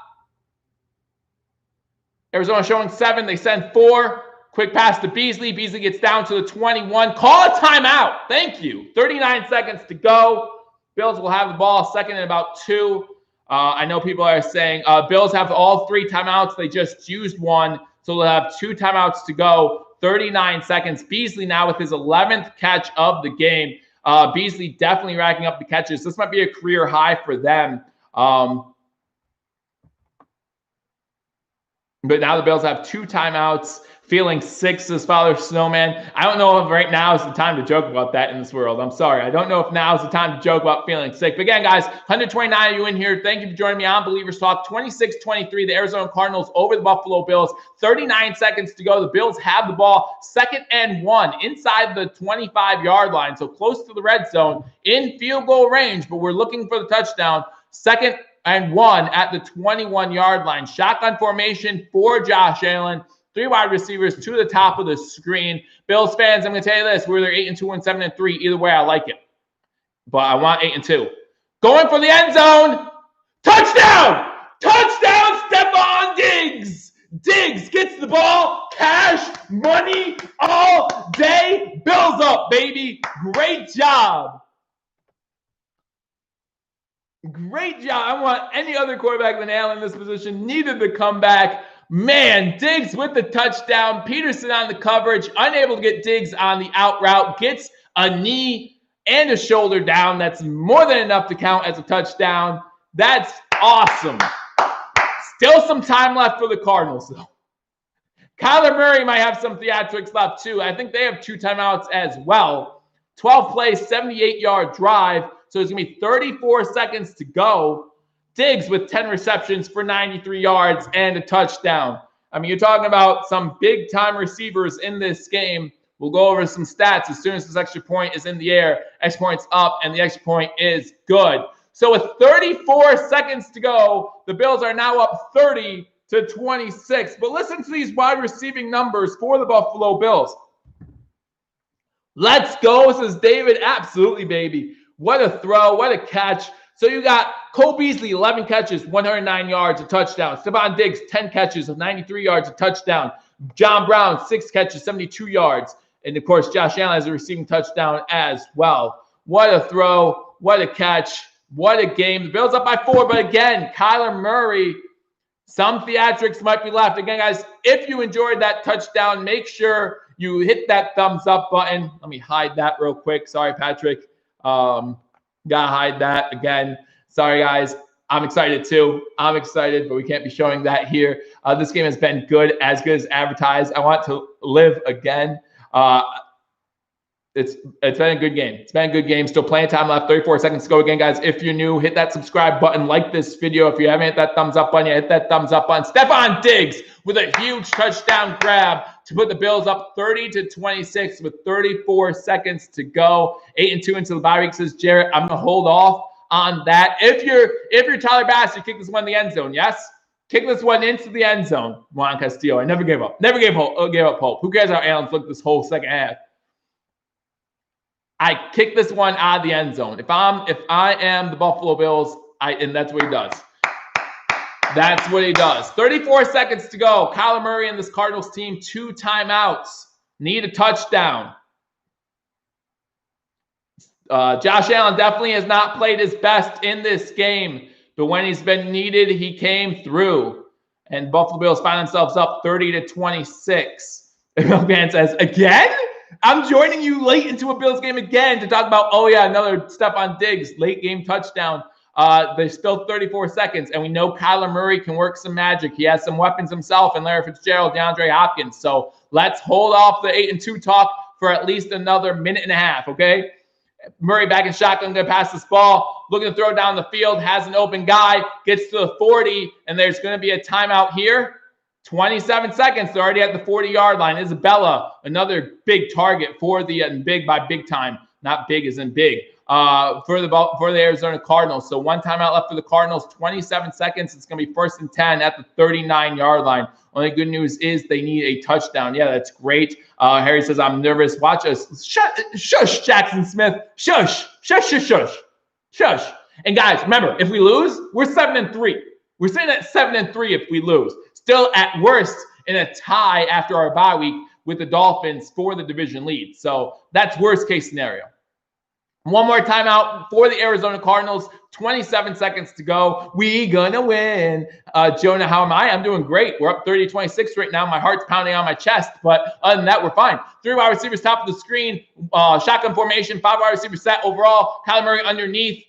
Arizona showing 7. They send 4. Quick pass to Beasley. Beasley gets down to the 21. Call a timeout. Thank you. 39 seconds to go. Bills will have the ball 2nd and about 2. I know people are saying Bills have all 3 timeouts. They just used 1, so they'll have 2 timeouts to go. 39 seconds. Beasley now with his 11th catch of the game. Beasley definitely racking up the catches. This might be a career high for them. But now the Bills have 2 timeouts. Feeling 6, says Father Snowman. I don't know if right now is the time to joke about that in this world. I'm sorry. I don't know if now is the time to joke about feeling sick. But again, guys, 129 of you in here. Thank you for joining me on Billievers Talk. 26-23, the Arizona Cardinals over the Buffalo Bills. 39 seconds to go. The Bills have the ball. 2nd and 1 inside the 25-yard line. So close to the red zone in field goal range. But we're looking for the touchdown. and 1 at the 21-yard line. Shotgun formation for Josh Allen. 3 wide receivers to the top of the screen. Bills fans, I'm going to tell you this. We're either 8-2 and 7-3. Either way, I like it. But I want 8-2. Going for the end zone. Touchdown! Touchdown, Stephon Diggs! Diggs gets the ball. Cash, money, all day. Bills up, baby. Great job. Great job. I want any other quarterback than Allen in this position. Needed the comeback. Man, Diggs with the touchdown. Peterson on the coverage. Unable to get Diggs on the out route. Gets a knee and a shoulder down. That's more than enough to count as a touchdown. That's awesome. Still some time left for the Cardinals, though. Kyler Murray might have some theatrics left, too. I think they have 2 timeouts as well. 12 plays, 78-yard drive. So it's going to be 34 seconds to go. Diggs with 10 receptions for 93 yards and a touchdown. I mean, you're talking about some big-time receivers in this game. We'll go over some stats as soon as this extra point is in the air. Extra point's up, and the extra point is good. So with 34 seconds to go, the Bills are now up 30-26. But listen to these wide receiving numbers for the Buffalo Bills. Let's go, says David. Absolutely, baby. What a throw. What a catch. So you got Cole Beasley, 11 catches, 109 yards, a touchdown. Stephon Diggs, 10 catches of 93 yards, a touchdown. John Brown, 6 catches, 72 yards. And, of course, Josh Allen has a receiving touchdown as well. What a throw. What a catch. What a game. The Bills up by 4. But, again, Kyler Murray, some theatrics might be left. Again, guys, if you enjoyed that touchdown, make sure you hit that thumbs up button. Let me hide that real quick. Sorry, Patrick. Gotta hide that again. Sorry, guys. I'm excited too. I'm excited, but we can't be showing that here. This game has been good as advertised. I want to live again. It's been a good game. It's been a good game. Still plenty of time left. 34 seconds to go again, guys. If you're new, hit that subscribe button. Like this video. If you haven't hit that thumbs up button yet, hit that thumbs up button. Stephon Diggs with a huge touchdown grab to put the Bills up 30-26 with 34 seconds to go. 8-2 into the bye week, says Jarrett. I'm gonna hold off on that. If you're Tyler Bass, you kick this one in the end zone. Yes, kick this one into the end zone. Juan Castillo. I never gave up. Never gave up hope. Who cares how Allen flipped this whole second half? I kick this one out of the end zone. If I am the Buffalo Bills, and that's what he does. That's what he does. 34 seconds to go. Kyler Murray and this Cardinals team, 2 timeouts. Need a touchdown. Josh Allen definitely has not played his best in this game, but when he's been needed, he came through. And Buffalo Bills find themselves up 30-26. Milkman says, again? I'm joining you late into a Bills game again to talk about, another Stephon Diggs, late game touchdown. There's still 34 seconds, and we know Kyler Murray can work some magic. He has some weapons himself, and Larry Fitzgerald, DeAndre Hopkins. So let's hold off the 8-2 talk for at least another minute and a half, okay? Murray back in shotgun, going to pass this ball, looking to throw down the field, has an open guy, gets to the 40, and there's going to be a timeout here. 27 seconds. They're already at the 40-yard line. Isabella, another big target for the big by big time, not big as in big, for the Arizona Cardinals. So 1 timeout left for the Cardinals. 27 seconds. It's going to be 1st and 10 at the 39-yard line. Only good news is they need a touchdown. Yeah, that's great. Harry says, I'm nervous. Watch us. Shush, Jackson Smith. Shush. And guys, remember, if we lose, we're 7-3. We're sitting at 7-3 if we lose. Still at worst in a tie after our bye week with the Dolphins for the division lead. So that's worst case scenario. One more timeout for the Arizona Cardinals. 27 seconds to go. We gonna win. Jonah, how am I? I'm doing great. We're up 30-26 right now. My heart's pounding on my chest, but other than that, we're fine. 3 wide receivers top of the screen. Shotgun formation. 5 wide receivers set overall. Kyler Murray underneath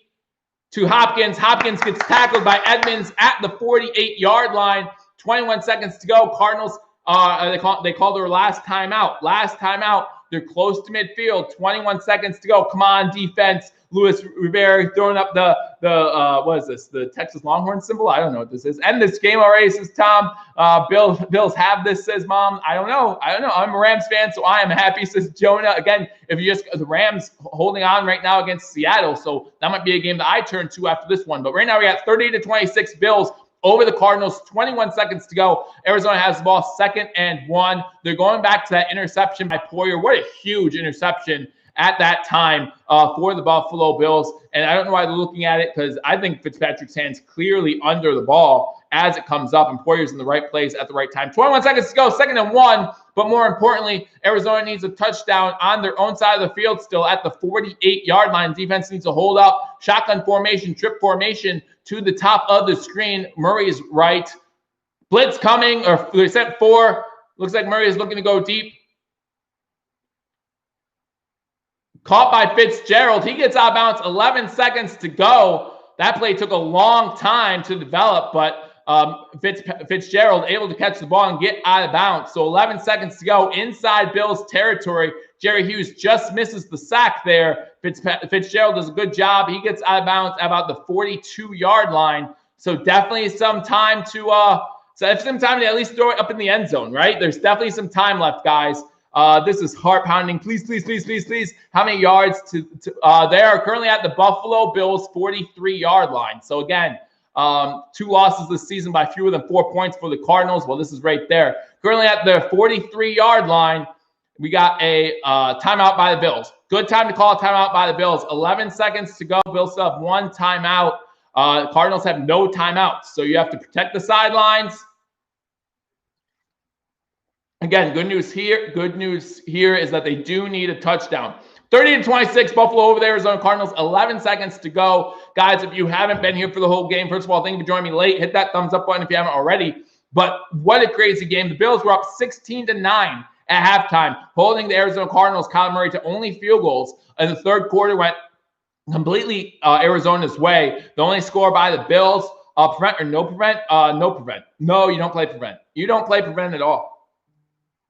to Hopkins. Hopkins gets tackled by Edmonds at the 48-yard line. 21 seconds to go. Cardinals, they called their last timeout. Last timeout They're close to midfield. 21 seconds to go. Come on, defense. Luis Rivera throwing up the what is this? The Texas Longhorn symbol? I don't know what this is. End this game already, says Tom. Bills have this, says Mom. I don't know. I'm a Rams fan, so I am happy, says Jonah. Again, if you just the Rams holding on right now against Seattle, so that might be a game that I turn to after this one. But right now we got 30-26 Bills over the Cardinals. 21 seconds to go. Arizona has the ball, 2nd and 1. They're going back to that interception by Poyer. What a huge interception at that time for the Buffalo Bills. And I don't know why they're looking at it, because I think Fitzpatrick's hand's clearly under the ball as it comes up, and Poyer's in the right place at the right time. 21 seconds to go, 2nd and 1. But more importantly, Arizona needs a touchdown on their own side of the field still at the 48-yard line. Defense needs to hold up. Shotgun formation, trip formation to the top of the screen. Murray's right. Blitz coming, or they sent 4. Looks like Murray is looking to go deep. Caught by Fitzgerald. He gets out of bounds. 11 seconds to go. That play took a long time to develop, but Fitzgerald able to catch the ball and get out of bounds. So 11 seconds to go inside Bills territory. Jerry Hughes just misses the sack there. Fitzgerald does a good job. He gets out of bounds at about the 42-yard line. So definitely some time to at least throw it up in the end zone, right? There's definitely some time left, guys. This is heart pounding. Please, please, please, please, please. How many yards they are currently at the Buffalo Bills 43-yard line. So again, 2 losses this season by fewer than 4 points for the Cardinals. Well, this is right there. Currently at their 43-yard line, we got a timeout by the Bills. Good time to call a timeout by the Bills. 11 seconds to go. Bills still have 1 timeout. Cardinals have no timeouts. So you have to protect the sidelines. Again, good news here is that they do need a touchdown. 30-26, Buffalo over the Arizona Cardinals. 11 seconds to go. Guys, if you haven't been here for the whole game, first of all, thank you for joining me late. Hit that thumbs up button if you haven't already. But what a crazy game. The Bills were up 16-9 at halftime, holding the Arizona Cardinals, Kyler Murray, to only field goals. And the third quarter went completely Arizona's way. The only score by the Bills, prevent or no prevent? No prevent. No, you don't play prevent. You don't play prevent at all.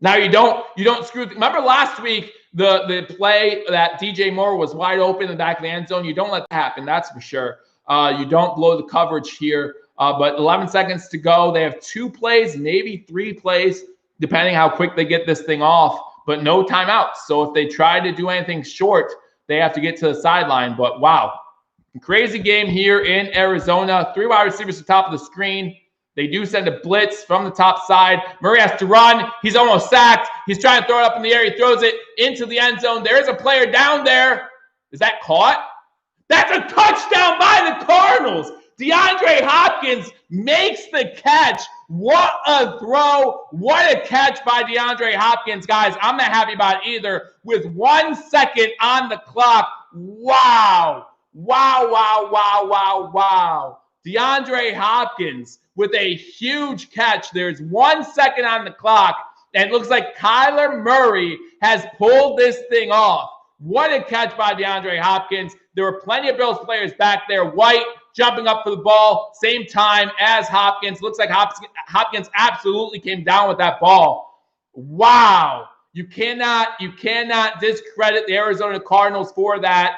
Now you don't screw. Remember last week the play that DJ Moore was wide open in the back of the end zone. You don't let that happen. That's for sure. You don't blow the coverage here. But 11 seconds to go. They have 2 plays, maybe 3 plays, depending how quick they get this thing off. But no timeouts. So if they try to do anything short, they have to get to the sideline. But wow, crazy game here in Arizona. 3 wide receivers at the top of the screen. They do send a blitz from the top side. Murray has to run. He's almost sacked. He's trying to throw it up in the air. He throws it into the end zone. There is a player down there. Is that caught? That's a touchdown by the Cardinals. DeAndre Hopkins makes the catch. What a throw. What a catch by DeAndre Hopkins. Guys, I'm not happy about it either. With 1 second on the clock. Wow. Wow, wow, wow, wow, wow. DeAndre Hopkins with a huge catch. There's 1 second on the clock, and it looks like Kyler Murray has pulled this thing off. What a catch by DeAndre Hopkins. There were plenty of Bills players back there. White jumping up for the ball, same time as Hopkins. Looks like Hopkins absolutely came down with that ball. Wow. You cannot discredit the Arizona Cardinals for that.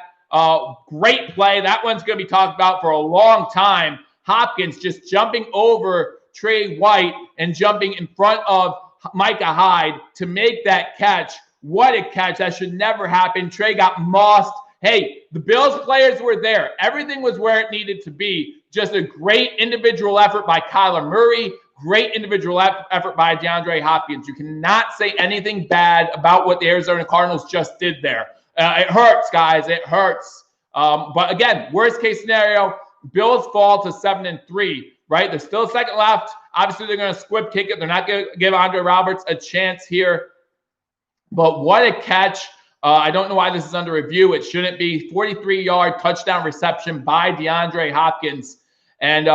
Great play. That one's going to be talked about for a long time. Hopkins just jumping over Trey White and jumping in front of Micah Hyde to make that catch. What a catch. That should never happen. Trey got mossed. Hey, the Bills players were there. Everything was where it needed to be. Just a great individual effort by Kyler Murray. Great individual effort by DeAndre Hopkins. You cannot say anything bad about what the Arizona Cardinals just did there. It hurts, guys. It hurts. But again, worst case scenario, Bills fall to 7-3, right? There's still a second left. Obviously, they're going to squib kick it. They're not going to give Andre Roberts a chance here. But what a catch. I don't know why this is under review. It shouldn't be. 43-yard touchdown reception by DeAndre Hopkins. And,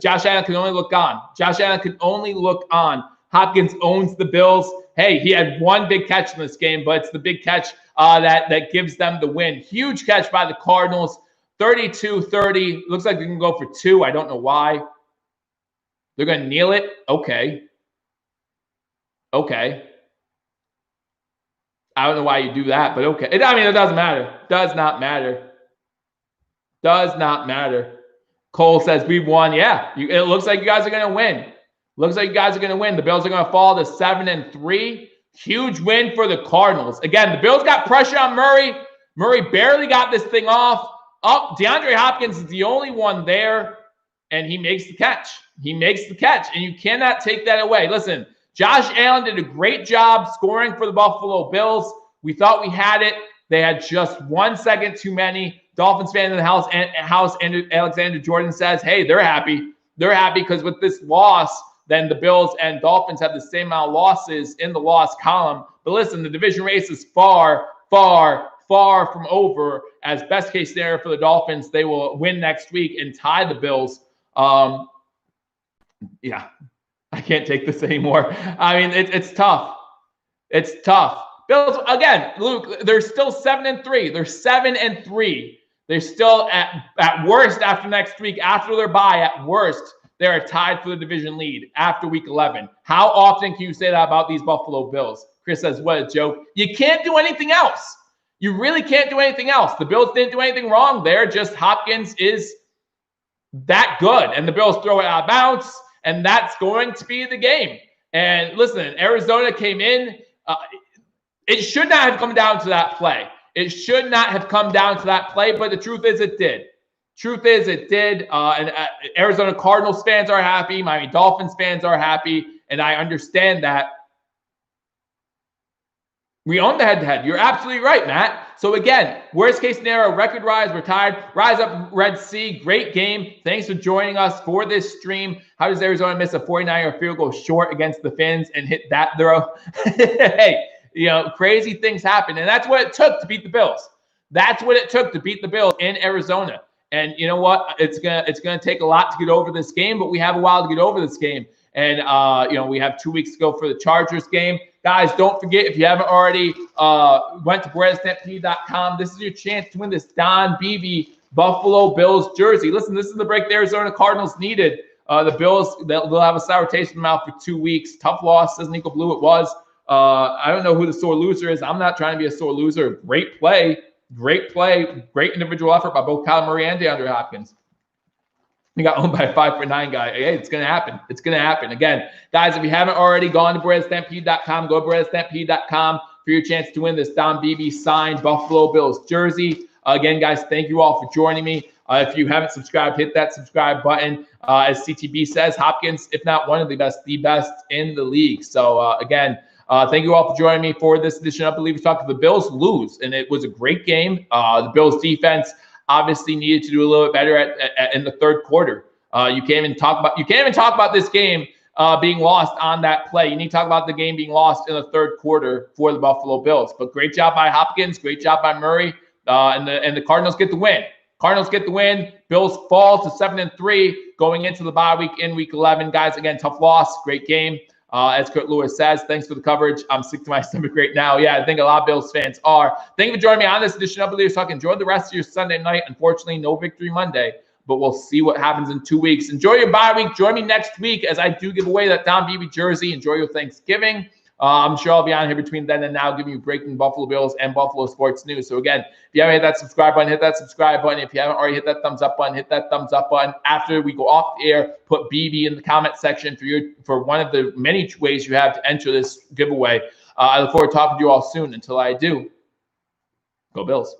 Josh Allen can only look on. Josh Allen can only look on. Hopkins owns the Bills. Hey, he had 1 big catch in this game, but it's the big catch that gives them the win. Huge catch by the Cardinals. 32-30. Looks like they can go for 2. I don't know why. They're going to kneel it. Okay. I don't know why you do that, but okay. It doesn't matter. Does not matter. Does not matter. Cole says, we've won. Yeah, it looks like you guys are going to win. Looks like you guys are going to win. The Bills are going to fall to 7-3. Huge win for the Cardinals. Again, the Bills got pressure on Murray. Murray barely got this thing off. DeAndre Hopkins is the only one there, and he makes the catch. He makes the catch, and you cannot take that away. Listen, Josh Allen did a great job scoring for the Buffalo Bills. We thought we had it. They had just 1 second too many. Dolphins fan in the house, and Alexander Jordan says, hey, they're happy. They're happy because with this loss, then the Bills and Dolphins have the same amount of losses in the loss column. But listen, the division race is far, far, far from over. As best case scenario for the Dolphins, they will win next week and tie the Bills. Yeah, I can't take this anymore. It's tough. It's tough. Bills, again, Luke, they're still 7-3. They're 7-3. They're still at worst after next week, after their bye, at worst, they are tied for the division lead after week 11. How often can you say that about these Buffalo Bills? Chris says, what a joke. You can't do anything else. You really can't do anything else. The Bills didn't do anything wrong there. Just Hopkins is that good. And the Bills throw it out of bounds, and that's going to be the game. And listen, Arizona came in. It should not have come down to that play. It should not have come down to that play, but the truth is it did. Truth is it did. And Arizona Cardinals fans are happy. Miami Dolphins fans are happy. And I understand that. We own the head-to-head. You're absolutely right, Matt. So again, worst case scenario, record rise, we're tied. Rise up, Red Sea. Great game. Thanks for joining us for this stream. How does Arizona miss a 49-yard field goal short against the Finns and hit that throw? Hey, crazy things happen. And that's what it took to beat the Bills. That's what it took to beat the Bills in Arizona. And you know what? It's gonna take a lot to get over this game, but we have a while to get over this game. And we have 2 weeks to go for the Chargers game. Guys, don't forget, if you haven't already went to BreadStampede.com, this is your chance to win this Don Beebe Buffalo Bills jersey. Listen, this is the break the Arizona Cardinals needed. The Bills, they'll have a sour taste in their mouth for 2 weeks. Tough loss, says Nico Blue. It was. I don't know who the sore loser is. I'm not trying to be a sore loser. Great play. Great individual effort by both Kyler Murray and DeAndre Hopkins. He got owned by a 5'9" guy. Hey, it's going to happen. It's going to happen. Again, guys, if you haven't already gone to BreadStampede.com, go to BreadStampede.com for your chance to win this Don Beebe signed Buffalo Bills jersey. Again, guys, thank you all for joining me. If you haven't subscribed, hit that subscribe button. As CTB says, Hopkins, if not one of the best in the league. So, again, thank you all for joining me for this edition of Billievers Talk. The Bills lose, and it was a great game. The Bills defense obviously needed to do a little bit better in the third quarter. You can't even talk about this game being lost on that play. You need to talk about the game being lost in the third quarter for the Buffalo Bills. But great job by Hopkins, great job by Murray, and the Cardinals get the win. Cardinals get the win. Bills fall to 7-3 going into the bye week in week 11. Guys, again, tough loss, great game. As Kurt Lewis says, thanks for the coverage. I'm sick to my stomach right now. Yeah, I think a lot of Bills fans are. Thank you for joining me on this edition of Billievers Talk. Enjoy the rest of your Sunday night. Unfortunately, no victory Monday, but we'll see what happens in 2 weeks. Enjoy your bye week. Join me next week as I do give away that Don Beebe jersey. Enjoy your Thanksgiving. I'm sure I'll be on here between then and now giving you breaking Buffalo Bills and Buffalo sports news. So again, if you haven't hit that subscribe button, hit that subscribe button. If you haven't already hit that thumbs up button, hit that thumbs up button. After we go off the air, put BB in the comment section for one of the many ways you have to enter this giveaway. I look forward to talking to you all soon. Until I do, go Bills.